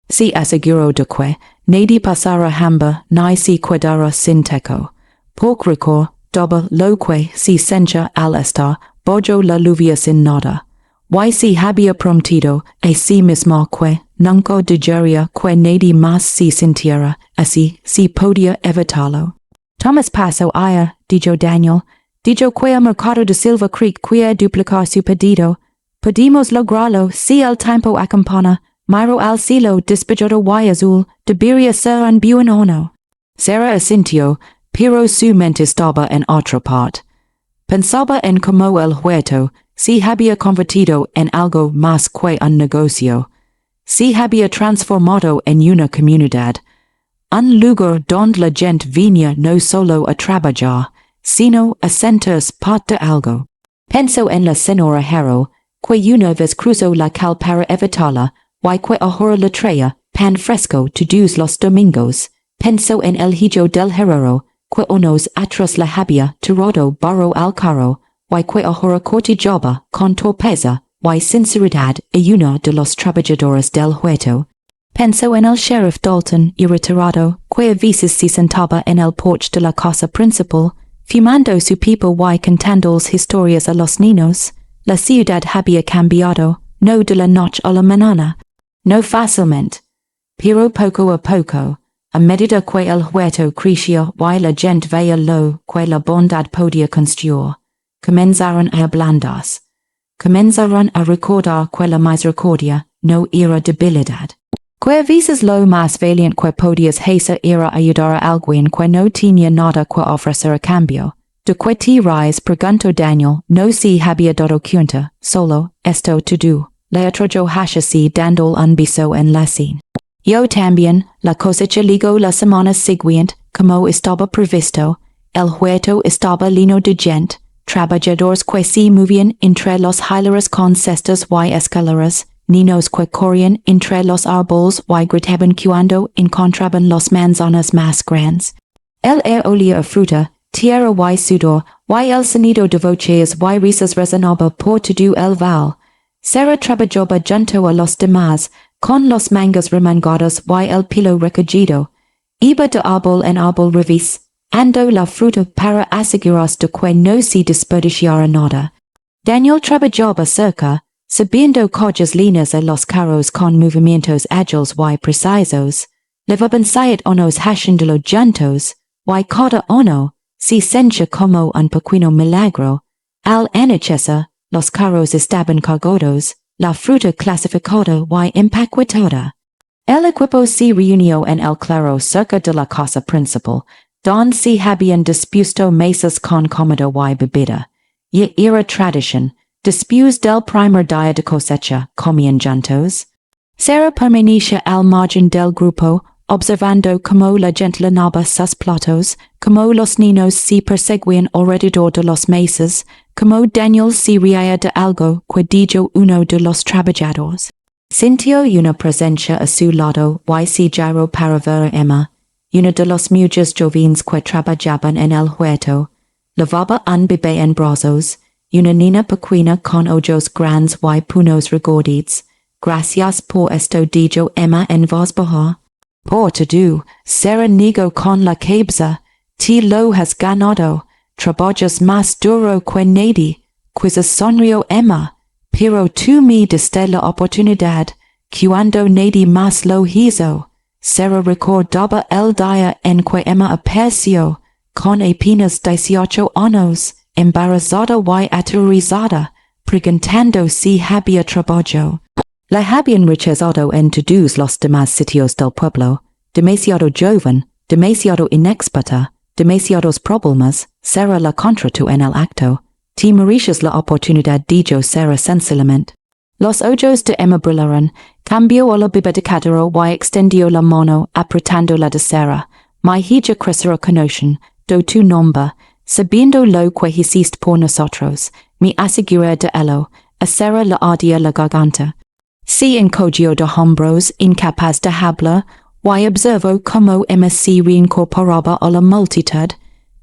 se aseguró de que nadie pasara hambre ni se quedara sin techo. Por recordaba lo que se sentía al estar bajo la lluvia sin nada. Y se había prometido a sí mismo que nunca dejaría que nadie más se sintiera así si podía evitarlo. Thomas pasó ayer, dijo Daniel, dijo que el mercado de Silver Creek quiere duplicar su pedido. Podemos lograrlo si el tiempo acompaña. Miró al cielo despejado y azul, debería ser un buen horno. Sarah asintió, pero su mente estaba en otra parte. Pensaba en cómo el huerto se había convertido en algo más que un negocio. Se había transformado en una comunidad. Un lugar donde la gente venía no solo a trabajar, sino a sentirse parte de algo. Pensó en la señora Hero, que una vez cruzó la calle para evitarla, y que ahora la traía pan fresco todos los domingos. Pensó en el hijo del herrero, que unos atrás la había tirado barro al carro, y que ahora cortejaba con torpeza y sinceridad a uno de los trabajadores del huerto. Pensó en el sheriff Dalton irritado, que a veces se sentaba en el porche de la casa principal, fumando su pipa y contando las historias a los niños. La ciudad había cambiado, no de la noche a la mañana, no fácilmente, pero poco a poco, a medida que el huerto crecía y la gente veía lo que la bondad podía construir, comenzaron a ablandarse, comenzaron a recordar que la misericordia no era debilidad. Que a veces lo más valiente que podías hacer era ayudar a alguien que no tenía nada que ofrecer a cambio. De que te ríes, preguntó Daniel, no se había dado cuenta, solo, esto todo. Le atrayó así dando un beso en la sien. Yo también, la cosecha llegó la semana siguiente, como estaba previsto, el huerto estaba lleno de gente, trabajadores que se movían entre los hileras con cestas y escaleras, niños que corrían entre los árboles y gritaban cuando encontraban los manzanas más grandes. El air olía a fruta, tierra y sudor, y el sonido de voces y risas resonaba por todo el val. Sarah trabajaba junto a los demás, con los mangas remangados y el pelo recogido. Iba de árbol en árbol revés, ando la fruta para asegurarse de que no se desperdiciara nada. Daniel trabajaba cerca, subiendo collas líneas a los carros con movimientos ágiles y precisos. Levaban siete unos haciéndolo juntos, y cada uno se sentía como un pequeño milagro. Al anochecer, los carros estaban cargados, la fruta clasificada y empaquetada. El equipo se reunió en el claro cerca de la casa principal, donde se habían dispuesto mesas con comida y bebida. Y era tradición, después del primer día de cosecha, comían juntos. Sarah permanecía al margen del grupo, observando cómo la gente llenaba sus platos, cómo los niños se perseguían alrededor de las mesas, cómo Daniel se reía de algo que dijo uno de los trabajadores. Sintió una presencia a su lado y se giró para ver a Emma, una de las muchas jóvenes que trabajaban en el huerto. Lavaba un bebé en brazos, una niña pequeña con ojos grandes y puños regorditos. Gracias por esto, dijo Emma en voz baja. Por todo, Sarah negó con la cabeza. Te lo has ganado. Trabajas más duro que nadie. Quizás sonrió Emma. Pero tú me diste la oportunidad, cuando nadie más lo hizo. Sarah recordaba el día en que Emma apareció, con apenas 18 años, embarazada y aterrorizada, preguntando si había trabajo. La habían rechazado en todos los demás sitios del pueblo, demasiado joven, demasiado inexperta, demasiados problemas, será la contrato en el acto, te mereces la oportunidad dijo será sencillamente. Los ojos de Emma brillaron, cambió a la bibedicadero y extendió la mano apretando la de Sara, mi hija crecerá conocen, do tu nombre, sabiendo lo que hiciste por nosotros, me aseguré de ello, a Sara le ardía la garganta. Si encogió de hombros, incapaz de hablar, y observó cómo Emma se reincorporaba a la multitud,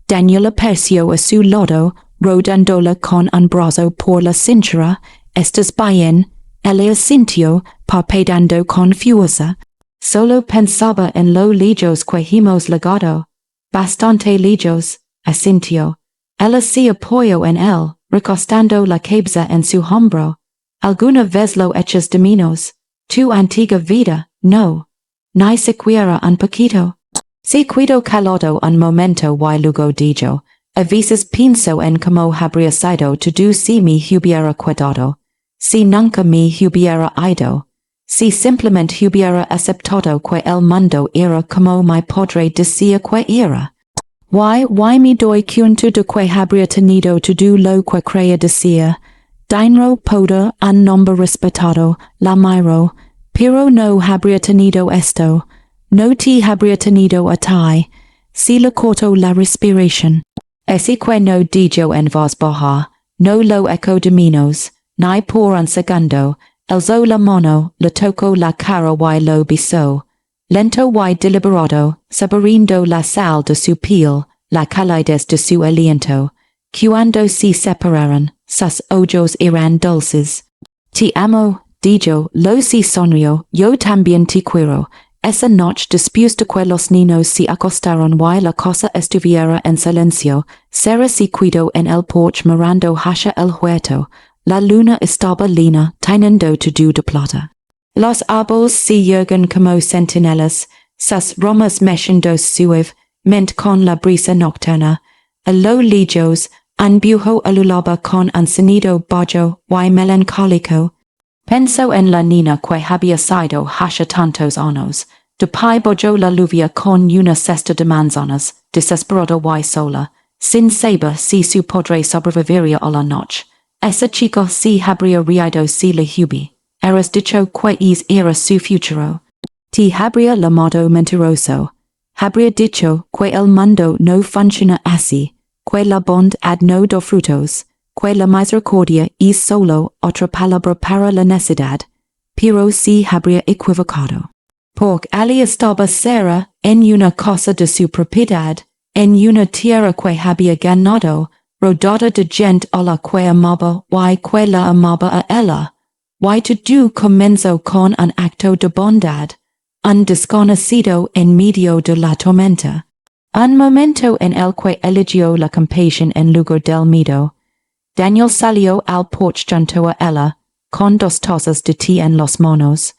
Daniel aperció a su lado, rodándola con un brazo por la cintura, estás bien, ella asintió, parpadeando con fuerza. Solo pensaba en lo lejos que hemos llegado. Bastante lejos, asintió. Ella se apoyó en él, recostando la cabeza en su hombro. ¿Alguna vez lo echas de menos? Tu antigua vida, no. Ni siquiera un poquito. Se quedó callado un momento y luego dijo, a veces pienso en cómo habría sido todo si me hubiera cuidado, si nunca me hubiera ido, si simplemente hubiera aceptado que el mundo era como mi padre decía que era. Y me doy cuenta de que habría tenido todo lo que creía decir. Dinero poder un nombre respetado, la miro, pero no habría tenido esto, no te habría tenido a ti, si le cortó la respiración. Ese que no dijo en voz baja, no lo eco de menos, ni por un segundo, alzó la mano, le tocó la cara y lo besó, lento y deliberado, saboreando la sal de su piel, la calidez de su aliento. Cuando se separaron, sus ojos eran dulces. Te amo, dijo, lo se sonrió, yo también te quiero. Esa noche después de que los niños se acostaron y la casa estuviera en silencio, Sara se quedó en el porche mirando hacia el huerto. La luna estaba llena, teniendo todo de plata. Los árboles se yerguen como centinelas, sus ramas meciendo suavemente con la brisa nocturna. A lo lejos, un bujo alulaba con un sonido bajo y melancólico. Pensó en la niña que había sido hace tantos años. De pai bajó la lluvia con una cesta de manzanas, desesperada y sola, sin saber si su padre sobreviviría a la noche. Esa chica se habría reído si le hubieras dicho que era su futuro. Te habría llamado mentiroso. Habría dicho que el mundo no funciona así, que la bondad no da frutos, que la misericordia es solo otra palabra para la necesidad, pero se habría equivocado. Porque allí estaba Sara en una casa de su propiedad, en una tierra que había ganado, rodeada de gente a la que amaba y que la amaba a ella. Y todo comenzó con un acto de bondad, un desconocido en medio de la tormenta. Un momento en el que eligió la compasión en lugar del miedo. Daniel salió al porche junto a ella, con dos tazas de té en las manos.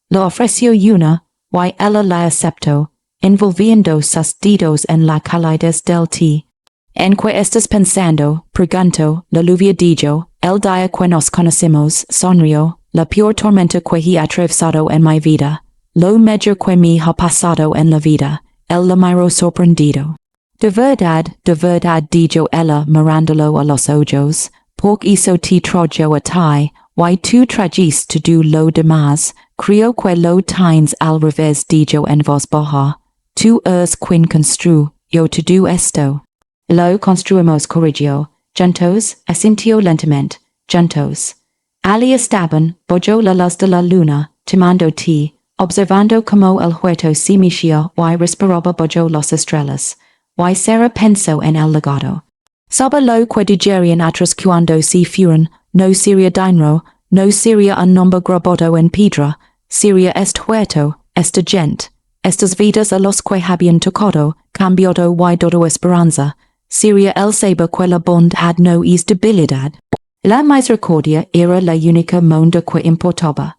Le ofreció una, y ella la aceptó, envolviendo sus dedos en la calidez del té. ¿En qué estás pensando? Preguntó, la lluvia dijo, el día que nos conocimos, sonrió, la peor tormenta que he atravesado en mi vida, lo mejor que me ha pasado en la vida. Él la miró sorprendido. De verdad, dijo ella mirándolo a los ojos, porque eso te trajo a ti, y tú trajiste todo lo demás, creo que lo tienes al revés dijo en voz baja. Tú eres quien construyó todo esto. Lo construimos corrigió, juntos, asintió lentamente, juntos. Allí estaban, bajo la luz de la luna, tomando té, observando cómo el huerto se mecía y respiraba bajo las estrellas, y Sara pensó en el legado. Sabe lo que dijeron otros cuando se fueron, no sería dinero, no sería un nombre grabado en piedra, sería este huerto, esta gente, estas vidas a los que habían tocado, cambiado y dado esperanza, sería el saber que la bondad no es debilidad. La misericordia era la única monda que importaba.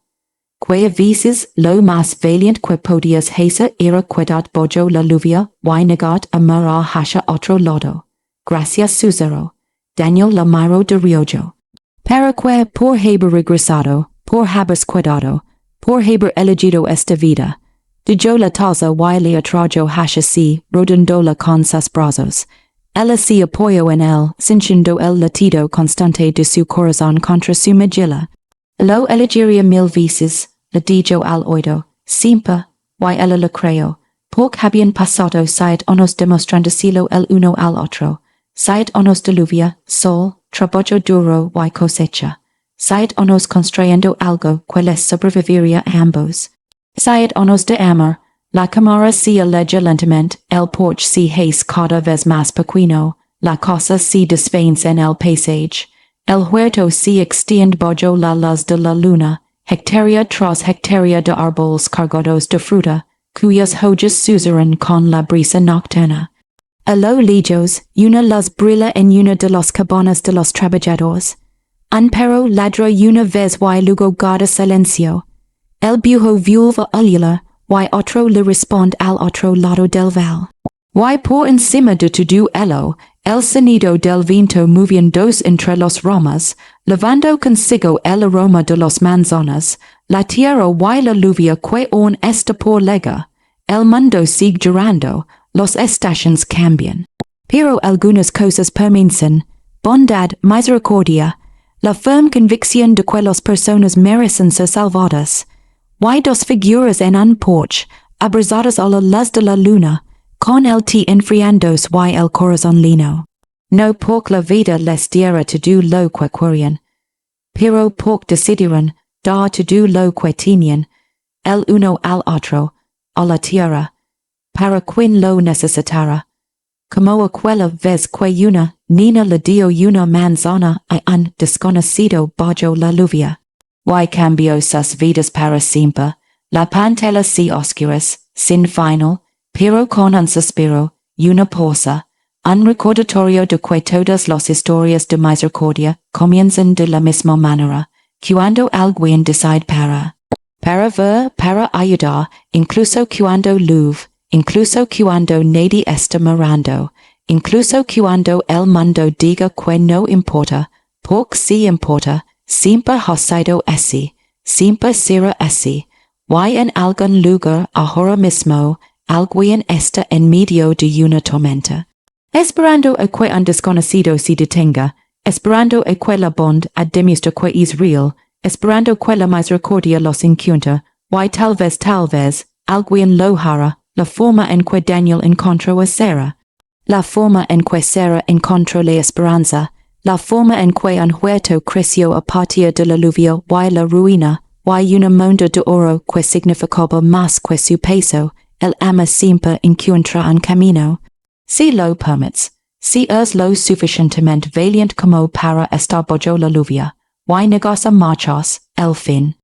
Que a veces lo más valiente que podías hacer era quedar bajo la lluvia y negar a mirar hacia otro lado. Gracias Susero. Daniel Lamiro de Riojo. Paraque por haber regresado, por habers quedado, por haber elegido esta vida. De yo la taza y le atrajo hacia si, rodándola con sus brazos. Ella se apoyó en él, sintiendo el latido constante de su corazón contra su mejilla. Lo elegiría 1000 veces, le dijo al oído, siempre, y ella lo creyó. Porque habían pasado 7 años demostrándoselo el uno al otro. 7 años de lluvia, sol, trabajo duro y cosecha. 7 años construyendo algo que les sobreviviría a ambos. 7 años de amor. La cámara se aleja lentamente, el porche se hace cada vez más pequeño, la casa se desvanece en el paisaje, el huerto se extiende bajo la luz de la luna, hectárea tras hectárea de árboles cargados de fruta, cuyas hojas susurran con la brisa nocturna. A lo lejos, una luz brilla en una de las cabanas de los trabajadores. Un perro ladra una vez y luego guarda silencio. El viejo vuelve a oírla, y otro le responde al otro lado del val. Y por encima de todo ello, el sonido del viento moviéndose entre los ramas, llevando consigo el aroma de las manzanas, la tierra y la lluvia que aún está por llegar. El mundo sigue girando, las estaciones cambian. Pero algunas cosas permanecen: bondad, misericordia, la firme convicción de que las personas merecen ser salvadas. Y dos figuras en un porche, abrazadas a la luz de la luna, con el té enfriándose y el corazón lino. No porque la vida les diera todo lo que querían, pero porque decidieron dar todo lo que tenían, el uno al otro, a la tierra, para quien lo necesitara. Como aquella vez que una niña le dio una manzana a un desconocido bajo la lluvia. Y cambió sus vidas para siempre. La pantalla se oscuras, sin final, pero con un suspiro, una pausa, un recordatorio de que todas las historias de misericordia comienzan de la misma manera, cuando alguien decide para ver, para ayudar, incluso cuando llueve, incluso cuando nadie está mirando, incluso cuando el mundo diga que no importa, porque sí importa. Siempre ha sido así, siempre será así, y en algún lugar ahora mismo, alguien está en medio de una tormenta. Esperando a que un desconocido se detenga, esperando a que la bondad demuestre que es real, esperando que la misericordia los encuentre, y tal vez, alguien lo hará, la forma en que Daniel encontró a Sarah, la forma en que Sarah encontró la esperanza, la forma en que un huerto creció a partir de la lluvia y la ruina, y una monda de oro que significaba más que su peso, el ama siempre encuentra un camino. Si lo permites, si es lo suficientemente valiente como para estar bajo la lluvia, y negarse a marchas, el fin.